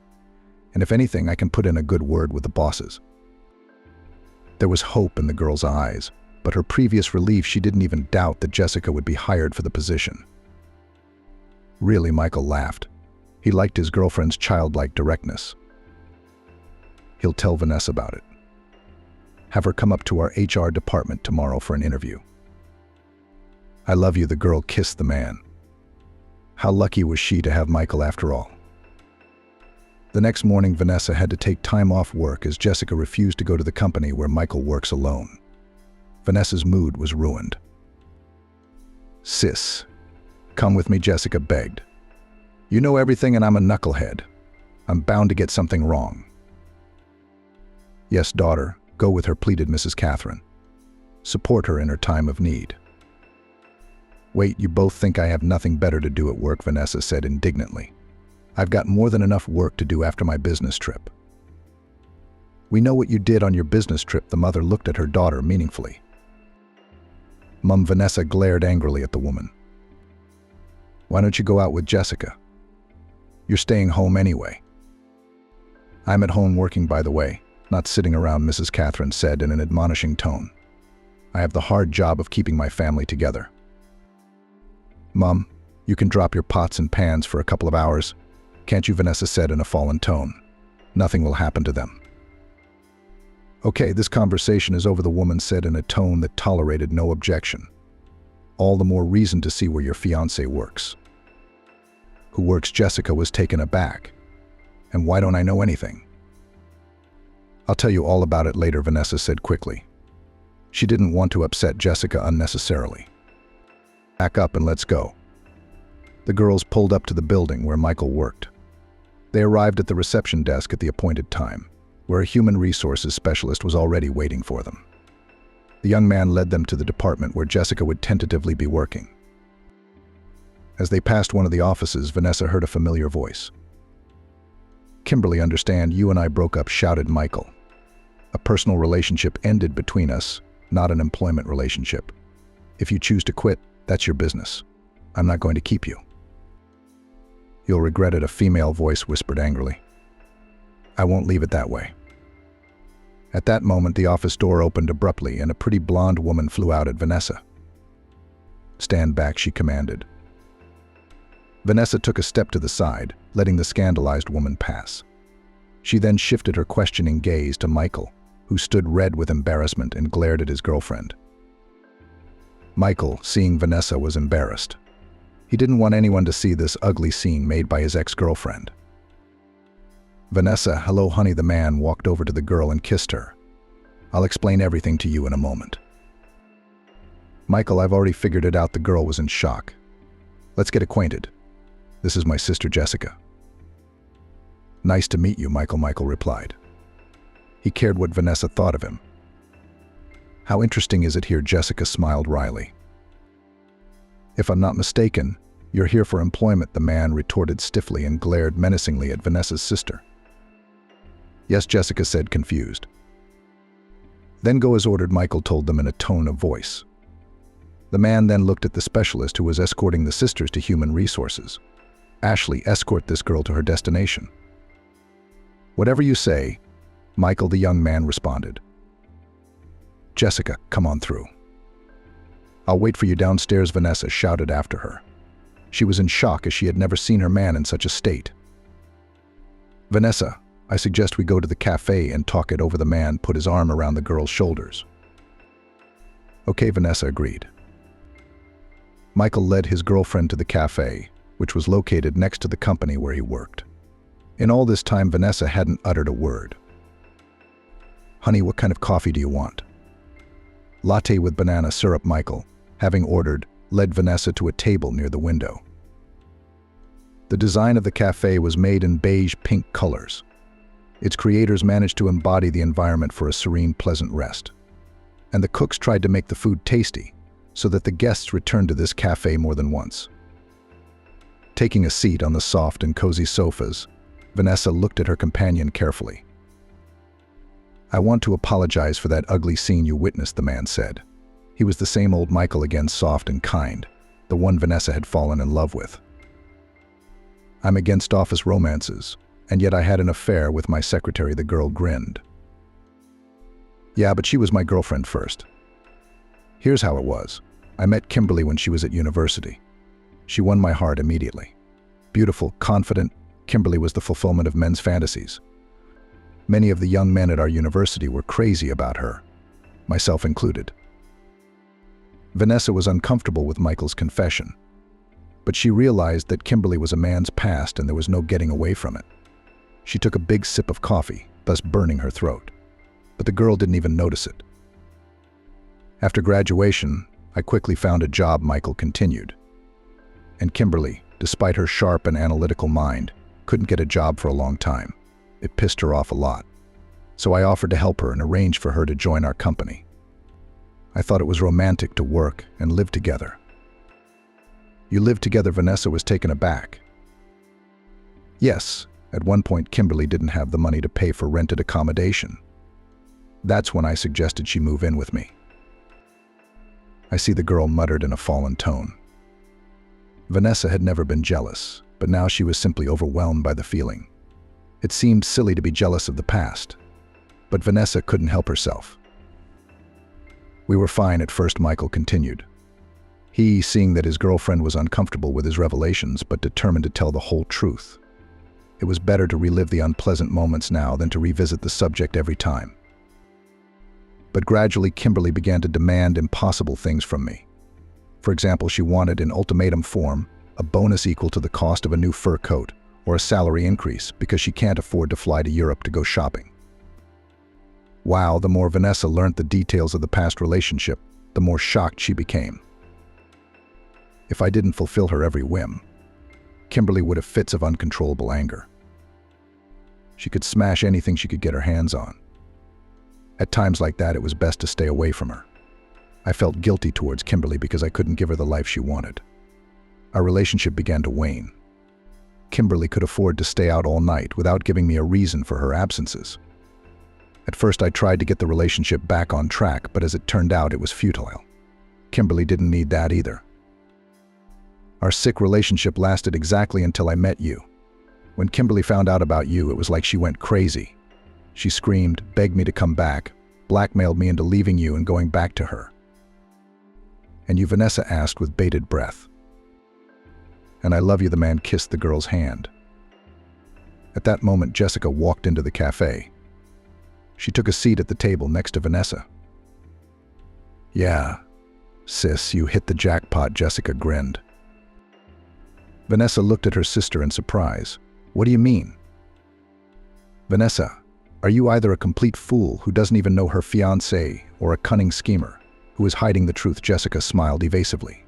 And if anything, I can put in a good word with the bosses. There was hope in the girl's eyes, but her previous relief, she didn't even doubt that Jessica would be hired for the position. Really, Michael laughed. He liked his girlfriend's childlike directness. He'll tell Vanessa about it. Have her come up to our HR department tomorrow for an interview. I love you, the girl kissed the man. How lucky was she to have Michael after all. The next morning, Vanessa had to take time off work as Jessica refused to go to the company where Michael works alone. Vanessa's mood was ruined. Sis, come with me, Jessica begged. You know everything and I'm a knucklehead. I'm bound to get something wrong. Yes, daughter, go with her, pleaded Mrs. Catherine. Support her in her time of need. Wait, you both think I have nothing better to do at work, Vanessa said indignantly. I've got more than enough work to do after my business trip. We know what you did on your business trip, the mother looked at her daughter meaningfully. Mum, Vanessa glared angrily at the woman. Why don't you go out with Jessica? You're staying home anyway. I'm at home working, by the way, not sitting around, Mrs. Catherine said in an admonishing tone. I have the hard job of keeping my family together. Mum, you can drop your pots and pans for a couple of hours, can't you? Vanessa said in a fallen tone. Nothing will happen to them. Okay, this conversation is over, the woman said in a tone that tolerated no objection. All the more reason to see where your fiancé works. Who works? Jessica was taken aback. And why don't I know anything? I'll tell you all about it later, Vanessa said quickly. She didn't want to upset Jessica unnecessarily. Back up and let's go. The girls pulled up to the building where Michael worked. They arrived at the reception desk at the appointed time, where a human resources specialist was already waiting for them. The young man led them to the department where Jessica would tentatively be working. As they passed one of the offices, Vanessa heard a familiar voice. Kimberly, understand, you and I broke up, shouted Michael. A personal relationship ended between us, not an employment relationship. If you choose to quit, that's your business. I'm not going to keep you. You'll regret it, a female voice whispered angrily. I won't leave it that way. At that moment, the office door opened abruptly and a pretty blonde woman flew out at Vanessa. Stand back, she commanded. Vanessa took a step to the side, letting the scandalized woman pass. She then shifted her questioning gaze to Michael, who stood red with embarrassment and glared at his girlfriend. Michael, seeing Vanessa, was embarrassed. He didn't want anyone to see this ugly scene made by his ex-girlfriend. Vanessa, hello honey, the man walked over to the girl and kissed her. I'll explain everything to you in a moment. Michael, I've already figured it out, the girl was in shock. Let's get acquainted. This is my sister Jessica. Nice to meet you, Michael replied. He cared what Vanessa thought of him. How interesting is it here, Jessica smiled wryly. If I'm not mistaken, you're here for employment, the man retorted stiffly and glared menacingly at Vanessa's sister. Yes, Jessica said, confused. Then go as ordered, Michael told them in a tone of voice. The man then looked at the specialist who was escorting the sisters to human resources. Ashley, escort this girl to her destination. Whatever you say, Michael, the young man responded. Jessica, come on through. I'll wait for you downstairs, Vanessa shouted after her. She was in shock as she had never seen her man in such a state. Vanessa, I suggest we go to the cafe and talk it over, the man put his arm around the girl's shoulders. Okay, Vanessa agreed. Michael led his girlfriend to the cafe, which was located next to the company where he worked. In all this time, Vanessa hadn't uttered a word. Honey, what kind of coffee do you want? Latte with banana syrup, Michael, having ordered, led Vanessa to a table near the window. The design of the cafe was made in beige-pink colors. Its creators managed to embody the environment for a serene, pleasant rest. And the cooks tried to make the food tasty, so that the guests returned to this cafe more than once. Taking a seat on the soft and cozy sofas, Vanessa looked at her companion carefully. I want to apologize for that ugly scene you witnessed, the man said. He was the same old Michael again, soft and kind, the one Vanessa had fallen in love with. I'm against office romances, and yet I had an affair with my secretary, the girl grinned. Yeah, but she was my girlfriend first. Here's how it was. I met Kimberly when she was at university. She won my heart immediately. Beautiful, confident, Kimberly was the fulfillment of men's fantasies. Many of the young men at our university were crazy about her, myself included. Vanessa was uncomfortable with Michael's confession, but she realized that Kimberly was a man's past and there was no getting away from it. She took a big sip of coffee, thus burning her throat, but the girl didn't even notice it. After graduation, I quickly found a job, Michael continued. And Kimberly, despite her sharp and analytical mind, couldn't get a job for a long time. It pissed her off a lot. So I offered to help her and arranged for her to join our company. I thought it was romantic to work and live together. You lived together. Vanessa was taken aback. Yes, at one point Kimberly didn't have the money to pay for rented accommodation. That's when I suggested she move in with me. I see the girl muttered in a fallen tone. Vanessa had never been jealous, but now she was simply overwhelmed by the feeling. It seemed silly to be jealous of the past, but Vanessa couldn't help herself. We were fine at first, Michael continued. He, seeing that his girlfriend was uncomfortable with his revelations but determined to tell the whole truth. It was better to relive the unpleasant moments now than to revisit the subject every time. But gradually Kimberly began to demand impossible things from me. For example, she wanted in ultimatum form a bonus equal to the cost of a new fur coat or a salary increase because she can't afford to fly to Europe to go shopping. Wow, the more Vanessa learned the details of the past relationship, the more shocked she became. If I didn't fulfill her every whim, Kimberly would have fits of uncontrollable anger. She could smash anything she could get her hands on. At times like that, it was best to stay away from her. I felt guilty towards Kimberly because I couldn't give her the life she wanted. Our relationship began to wane. Kimberly could afford to stay out all night without giving me a reason for her absences. At first I tried to get the relationship back on track, but as it turned out, it was futile. Kimberly didn't need that either. Our sick relationship lasted exactly until I met you. When Kimberly found out about you, it was like she went crazy. She screamed, begged me to come back, blackmailed me into leaving you and going back to her. And you, Vanessa asked with bated breath. And I love you, the man kissed the girl's hand. At that moment, Jessica walked into the cafe. She took a seat at the table next to Vanessa. Yeah, sis, you hit the jackpot, Jessica grinned. Vanessa looked at her sister in surprise. What do you mean? Vanessa, are you either a complete fool who doesn't even know her fiancé or a cunning schemer who is hiding the truth? Jessica smiled evasively.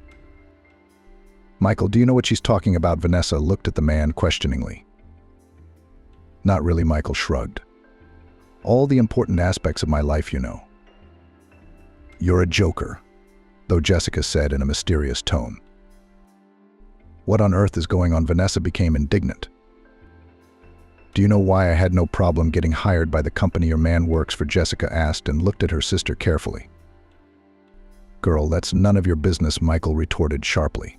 Michael, do you know what she's talking about? Vanessa looked at the man questioningly. Not really, Michael shrugged. All the important aspects of my life, you know. You're a joker, though, Jessica said in a mysterious tone. What on earth is going on? Vanessa became indignant. Do you know why I had no problem getting hired by the company your man works for? Jessica asked and looked at her sister carefully. Girl, that's none of your business, Michael retorted sharply.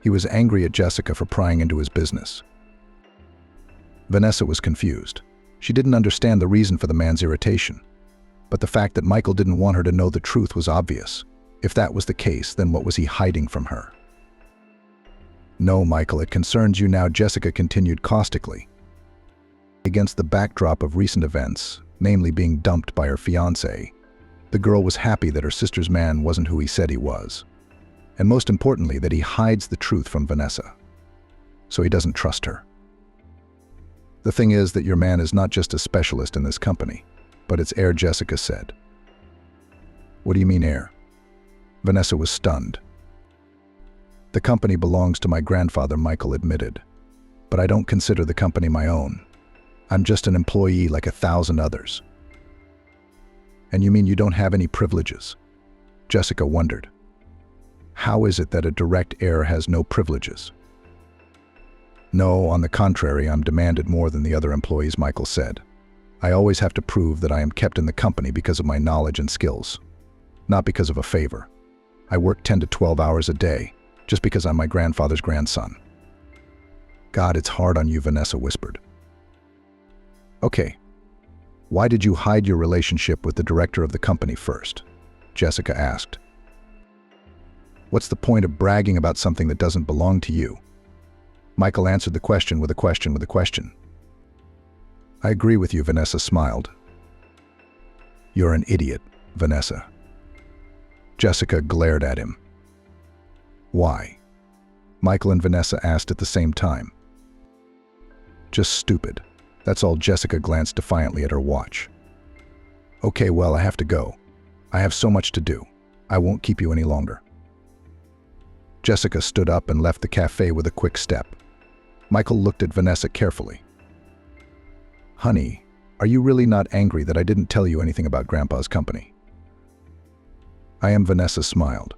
He was angry at Jessica for prying into his business. Vanessa was confused. She didn't understand the reason for the man's irritation. But the fact that Michael didn't want her to know the truth was obvious. If that was the case, then what was he hiding from her? No, Michael, it concerns you now, Jessica continued caustically. Against the backdrop of recent events, namely being dumped by her fiancé, the girl was happy that her sister's man wasn't who he said he was. And most importantly, that he hides the truth from Vanessa. So he doesn't trust her. The thing is that your man is not just a specialist in this company, but it's heir, Jessica said. What do you mean heir? Vanessa was stunned. The company belongs to my grandfather, Michael admitted. But I don't consider the company my own. I'm just an employee like 1,000 others. And you mean you don't have any privileges? Jessica wondered. How is it that a direct heir has no privileges? No, on the contrary, I'm demanded more than the other employees, Michael said. I always have to prove that I am kept in the company because of my knowledge and skills, not because of a favor. I work 10 to 12 hours a day, just because I'm my grandfather's grandson. God, it's hard on you, Vanessa whispered. Okay, why did you hide your relationship with the director of the company first? Jessica asked. What's the point of bragging about something that doesn't belong to you? Michael answered the question with a question with a question. I agree with you, Vanessa smiled. You're an idiot, Vanessa. Jessica glared at him. Why? Michael and Vanessa asked at the same time. Just stupid. That's all. Jessica glanced defiantly at her watch. Okay, well, I have to go. I have so much to do. I won't keep you any longer. Jessica stood up and left the cafe with a quick step. Michael looked at Vanessa carefully. Honey, are you really not angry that I didn't tell you anything about Grandpa's company? I am, Vanessa smiled.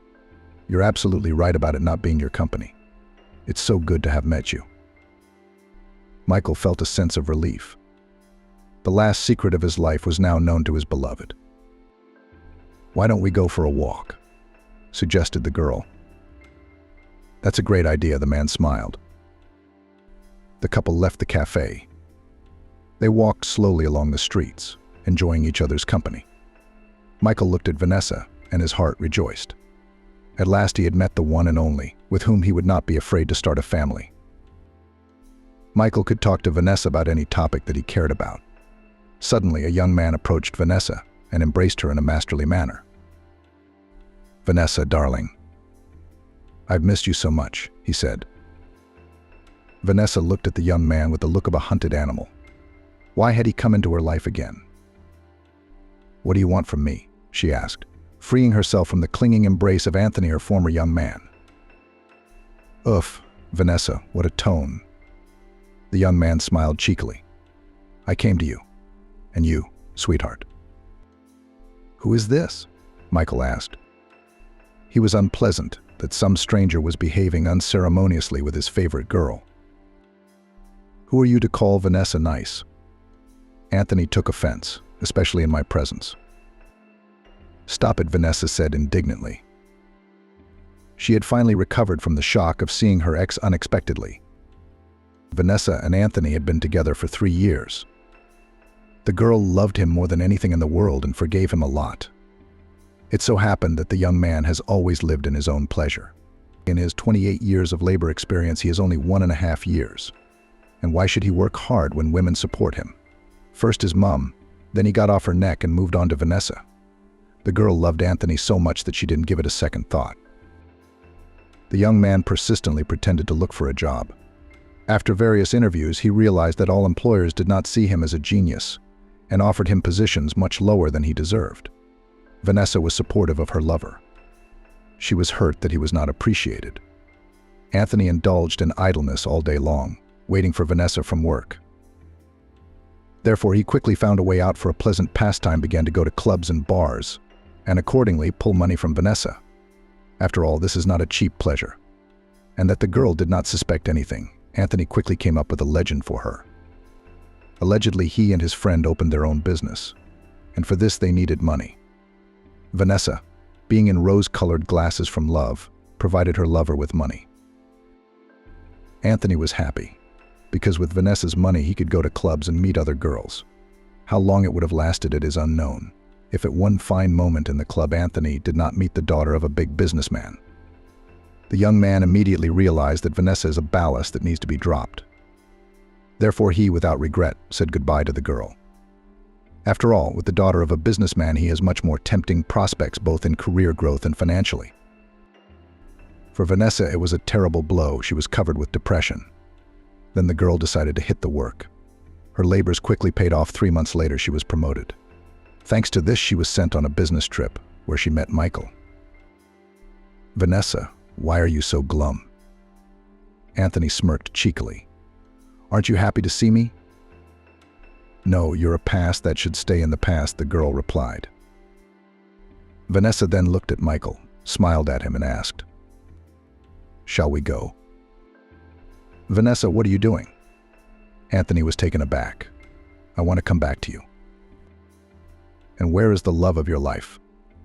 You're absolutely right about it not being your company. It's so good to have met you." Michael felt a sense of relief. The last secret of his life was now known to his beloved. "Why don't we go for a walk?" suggested the girl. "That's a great idea," the man smiled. The couple left the café. They walked slowly along the streets, enjoying each other's company. Michael looked at Vanessa, and his heart rejoiced. At last he had met the one and only, with whom he would not be afraid to start a family. Michael could talk to Vanessa about any topic that he cared about. Suddenly, a young man approached Vanessa and embraced her in a masterly manner. "Vanessa, darling, I've missed you so much," he said. Vanessa looked at the young man with the look of a hunted animal. Why had he come into her life again? "What do you want from me?" she asked, freeing herself from the clinging embrace of Anthony, her former young man. "Oof, Vanessa, what a tone." The young man smiled cheekily. "I came to you. And you, sweetheart." "Who is this?" Michael asked. He was unpleasant that some stranger was behaving unceremoniously with his favorite girl. "Who are you to call Vanessa nice?" Anthony took offense, especially in my presence. "Stop it," Vanessa said indignantly. She had finally recovered from the shock of seeing her ex unexpectedly. Vanessa and Anthony had been together for 3 years. The girl loved him more than anything in the world and forgave him a lot. It so happened that the young man has always lived in his own pleasure. In his 28 years of labor experience, he is only 1.5 years. And why should he work hard when women support him? First his mom, then he got off her neck and moved on to Vanessa. The girl loved Anthony so much that she didn't give it a second thought. The young man persistently pretended to look for a job. After various interviews, he realized that all employers did not see him as a genius and offered him positions much lower than he deserved. Vanessa was supportive of her lover. She was hurt that he was not appreciated. Anthony indulged in idleness all day long, waiting for Vanessa from work. Therefore, he quickly found a way out for a pleasant pastime, began to go to clubs and bars, and accordingly pull money from Vanessa. After all, this is not a cheap pleasure. And that the girl did not suspect anything, Anthony quickly came up with a legend for her. Allegedly, he and his friend opened their own business, and for this they needed money. Vanessa, being in rose-colored glasses from love, provided her lover with money. Anthony was happy, because with Vanessa's money he could go to clubs and meet other girls. How long it would have lasted it is unknown, if at one fine moment in the club Anthony did not meet the daughter of a big businessman. The young man immediately realized that Vanessa is a ballast that needs to be dropped. Therefore he, without regret, said goodbye to the girl. After all, with the daughter of a businessman he has much more tempting prospects both in career growth and financially. For Vanessa it was a terrible blow. She was covered with depression. Then the girl decided to hit the work. Her labors quickly paid off. 3 months later she was promoted. Thanks to this she was sent on a business trip, where she met Michael. "Vanessa, why are you so glum?" Anthony smirked cheekily. "Aren't you happy to see me?" "No, you're a past that should stay in the past," the girl replied. Vanessa then looked at Michael, smiled at him and asked, "Shall we go?" "Vanessa, what are you doing?" Anthony was taken aback. "I want to come back to you." "And where is the love of your life,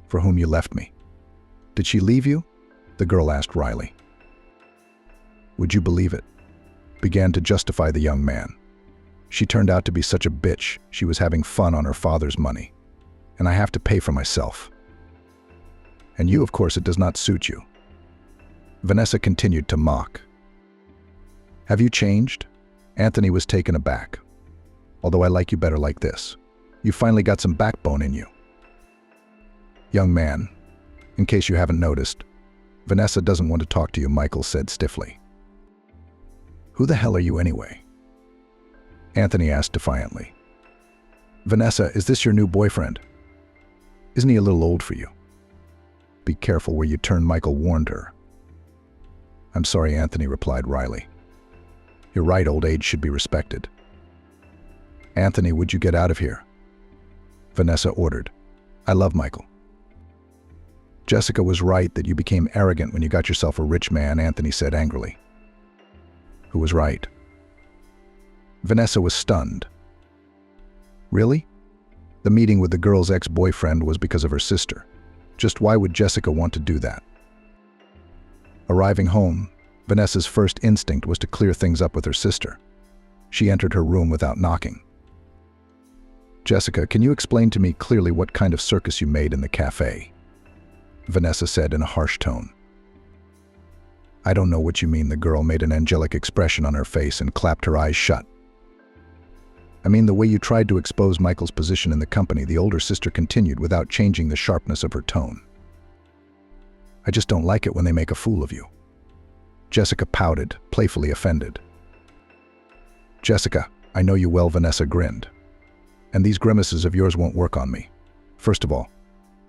for whom you left me? Did she leave you?" the girl asked wryly. "Would you believe it?" began to justify the young man. "She turned out to be such a bitch. She was having fun on her father's money, and I have to pay for myself. And you, of course, it does not suit you." Vanessa continued to mock. "Have you changed?" Anthony was taken aback. "Although I like you better like this. You finally got some backbone in you." "Young man, in case you haven't noticed, Vanessa doesn't want to talk to you," Michael said stiffly. "Who the hell are you anyway?" Anthony asked defiantly. "Vanessa, is this your new boyfriend? Isn't he a little old for you?" "Be careful where you turn," Michael warned her. "I'm sorry," Anthony replied wryly. "You're right, old age should be respected." "Anthony, would you get out of here?" Vanessa ordered. "I love Michael." "Jessica was right that you became arrogant when you got yourself a rich man," Anthony said angrily. Who was right? Vanessa was stunned. Really? The meeting with the girl's ex-boyfriend was because of her sister. Just why would Jessica want to do that? Arriving home, Vanessa's first instinct was to clear things up with her sister. She entered her room without knocking. "Jessica, can you explain to me clearly what kind of circus you made in the cafe?" Vanessa said in a harsh tone. "I don't know what you mean," the girl made an angelic expression on her face and clapped her eyes shut. "I mean the way you tried to expose Michael's position in the company," the older sister continued without changing the sharpness of her tone. "I just don't like it when they make a fool of you." Jessica pouted, playfully offended. "Jessica, I know you well," Vanessa grinned. "And these grimaces of yours won't work on me. First of all.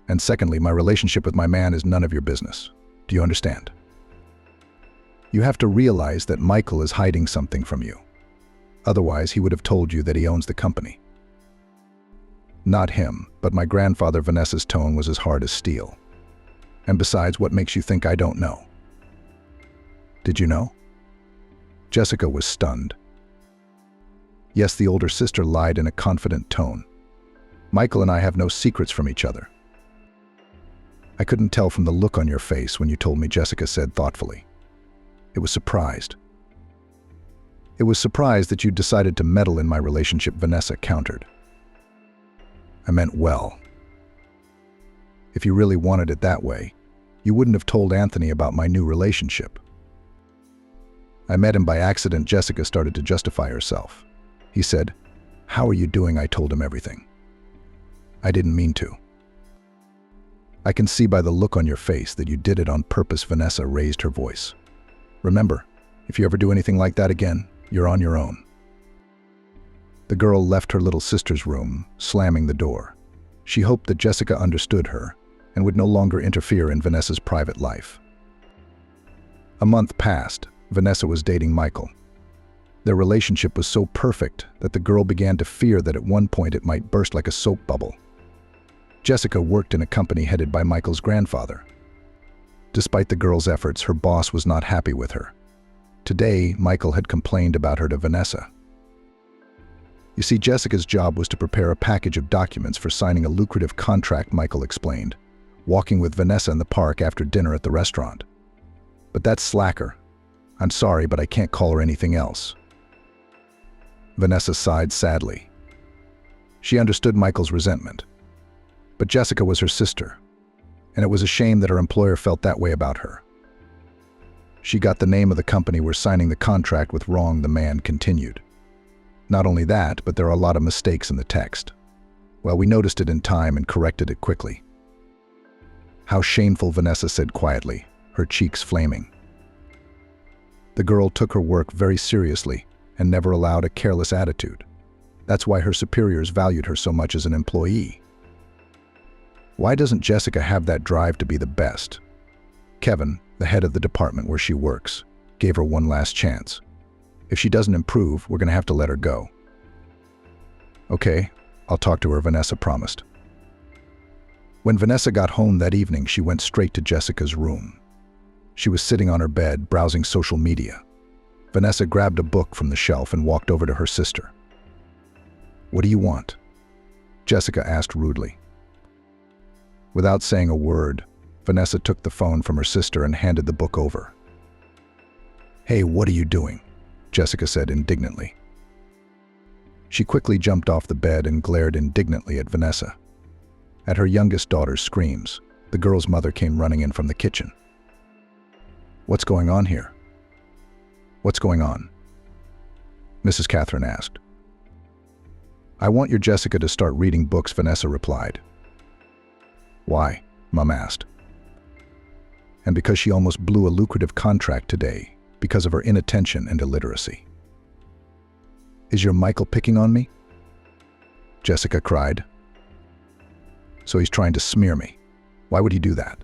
And secondly, my relationship with my man is none of your business. Do you understand? You have to realize that Michael is hiding something from you. Otherwise, he would have told you that he owns the company." "Not him, but my grandfather." Vanessa's tone was as hard as steel. "And besides, what makes you think I don't know?" "Did you know?" Jessica was stunned. Yes, the older sister lied in a confident tone. "Michael and I have no secrets from each other." "I couldn't tell from the look on your face when you told me," Jessica said thoughtfully. "It was surprised." "It was surprised that you decided to meddle in my relationship," Vanessa countered. "I meant well. If you really wanted it that way, you wouldn't have told Anthony about my new relationship." "I met him by accident." Jessica started to justify herself. He said, "How are you doing?" I told him everything. "I didn't mean to." "I can see by the look on your face that you did it on purpose." Vanessa raised her voice. "Remember, if you ever do anything like that again, you're on your own." The girl left her little sister's room, slamming the door. She hoped that Jessica understood her and would no longer interfere in Vanessa's private life. A month passed. Vanessa was dating Michael. Their relationship was so perfect that the girl began to fear that at one point it might burst like a soap bubble. Jessica worked in a company headed by Michael's grandfather. Despite the girl's efforts, her boss was not happy with her. Today, Michael had complained about her to Vanessa. "You see, Jessica's job was to prepare a package of documents for signing a lucrative contract," Michael explained, walking with Vanessa in the park after dinner at the restaurant. "But that's slacker. I'm sorry, but I can't call her anything else." Vanessa sighed sadly. She understood Michael's resentment. But Jessica was her sister, and it was a shame that her employer felt that way about her. "She got the name of the company we're signing the contract with wrong," the man continued. "Not only that, but there are a lot of mistakes in the text. Well, we noticed it in time and corrected it quickly." "How shameful," Vanessa said quietly, her cheeks flaming. The girl took her work very seriously and never allowed a careless attitude. That's why her superiors valued her so much as an employee. Why doesn't Jessica have that drive to be the best? Kevin, the head of the department where she works, gave her one last chance. If she doesn't improve, we're going to have to let her go. "Okay, I'll talk to her," Vanessa promised. When Vanessa got home that evening, she went straight to Jessica's room. She was sitting on her bed, browsing social media. Vanessa grabbed a book from the shelf and walked over to her sister. "What do you want?" Jessica asked rudely. Without saying a word, Vanessa took the phone from her sister and handed the book over. "Hey, what are you doing?" Jessica said indignantly. She quickly jumped off the bed and glared indignantly at Vanessa. At her youngest daughter's screams, the girl's mother came running in from the kitchen. "What's going on here?" "What's going on?" Mrs. Catherine asked. "I want your Jessica to start reading books," Vanessa replied. "Why?" Mom asked. "And because she almost blew a lucrative contract today because of her inattention and illiteracy." "Is your Michael picking on me?" Jessica cried. "So he's trying to smear me. Why would he do that?"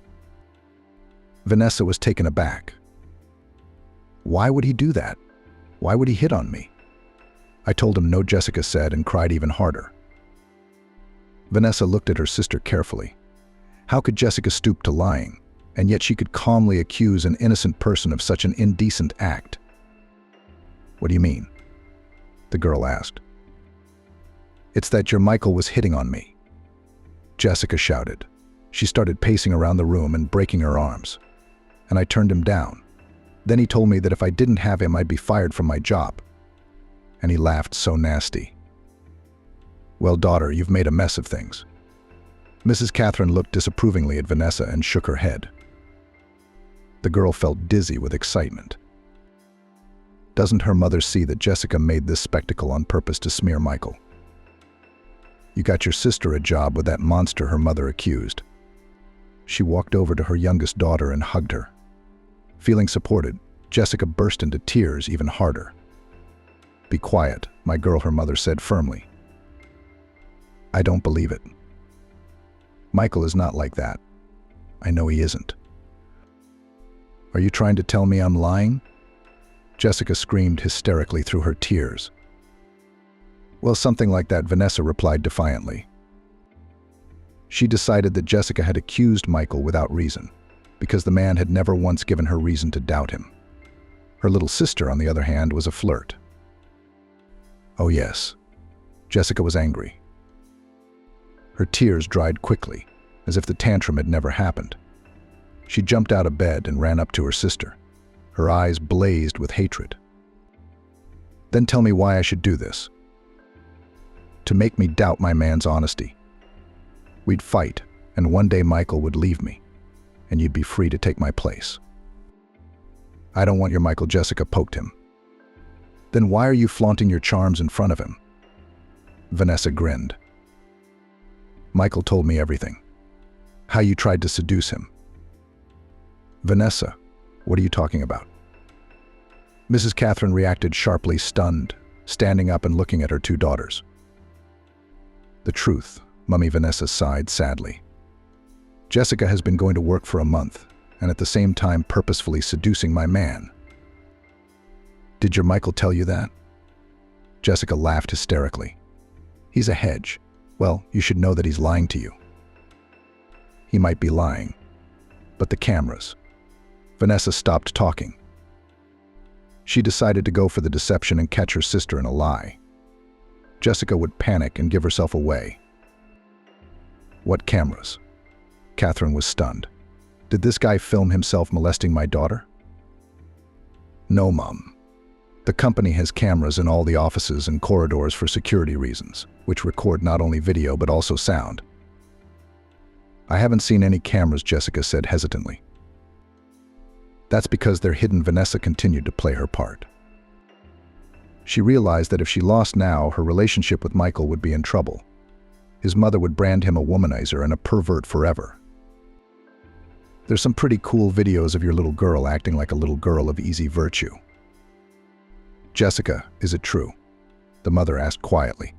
Vanessa was taken aback. "Why would he do that? Why would he hit on me?" "I told him no," Jessica said, and cried even harder. Vanessa looked at her sister carefully. How could Jessica stoop to lying, and yet she could calmly accuse an innocent person of such an indecent act? What do you mean? The girl asked. It's that your Michael was hitting on me, Jessica shouted. She started pacing around the room and breaking her arms. And I turned him down. Then he told me that if I didn't have him, I'd be fired from my job. And he laughed so nasty. Well, daughter, you've made a mess of things. Mrs. Catherine looked disapprovingly at Vanessa and shook her head. The girl felt dizzy with excitement. Doesn't her mother see that Jessica made this spectacle on purpose to smear Michael? You got your sister a job with that monster her mother accused. She walked over to her youngest daughter and hugged her. Feeling supported, Jessica burst into tears even harder. Be quiet, my girl, her mother said firmly. I don't believe it. Michael is not like that. I know he isn't. Are you trying to tell me I'm lying? Jessica screamed hysterically through her tears. Well, something like that, Vanessa replied defiantly. She decided that Jessica had accused Michael without reason, because the man had never once given her reason to doubt him. Her little sister, on the other hand, was a flirt. Oh yes, Jessica was angry. Her tears dried quickly, as if the tantrum had never happened. She jumped out of bed and ran up to her sister. Her eyes blazed with hatred. Then tell me why I should do this. To make me doubt my man's honesty. We'd fight, and one day Michael would leave me, and you'd be free to take my place. I don't want your Michael, Jessica poked him. Then why are you flaunting your charms in front of him? Vanessa grinned. Michael told me everything. How you tried to seduce him. Vanessa, what are you talking about? Mrs. Catherine reacted sharply, stunned, standing up and looking at her two daughters. The truth, Mummy, Vanessa sighed sadly. Jessica has been going to work for a month, and at the same time purposefully seducing my man. Did your Michael tell you that? Jessica laughed hysterically. He's a hedge. Well, you should know that he's lying to you. He might be lying, but the cameras. Vanessa stopped talking. She decided to go for the deception and catch her sister in a lie. Jessica would panic and give herself away. What cameras? Catherine was stunned. Did this guy film himself molesting my daughter? No, Mom. The company has cameras in all the offices and corridors for security reasons, which record not only video but also sound. I haven't seen any cameras, Jessica said hesitantly. That's because they're hidden. Vanessa continued to play her part. She realized that if she lost now, her relationship with Michael would be in trouble. His mother would brand him a womanizer and a pervert forever. There's some pretty cool videos of your little girl acting like a little girl of easy virtue. Jessica, is it true? The mother asked quietly.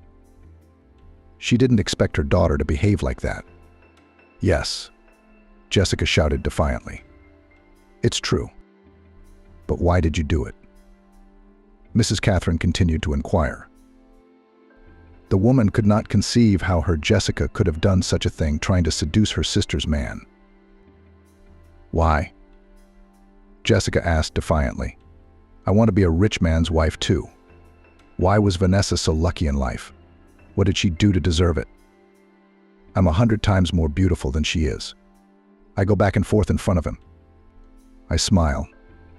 She didn't expect her daughter to behave like that. Yes, Jessica shouted defiantly. It's true. But why did you do it? Mrs. Catherine continued to inquire. The woman could not conceive how her Jessica could have done such a thing, trying to seduce her sister's man. Why? Jessica asked defiantly. I want to be a rich man's wife too. Why was Vanessa so lucky in life? What did she do to deserve it? I'm 100 times more beautiful than she is. I go back and forth in front of him. I smile.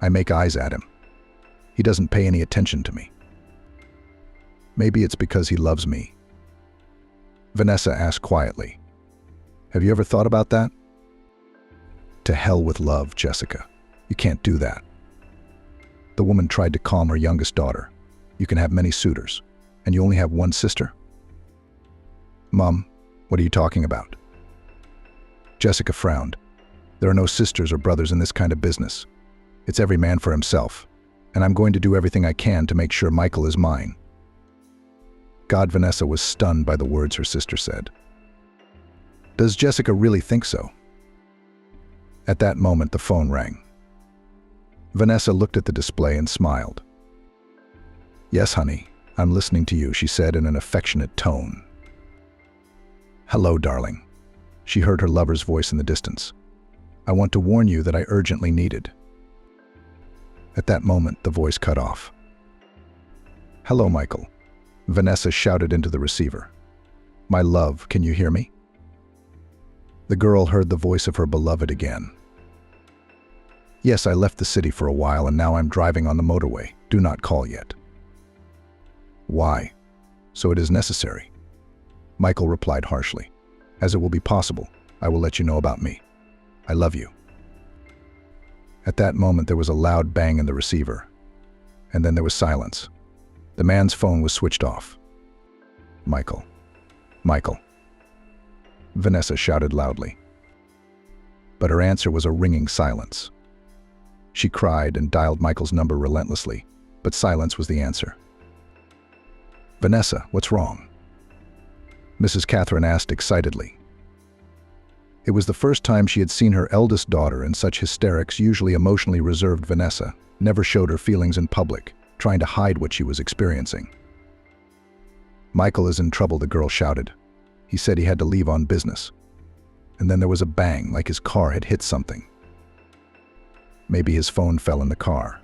I make eyes at him. He doesn't pay any attention to me. Maybe it's because he loves me. Vanessa asked quietly. Have you ever thought about that? To hell with love, Jessica. You can't do that. The woman tried to calm her youngest daughter. You can have many suitors, and you only have one sister? Mom, what are you talking about? Jessica frowned. There are no sisters or brothers in this kind of business. It's every man for himself, and I'm going to do everything I can to make sure Michael is mine. God, Vanessa was stunned by the words her sister said. Does Jessica really think so? At that moment, the phone rang. Vanessa looked at the display and smiled. Yes, honey, I'm listening to you, she said in an affectionate tone. Hello, darling. She heard her lover's voice in the distance. I want to warn you that I urgently needed. At that moment, the voice cut off. "Hello, Michael," Vanessa shouted into the receiver. "My love, can you hear me?" The girl heard the voice of her beloved again. "Yes, I left the city for a while and now I'm driving on the motorway. Do not call yet." "Why? So it is necessary." Michael replied harshly. "As it will be possible, I will let you know about me. I love you." At that moment there was a loud bang in the receiver, and then there was silence. The man's phone was switched off. "Michael. Michael." Vanessa shouted loudly. But her answer was a ringing silence. She cried and dialed Michael's number relentlessly, but silence was the answer. "Vanessa, what's wrong?" Mrs. Catherine asked excitedly. It was the first time she had seen her eldest daughter in such hysterics. Usually emotionally reserved Vanessa never showed her feelings in public, trying to hide what she was experiencing. "Michael is in trouble," the girl shouted. "He said he had to leave on business." And then there was a bang, like his car had hit something. Maybe his phone fell in the car,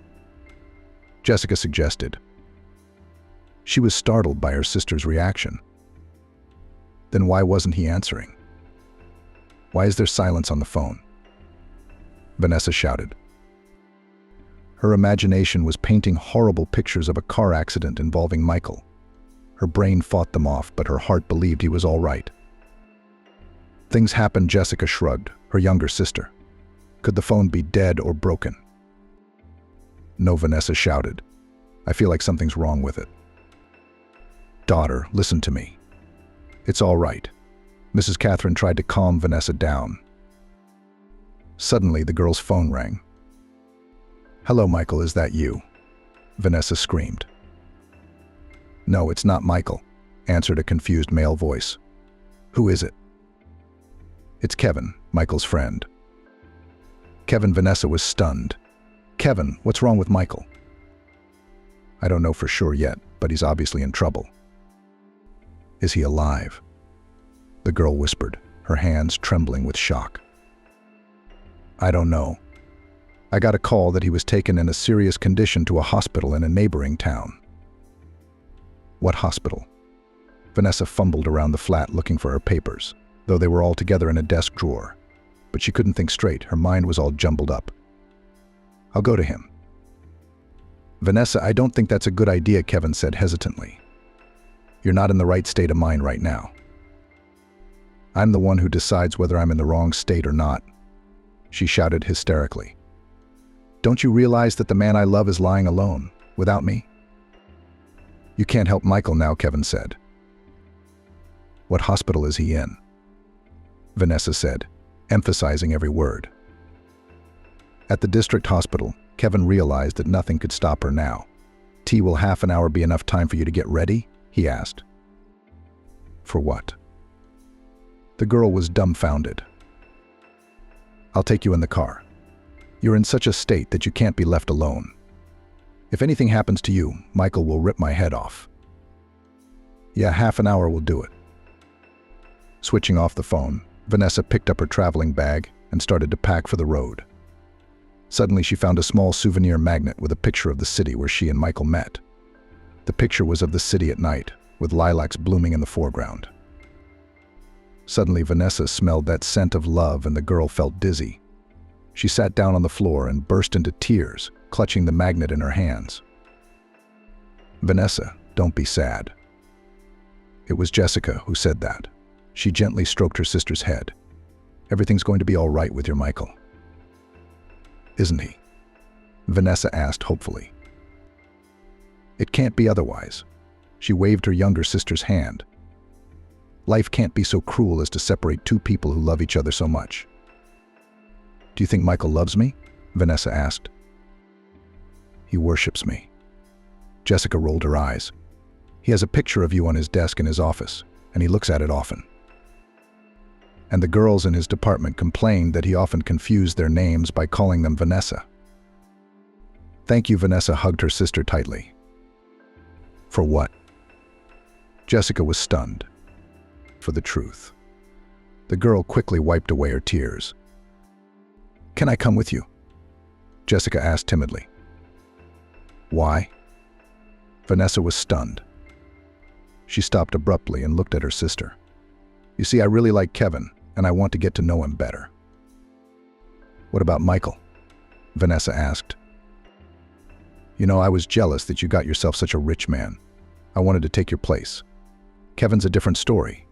Jessica suggested. She was startled by her sister's reaction. Then why wasn't he answering? "Why is there silence on the phone?" Vanessa shouted. Her imagination was painting horrible pictures of a car accident involving Michael. Her brain fought them off, but her heart believed he was all right. Things happened, Jessica shrugged, her younger sister. Could the phone be dead or broken? "No," Vanessa shouted. "I feel like something's wrong with it." "Daughter, listen to me. It's all right." Mrs. Catherine tried to calm Vanessa down. Suddenly, the girl's phone rang. "Hello, Michael, is that you?" Vanessa screamed. "No, it's not Michael," answered a confused male voice. "Who is it?" "It's Kevin, Michael's friend." Kevin. Vanessa was stunned. "Kevin, what's wrong with Michael?" "I don't know for sure yet, but he's obviously in trouble." "Is he alive?" The girl whispered, her hands trembling with shock. "I don't know. I got a call that he was taken in a serious condition to a hospital in a neighboring town." "What hospital?" Vanessa fumbled around the flat looking for her papers, though they were all together in a desk drawer. But she couldn't think straight, her mind was all jumbled up. "I'll go to him." "Vanessa, I don't think that's a good idea," Kevin said hesitantly. "You're not in the right state of mind right now." "I'm the one who decides whether I'm in the wrong state or not," she shouted hysterically. "Don't you realize that the man I love is lying alone, without me?" "You can't help Michael now," Kevin said. "What hospital is he in?" Vanessa said, emphasizing every word. At the district hospital, Kevin realized that nothing could stop her now. "Will half an hour be enough time for you to get ready?" he asked. "For what?" The girl was dumbfounded. "I'll take you in the car. You're in such a state that you can't be left alone. If anything happens to you, Michael will rip my head off." "Yeah, half an hour will do it." Switching off the phone, Vanessa picked up her traveling bag and started to pack for the road. Suddenly she found a small souvenir magnet with a picture of the city where she and Michael met. The picture was of the city at night, with lilacs blooming in the foreground. Suddenly Vanessa smelled that scent of love and the girl felt dizzy. She sat down on the floor and burst into tears, clutching the magnet in her hands. "Vanessa, don't be sad." It was Jessica who said that. She gently stroked her sister's head. "Everything's going to be all right with your Michael." "Isn't he?" Vanessa asked hopefully. "It can't be otherwise." She waved her younger sister's hand. "Life can't be so cruel as to separate two people who love each other so much." "Do you think Michael loves me?" Vanessa asked. "He worships me." Jessica rolled her eyes. "He has a picture of you on his desk in his office, and he looks at it often. And the girls in his department complained that he often confused their names by calling them Vanessa." "Thank you," Vanessa hugged her sister tightly. "For what?" Jessica was stunned. "For the truth." The girl quickly wiped away her tears. "Can I come with you?" Jessica asked timidly. "Why?" Vanessa was stunned. She stopped abruptly and looked at her sister. You see, I really like Kevin, and I want to get to know him better. What about Michael? Vanessa asked. You know, I was jealous that you got yourself such a rich man. I wanted to take your place. Kevin's a different story.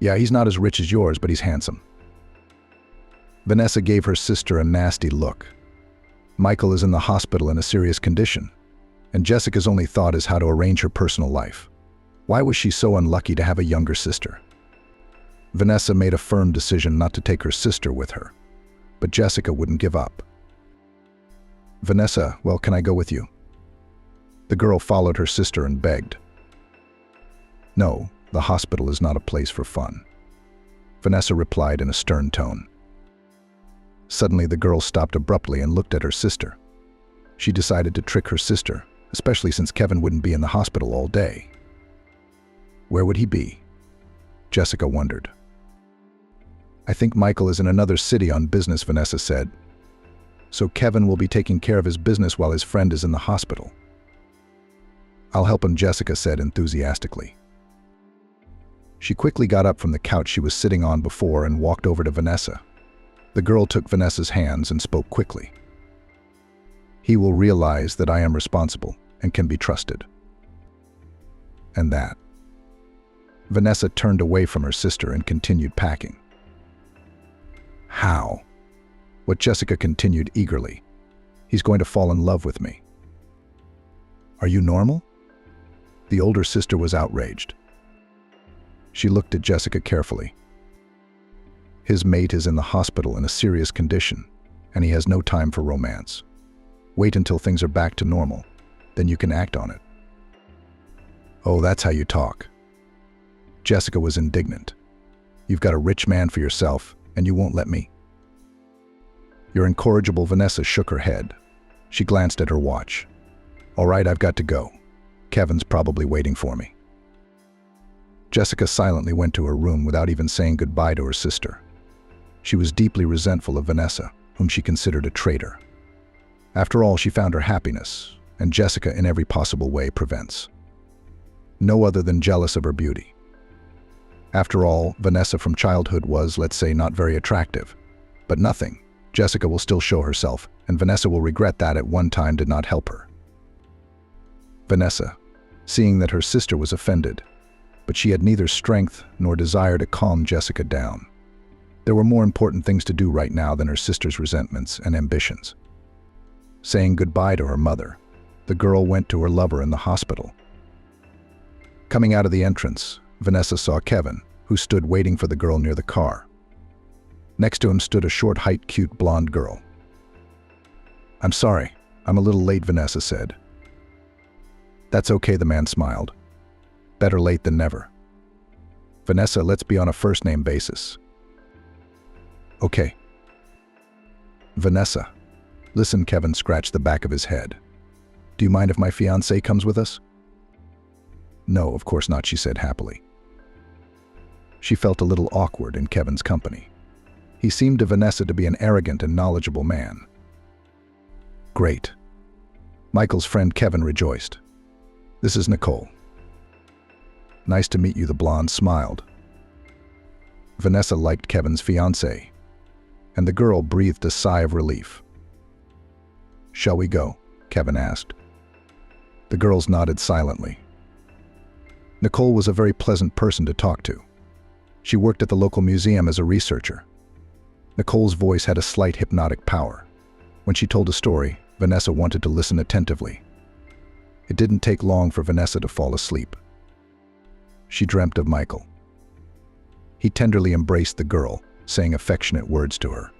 Yeah, he's not as rich as yours, but he's handsome. Vanessa gave her sister a nasty look. Michael is in the hospital in a serious condition, and Jessica's only thought is how to arrange her personal life. Why was she so unlucky to have a younger sister? Vanessa made a firm decision not to take her sister with her, but Jessica wouldn't give up. Vanessa, well, can I go with you? The girl followed her sister and begged. No, the hospital is not a place for fun, Vanessa replied in a stern tone. Suddenly, the girl stopped abruptly and looked at her sister. She decided to trick her sister, especially since Kevin wouldn't be in the hospital all day. Where would he be? Jessica wondered. I think Michael is in another city on business, Vanessa said. So Kevin will be taking care of his business while his friend is in the hospital. I'll help him, Jessica said enthusiastically. She quickly got up from the couch she was sitting on before and walked over to Vanessa. The girl took Vanessa's hands and spoke quickly. He will realize that I am responsible and can be trusted. And that. Vanessa turned away from her sister and continued packing. How? What Jessica continued eagerly. He's going to fall in love with me. Are you normal? The older sister was outraged. She looked at Jessica carefully. His mate is in the hospital in a serious condition, and he has no time for romance. Wait until things are back to normal, then you can act on it. Oh, that's how you talk. Jessica was indignant. You've got a rich man for yourself, and you won't let me. Your incorrigible Vanessa shook her head. She glanced at her watch. All right, I've got to go. Kevin's probably waiting for me. Jessica silently went to her room without even saying goodbye to her sister. She was deeply resentful of Vanessa, whom she considered a traitor. After all, she found her happiness, and Jessica in every possible way prevents. No other than jealous of her beauty. After all, Vanessa from childhood was, let's say, not very attractive. But nothing. Jessica will still show herself, and Vanessa will regret that at one time did not help her. Vanessa, seeing that her sister was offended, but she had neither strength nor desire to calm Jessica down. There were more important things to do right now than her sister's resentments and ambitions. Saying goodbye to her mother, the girl went to her lover in the hospital. Coming out of the entrance, Vanessa saw Kevin, who stood waiting for the girl near the car. Next to him stood a short-height, cute blonde girl. I'm sorry, I'm a little late, Vanessa said. That's okay, the man smiled. Better late than never. Vanessa, let's be on a first-name basis. Okay. Vanessa. Listen, Kevin scratched the back of his head. Do you mind if my fiancé comes with us? No, of course not, she said happily. She felt a little awkward in Kevin's company. He seemed to Vanessa to be an arrogant and knowledgeable man. Great. Michael's friend Kevin rejoiced. This is Nicole. Nice to meet you, the blonde smiled. Vanessa liked Kevin's fiancé, and the girl breathed a sigh of relief. Shall we go? Kevin asked. The girls nodded silently. Nicole was a very pleasant person to talk to. She worked at the local museum as a researcher. Nicole's voice had a slight hypnotic power. When she told a story, Vanessa wanted to listen attentively. It didn't take long for Vanessa to fall asleep. She dreamt of Michael. He tenderly embraced the girl, saying affectionate words to her.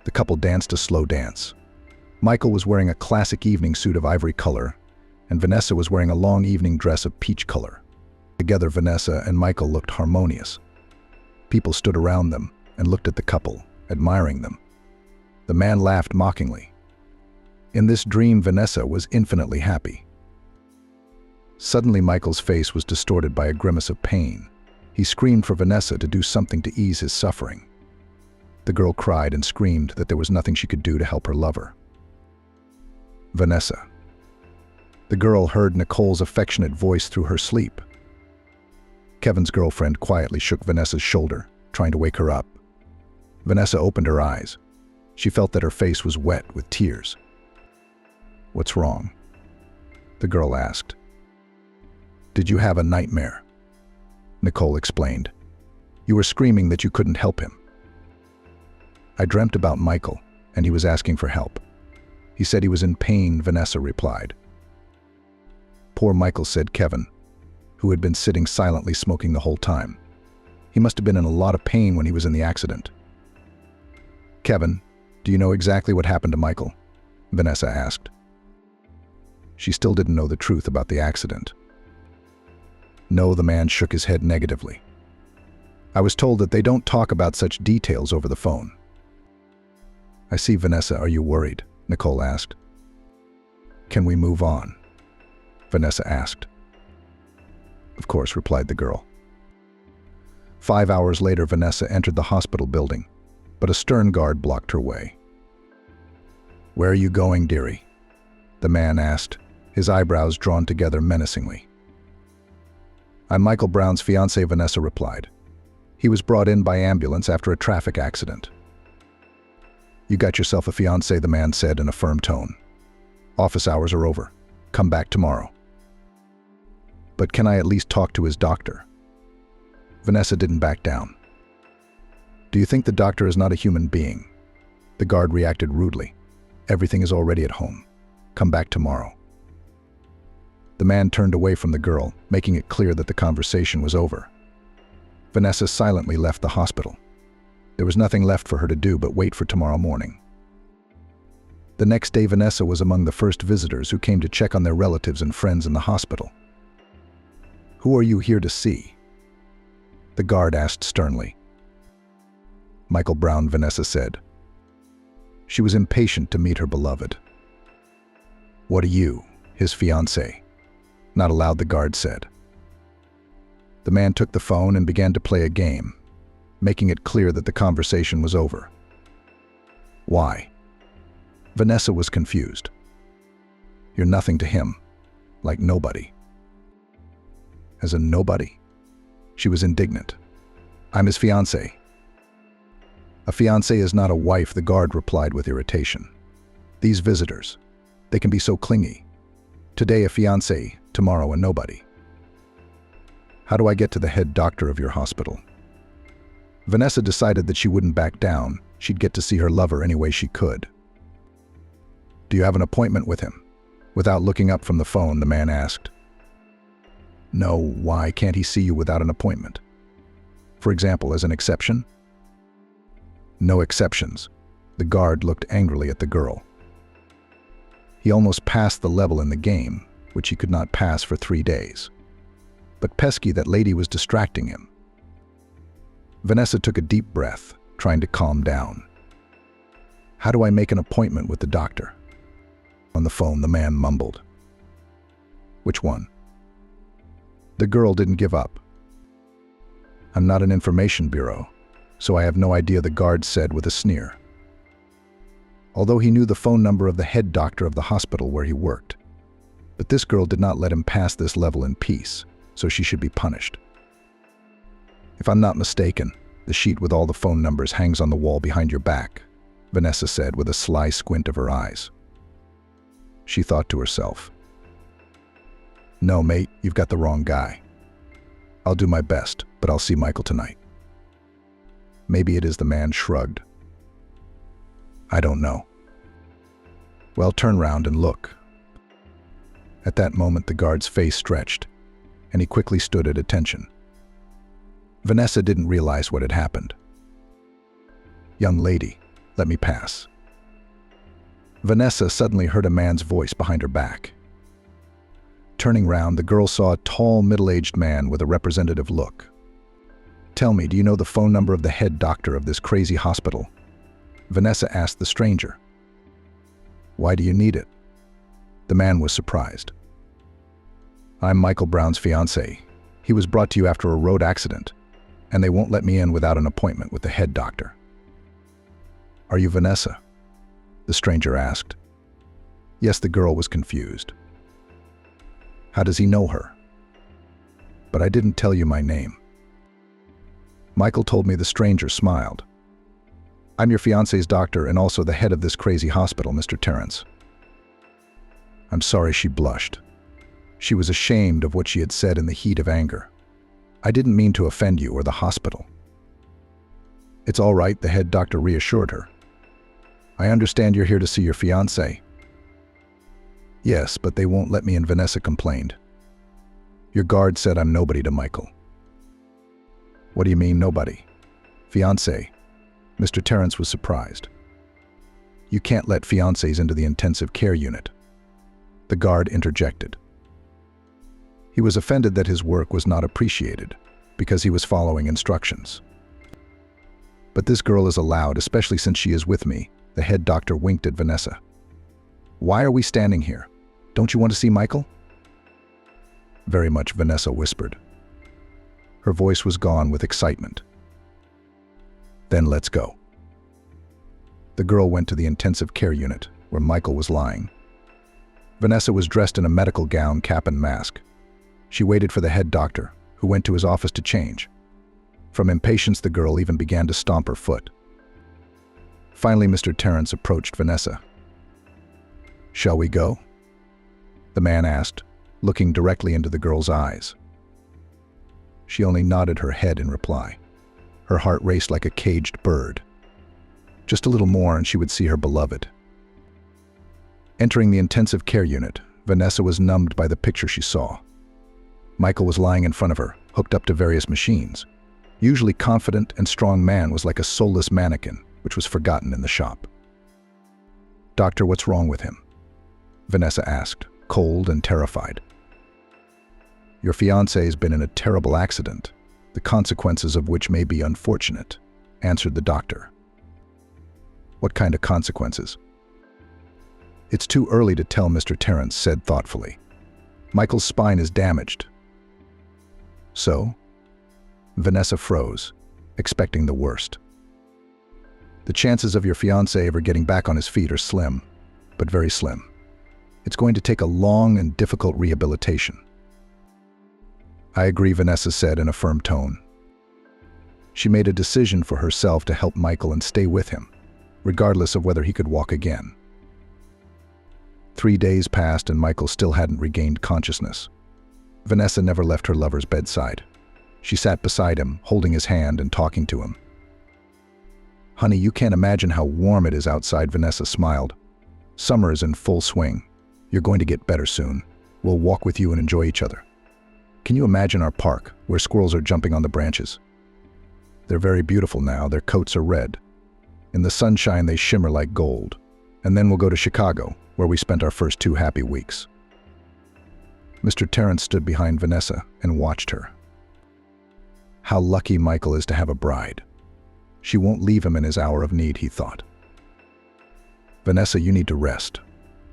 The couple danced a slow dance. Michael was wearing a classic evening suit of ivory color, and Vanessa was wearing a long evening dress of peach color. Together, Vanessa and Michael looked harmonious. People stood around them and looked at the couple, admiring them. The man laughed mockingly. In this dream, Vanessa was infinitely happy. Suddenly, Michael's face was distorted by a grimace of pain. He screamed for Vanessa to do something to ease his suffering. The girl cried and screamed that there was nothing she could do to help her lover. Vanessa. The girl heard Nicole's affectionate voice through her sleep. Kevin's girlfriend quietly shook Vanessa's shoulder, trying to wake her up. Vanessa opened her eyes. She felt that her face was wet with tears. "What's wrong?" the girl asked. "Did you have a nightmare?" Nicole explained. "You were screaming that you couldn't help him." "I dreamt about Michael, and he was asking for help. He said he was in pain," Vanessa replied. "Poor Michael," said Kevin, who had been sitting silently smoking the whole time. "He must have been in a lot of pain when he was in the accident." "Kevin, do you know exactly what happened to Michael?" Vanessa asked. She still didn't know the truth about the accident. "No," the man shook his head negatively. "I was told that they don't talk about such details over the phone." "I see, Vanessa. Are you worried?" Nicole asked. "Can we move on?" Vanessa asked. "Of course," replied the girl. 5 hours later, Vanessa entered the hospital building, but a stern guard blocked her way. "Where are you going, dearie?" the man asked, his eyebrows drawn together menacingly. "I'm Michael Brown's fiancée," Vanessa replied. "He was brought in by ambulance after a traffic accident." "You got yourself a fiancé," the man said in a firm tone. "Office hours are over. Come back tomorrow." "But can I at least talk to his doctor?" Vanessa didn't back down. "Do you think the doctor is not a human being?" The guard reacted rudely. "Everything is already at home. Come back tomorrow." The man turned away from the girl, making it clear that the conversation was over. Vanessa silently left the hospital. There was nothing left for her to do but wait for tomorrow morning. The next day, Vanessa was among the first visitors who came to check on their relatives and friends in the hospital. "Who are you here to see?" the guard asked sternly. "Michael Brown," Vanessa said. She was impatient to meet her beloved. "What are you, his fiancée?" "Not allowed," the guard said. The man took the phone and began to play a game, making it clear that the conversation was over. "Why?" Vanessa was confused. "You're nothing to him, like nobody." "As a nobody?" She was indignant. "I'm his fiancée." "A fiancée is not a wife," the guard replied with irritation. "These visitors, they can be so clingy. Today a fiancée, tomorrow a nobody." "How do I get to the head doctor of your hospital?" Vanessa decided that she wouldn't back down. She'd get to see her lover any way she could. "Do you have an appointment with him?" Without looking up from the phone, the man asked. "No, why can't he see you without an appointment? For example, as an exception?" "No exceptions." The guard looked angrily at the girl. He almost passed the level in the game, which he could not pass for 3 days. But pesky, that lady was distracting him. Vanessa took a deep breath, trying to calm down. "How do I make an appointment with the doctor?" On the phone, the man mumbled. "Which one?" The girl didn't give up. "I'm not an information bureau, so I have no idea," the guard said with a sneer. Although he knew the phone number of the head doctor of the hospital where he worked. But this girl did not let him pass this level in peace, so she should be punished. "If I'm not mistaken, the sheet with all the phone numbers hangs on the wall behind your back," Vanessa said with a sly squint of her eyes. She thought to herself, "No, mate, you've got the wrong guy. I'll do my best, but I'll see Michael tonight." "Maybe it is," the man shrugged. "I don't know." "Well, turn round and look." At that moment, the guard's face stretched, and he quickly stood at attention. Vanessa didn't realize what had happened. "Young lady, let me pass." Vanessa suddenly heard a man's voice behind her back. Turning round, the girl saw a tall, middle-aged man with a representative look. "Tell me, do you know the phone number of the head doctor of this crazy hospital?" Vanessa asked the stranger. "Why do you need it?" The man was surprised. "I'm Michael Brown's fiancée. He was brought to you after a road accident, and they won't let me in without an appointment with the head doctor." "Are you Vanessa?" the stranger asked. Yes, the girl was confused. How does he know her? But I didn't tell you my name. Michael told me. The stranger smiled. I'm your fiancé's doctor and also the head of this crazy hospital, Mr. Terrence. I'm sorry, she blushed. She was ashamed of what she had said in the heat of anger. I didn't mean to offend you or the hospital. It's all right, the head doctor reassured her. I understand you're here to see your fiancé. Yes, but they won't let me in, Vanessa complained. Your guard said I'm nobody to Michael. What do you mean, nobody? Fiancé. Mr. Terrence was surprised. You can't let fiancés into the intensive care unit. The guard interjected. He was offended that his work was not appreciated because he was following instructions. But this girl is allowed, especially since she is with me. The head doctor winked at Vanessa. Why are we standing here? Don't you want to see Michael? Very much, Vanessa whispered. Her voice was gone with excitement. Then let's go. The girl went to the intensive care unit where Michael was lying. Vanessa was dressed in a medical gown, cap and mask. She waited for the head doctor, who went to his office to change. From impatience, the girl even began to stomp her foot. Finally, Mr. Terrence approached Vanessa. Shall we go? The man asked, looking directly into the girl's eyes. She only nodded her head in reply. Her heart raced like a caged bird. Just a little more and she would see her beloved. Entering the intensive care unit, Vanessa was numbed by the picture she saw. Michael was lying in front of her, hooked up to various machines. Usually confident and strong man was like a soulless mannequin, which was forgotten in the shop. Doctor, what's wrong with him? Vanessa asked, cold and terrified. Your fiancé has been in a terrible accident, the consequences of which may be unfortunate, answered the doctor. What kind of consequences? It's too early to tell, Mr. Terrence said thoughtfully. Michael's spine is damaged. So? Vanessa froze, expecting the worst. The chances of your fiancé ever getting back on his feet are slim, but very slim. It's going to take a long and difficult rehabilitation. I agree, Vanessa said in a firm tone. She made a decision for herself to help Michael and stay with him, regardless of whether he could walk again. 3 days passed and Michael still hadn't regained consciousness. Vanessa never left her lover's bedside. She sat beside him, holding his hand and talking to him. Honey, you can't imagine how warm it is outside, Vanessa smiled. Summer is in full swing. You're going to get better soon. We'll walk with you and enjoy each other. Can you imagine our park, where squirrels are jumping on the branches? They're very beautiful now. Their coats are red. In the sunshine, they shimmer like gold. And then we'll go to Chicago, where we spent our first 2 happy weeks. Mr. Terrence stood behind Vanessa and watched her. How lucky Michael is to have a bride. She won't leave him in his hour of need, he thought. Vanessa, you need to rest.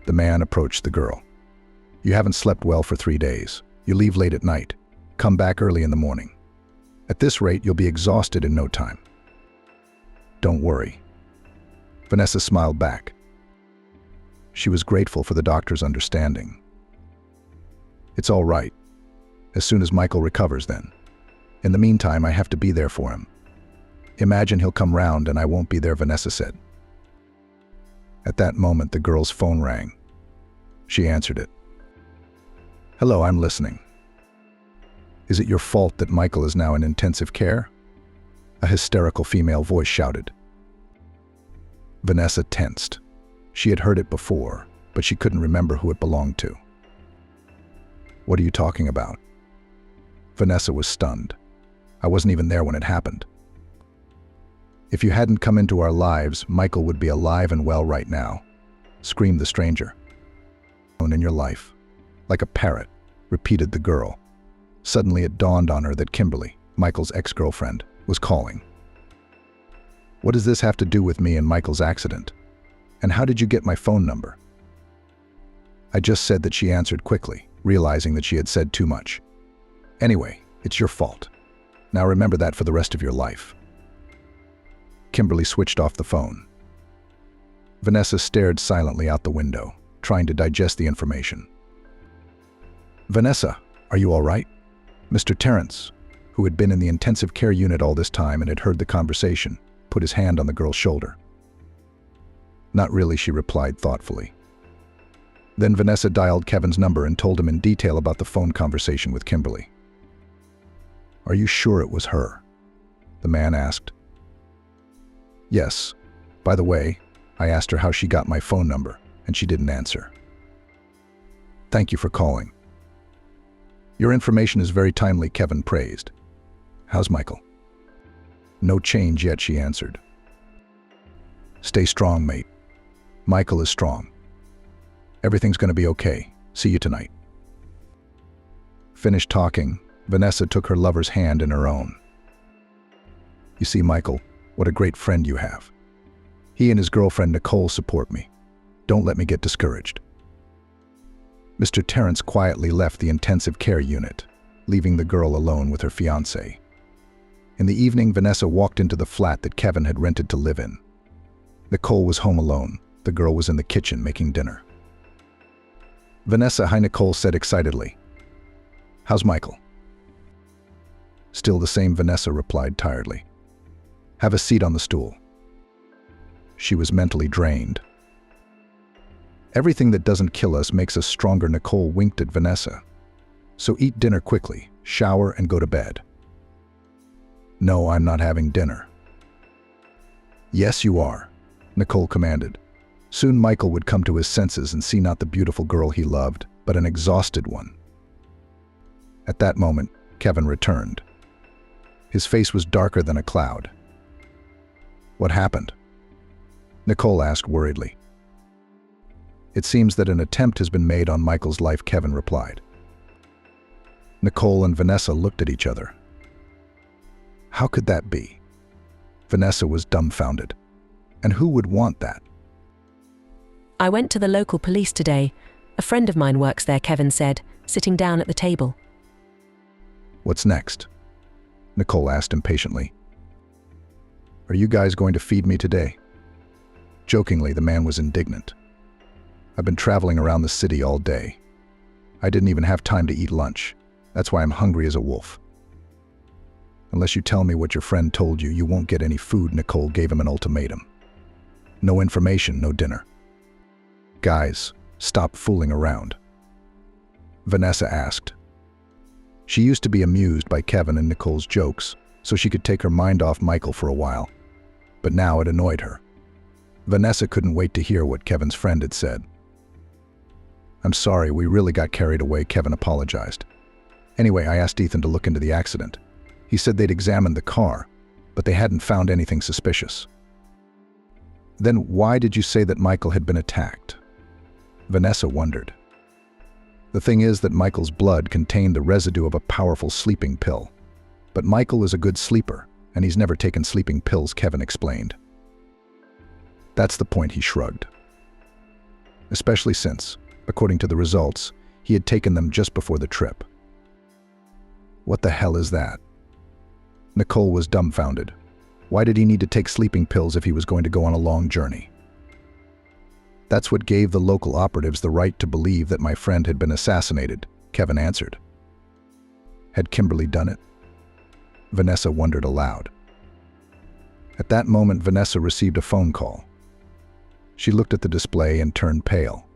The man approached the girl. You haven't slept well for 3 days. You leave late at night. Come back early in the morning. At this rate, you'll be exhausted in no time. Don't worry. Vanessa smiled back. She was grateful for the doctor's understanding. It's all right. As soon as Michael recovers, then. In the meantime, I have to be there for him. Imagine he'll come round and I won't be there, Vanessa said. At that moment, the girl's phone rang. She answered it. Hello, I'm listening. Is it your fault that Michael is now in intensive care? A hysterical female voice shouted. Vanessa tensed. She had heard it before, but she couldn't remember who it belonged to. What are you talking about? Vanessa was stunned. I wasn't even there when it happened. If you hadn't come into our lives, Michael would be alive and well right now, screamed the stranger. In your life, like a parrot, repeated the girl. Suddenly it dawned on her that Kimberly, Michael's ex-girlfriend, was calling. What does this have to do with me and Michael's accident? And how did you get my phone number? I just said that, she answered quickly, realizing that she had said too much. Anyway, it's your fault. Now remember that for the rest of your life. Kimberly switched off the phone. Vanessa stared silently out the window, trying to digest the information. Vanessa, are you all right? Mr. Terrence, who had been in the intensive care unit all this time and had heard the conversation, put his hand on the girl's shoulder. Not really, she replied thoughtfully. Then Vanessa dialed Kevin's number and told him in detail about the phone conversation with Kimberly. Are you sure it was her? The man asked. Yes. By the way, I asked her how she got my phone number, and she didn't answer. Thank you for calling. Your information is very timely, Kevin praised. How's Michael? No change yet, she answered. Stay strong, mate. Michael is strong. Everything's going to be okay. See you tonight. Finished talking, Vanessa took her lover's hand in her own. You see, Michael, what a great friend you have. He and his girlfriend Nicole support me. Don't let me get discouraged. Mr. Terrence quietly left the intensive care unit, leaving the girl alone with her fiancé. In the evening, Vanessa walked into the flat that Kevin had rented to live in. Nicole was home alone. The girl was in the kitchen making dinner. Vanessa, hi, Nicole said excitedly. How's Michael? Still the same, Vanessa replied tiredly. Have a seat on the stool. She was mentally drained. Everything that doesn't kill us makes us stronger, Nicole winked at Vanessa. So eat dinner quickly, shower, and go to bed. No, I'm not having dinner. Yes, you are, Nicole commanded. Soon Michael would come to his senses and see not the beautiful girl he loved, but an exhausted one. At that moment, Kevin returned. His face was darker than a cloud. What happened? Nicole asked worriedly. It seems that an attempt has been made on Michael's life, Kevin replied. Nicole and Vanessa looked at each other. How could that be? Vanessa was dumbfounded. And who would want that? I went to the local police today. A friend of mine works there, Kevin said, sitting down at the table. What's next? Nicole asked impatiently. Are you guys going to feed me today? Jokingly, the man was indignant. I've been traveling around the city all day. I didn't even have time to eat lunch. That's why I'm hungry as a wolf. Unless you tell me what your friend told you, you won't get any food, Nicole gave him an ultimatum. No information, no dinner. Guys, stop fooling around. Vanessa asked. She used to be amused by Kevin and Nicole's jokes, so she could take her mind off Michael for a while. But now it annoyed her. Vanessa couldn't wait to hear what Kevin's friend had said. I'm sorry, we really got carried away, Kevin apologized. Anyway, I asked Ethan to look into the accident. He said they'd examined the car, but they hadn't found anything suspicious. Then why did you say that Michael had been attacked? Vanessa wondered. The thing is that Michael's blood contained the residue of a powerful sleeping pill. But Michael is a good sleeper, and he's never taken sleeping pills, Kevin explained. That's the point, he shrugged. Especially since, according to the results, he had taken them just before the trip. What the hell is that? Nicole was dumbfounded. Why did he need to take sleeping pills if he was going to go on a long journey? That's what gave the local operatives the right to believe that my friend had been assassinated, Kevin answered. Had Kimberly done it? Vanessa wondered aloud. At that moment, Vanessa received a phone call. She looked at the display and turned pale.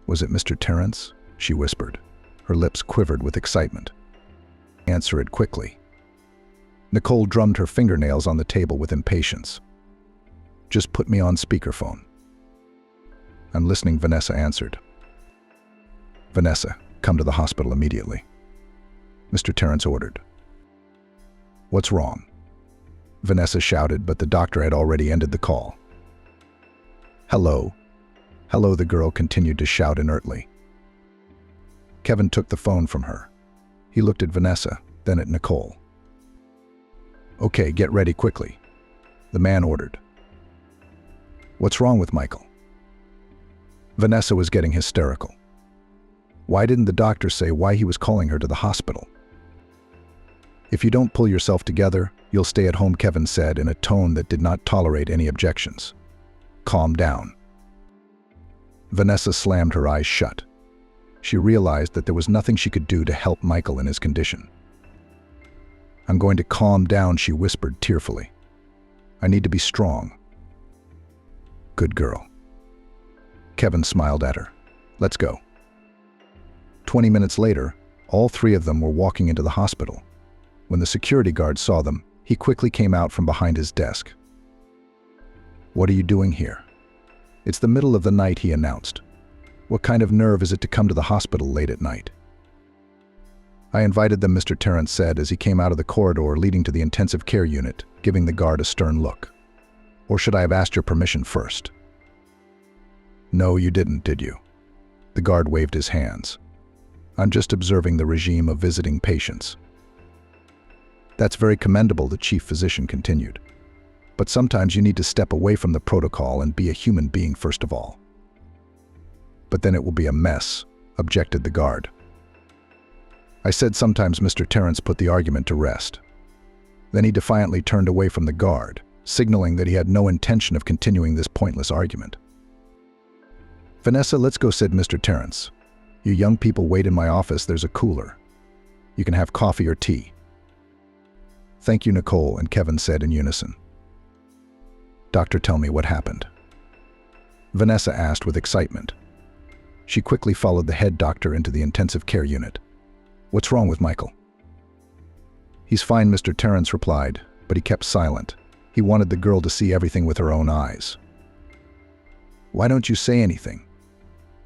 Was it Mr. Terrence? She whispered. Her lips quivered with excitement. Answer it quickly. Nicole drummed her fingernails on the table with impatience. Just put me on speakerphone. I'm listening, Vanessa answered. Vanessa, come to the hospital immediately. Mr. Terrence ordered. What's wrong? Vanessa shouted, but the doctor had already ended the call. Hello. Hello, the girl continued to shout inertly. Kevin took the phone from her. He looked at Vanessa, then at Nicole. Okay, get ready quickly, the man ordered. What's wrong with Michael? Vanessa was getting hysterical. Why didn't the doctor say why he was calling her to the hospital? If you don't pull yourself together, you'll stay at home, Kevin said in a tone that did not tolerate any objections. Calm down. Vanessa slammed her eyes shut. She realized that there was nothing she could do to help Michael in his condition. "I'm going to calm down," she whispered tearfully. "I need to be strong." "Good girl." Kevin smiled at her. "Let's go." 20 minutes later, all three of them were walking into the hospital. When the security guard saw them, he quickly came out from behind his desk. "What are you doing here?" "It's the middle of the night," he announced. "What kind of nerve is it to come to the hospital late at night?" "I invited them," Mr. Terrence said as he came out of the corridor leading to the intensive care unit, giving the guard a stern look. "Or should I have asked your permission first?" "No, you didn't, did you?" The guard waved his hands. "I'm just observing the regime of visiting patients." "That's very commendable," the chief physician continued. "But sometimes you need to step away from the protocol and be a human being first of all." "But then it will be a mess," objected the guard. "I said sometimes," Mr. Terrence put the argument to rest. Then he defiantly turned away from the guard, signaling that he had no intention of continuing this pointless argument. "Vanessa, let's go," said Mr. Terrence. "You young people wait in my office, there's a cooler. You can have coffee or tea." "Thank you, Nicole," and Kevin said in unison. "Doctor, tell me what happened," Vanessa asked with excitement. She quickly followed the head doctor into the intensive care unit. "What's wrong with Michael?" "He's fine," Mr. Terrence replied, but he kept silent. He wanted the girl to see everything with her own eyes. "Why don't you say anything?"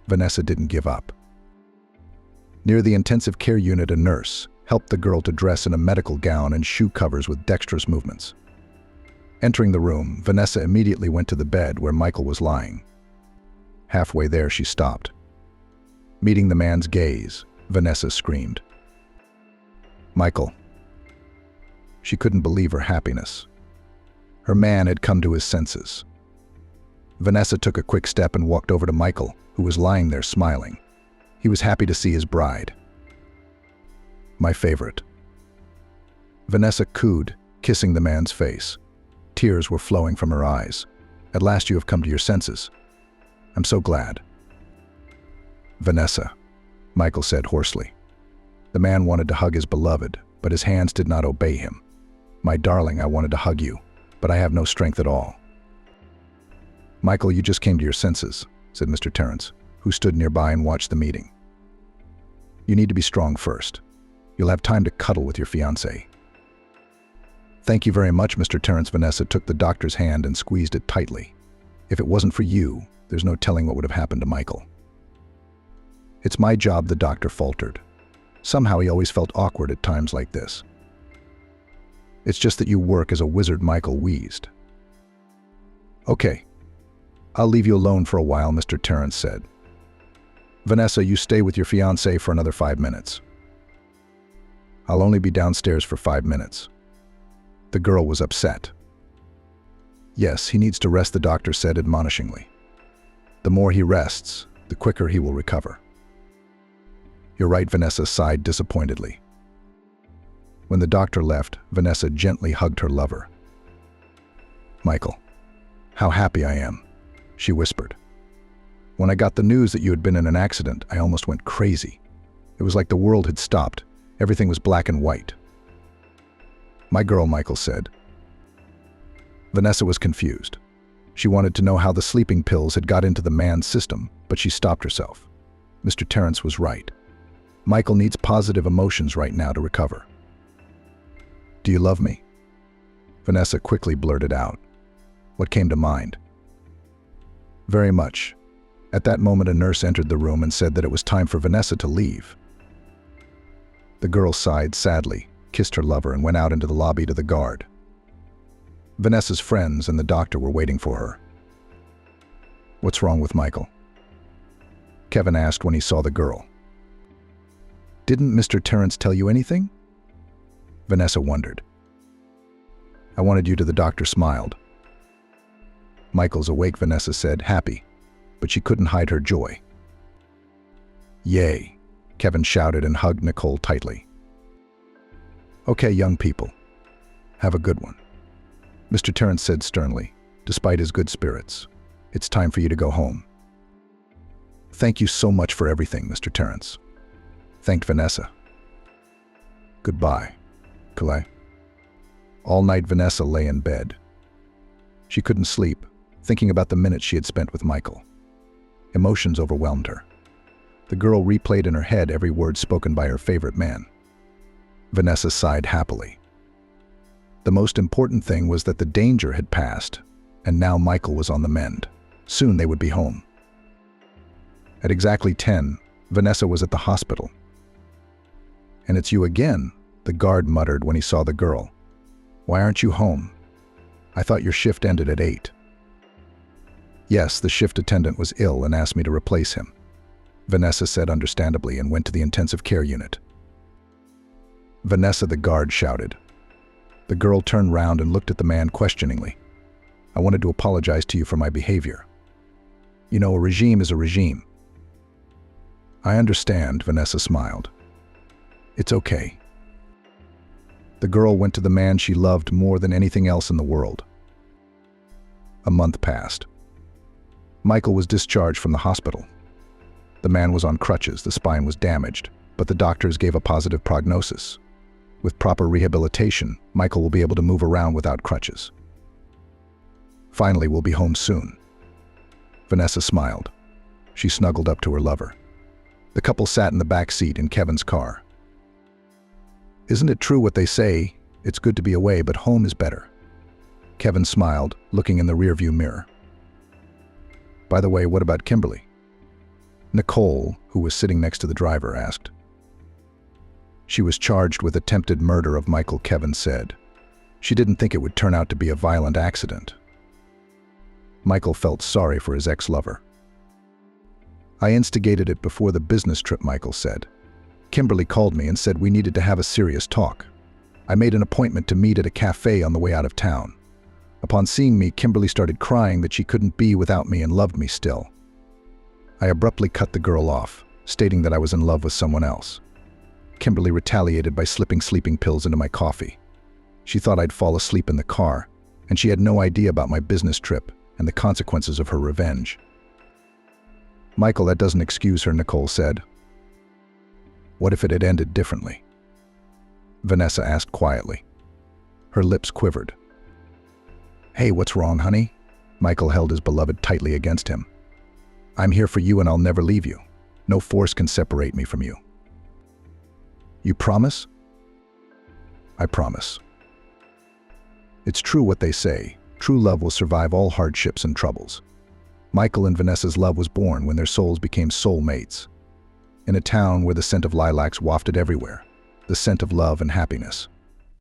Vanessa didn't give up. Near the intensive care unit, a nurse helped the girl to dress in a medical gown and shoe covers with dexterous movements. Entering the room, Vanessa immediately went to the bed where Michael was lying. Halfway there, she stopped. Meeting the man's gaze, Vanessa screamed, "Michael!" She couldn't believe her happiness. Her man had come to his senses. Vanessa took a quick step and walked over to Michael, who was lying there smiling. He was happy to see his bride. "My favorite." Vanessa cooed, kissing the man's face. Tears were flowing from her eyes. "At last you have come to your senses. I'm so glad." "Vanessa," Michael said hoarsely. The man wanted to hug his beloved, but his hands did not obey him. "My darling, I wanted to hug you, but I have no strength at all." "Michael, you just came to your senses," said Mr. Terrence, who stood nearby and watched the meeting. "You need to be strong first. You'll have time to cuddle with your fiancé." "Thank you very much, Mr. Terrence." Vanessa took the doctor's hand and squeezed it tightly. "If it wasn't for you, there's no telling what would have happened to Michael." "It's my job," the doctor faltered. Somehow he always felt awkward at times like this. "It's just that you work as a wizard," Michael wheezed. "Okay. I'll leave you alone for a while," Mr. Terrence said. "Vanessa, you stay with your fiancé for another 5 minutes." "I'll only be downstairs for 5 minutes." The girl was upset. "Yes, he needs to rest," the doctor said admonishingly. "The more he rests, the quicker he will recover." "You're right," Vanessa sighed disappointedly. When the doctor left, Vanessa gently hugged her lover. "Michael, how happy I am," she whispered. "When I got the news that you had been in an accident, I almost went crazy. It was like the world had stopped. Everything was black and white." "My girl," Michael said. Vanessa was confused. She wanted to know how the sleeping pills had got into the man's system, but she stopped herself. Mr. Terrence was right. Michael needs positive emotions right now to recover. "Do you love me?" Vanessa quickly blurted out. What came to mind? "Very much." At that moment, a nurse entered the room and said that it was time for Vanessa to leave. The girl sighed sadly, kissed her lover, and went out into the lobby to the guard. Vanessa's friends and the doctor were waiting for her. "What's wrong with Michael?" Kevin asked when he saw the girl. "Didn't Mr. Terrence tell you anything?" Vanessa wondered. "I wanted you to," the doctor smiled. "Michael's awake," Vanessa said, happy, but she couldn't hide her joy. "Yay," Kevin shouted and hugged Nicole tightly. "Okay, young people, have a good one," Mr. Terrence said sternly, despite his good spirits. "It's time for you to go home." Thank you so much for everything, Mr. Terrence. Thanked Vanessa. Goodbye, Calais. All night Vanessa lay in bed. She couldn't sleep, thinking about the minutes she had spent with Michael. Emotions overwhelmed her. The girl replayed in her head every word spoken by her favorite man. Vanessa sighed happily. The most important thing was that the danger had passed, and now Michael was on the mend. Soon they would be home. At exactly 10, Vanessa was at the hospital. "And it's you again," the guard muttered when he saw the girl. "Why aren't you home? I thought your shift ended at 8. "Yes, the shift attendant was ill and asked me to replace him," Vanessa said understandably and went to the intensive care unit. "Vanessa," the guard shouted. The girl turned round and looked at the man questioningly. "I wanted to apologize to you for my behavior. You know, a regime is a regime." "I understand," Vanessa smiled. "It's okay." The girl went to the man she loved more than anything else in the world. A month passed. Michael was discharged from the hospital. The man was on crutches, the spine was damaged, but the doctors gave a positive prognosis. With proper rehabilitation, Michael will be able to move around without crutches. "Finally, we'll be home soon." Vanessa smiled. She snuggled up to her lover. The couple sat in the back seat in Kevin's car. "Isn't it true what they say? It's good to be away, but home is better." Kevin smiled, looking in the rearview mirror. "By the way, what about Kimberly?" Nicole, who was sitting next to the driver, asked. "She was charged with attempted murder of Michael," Kevin said. "She didn't think it would turn out to be a violent accident." Michael felt sorry for his ex-lover. "I instigated it before the business trip," Michael said. "Kimberly called me and said we needed to have a serious talk. I made an appointment to meet at a café on the way out of town. Upon seeing me, Kimberly started crying that she couldn't be without me and loved me still. I abruptly cut the girl off, stating that I was in love with someone else. Kimberly retaliated by slipping sleeping pills into my coffee. She thought I'd fall asleep in the car, and she had no idea about my business trip and the consequences of her revenge." "Michael, that doesn't excuse her," Nicole said. "What if it had ended differently?" Vanessa asked quietly. Her lips quivered. "Hey, what's wrong, honey?" Michael held his beloved tightly against him. "I'm here for you and I'll never leave you. No force can separate me from you." "You promise?" "I promise." It's true what they say. True love will survive all hardships and troubles. Michael and Vanessa's love was born when their souls became soul mates. In a town where the scent of lilacs wafted everywhere, the scent of love and happiness.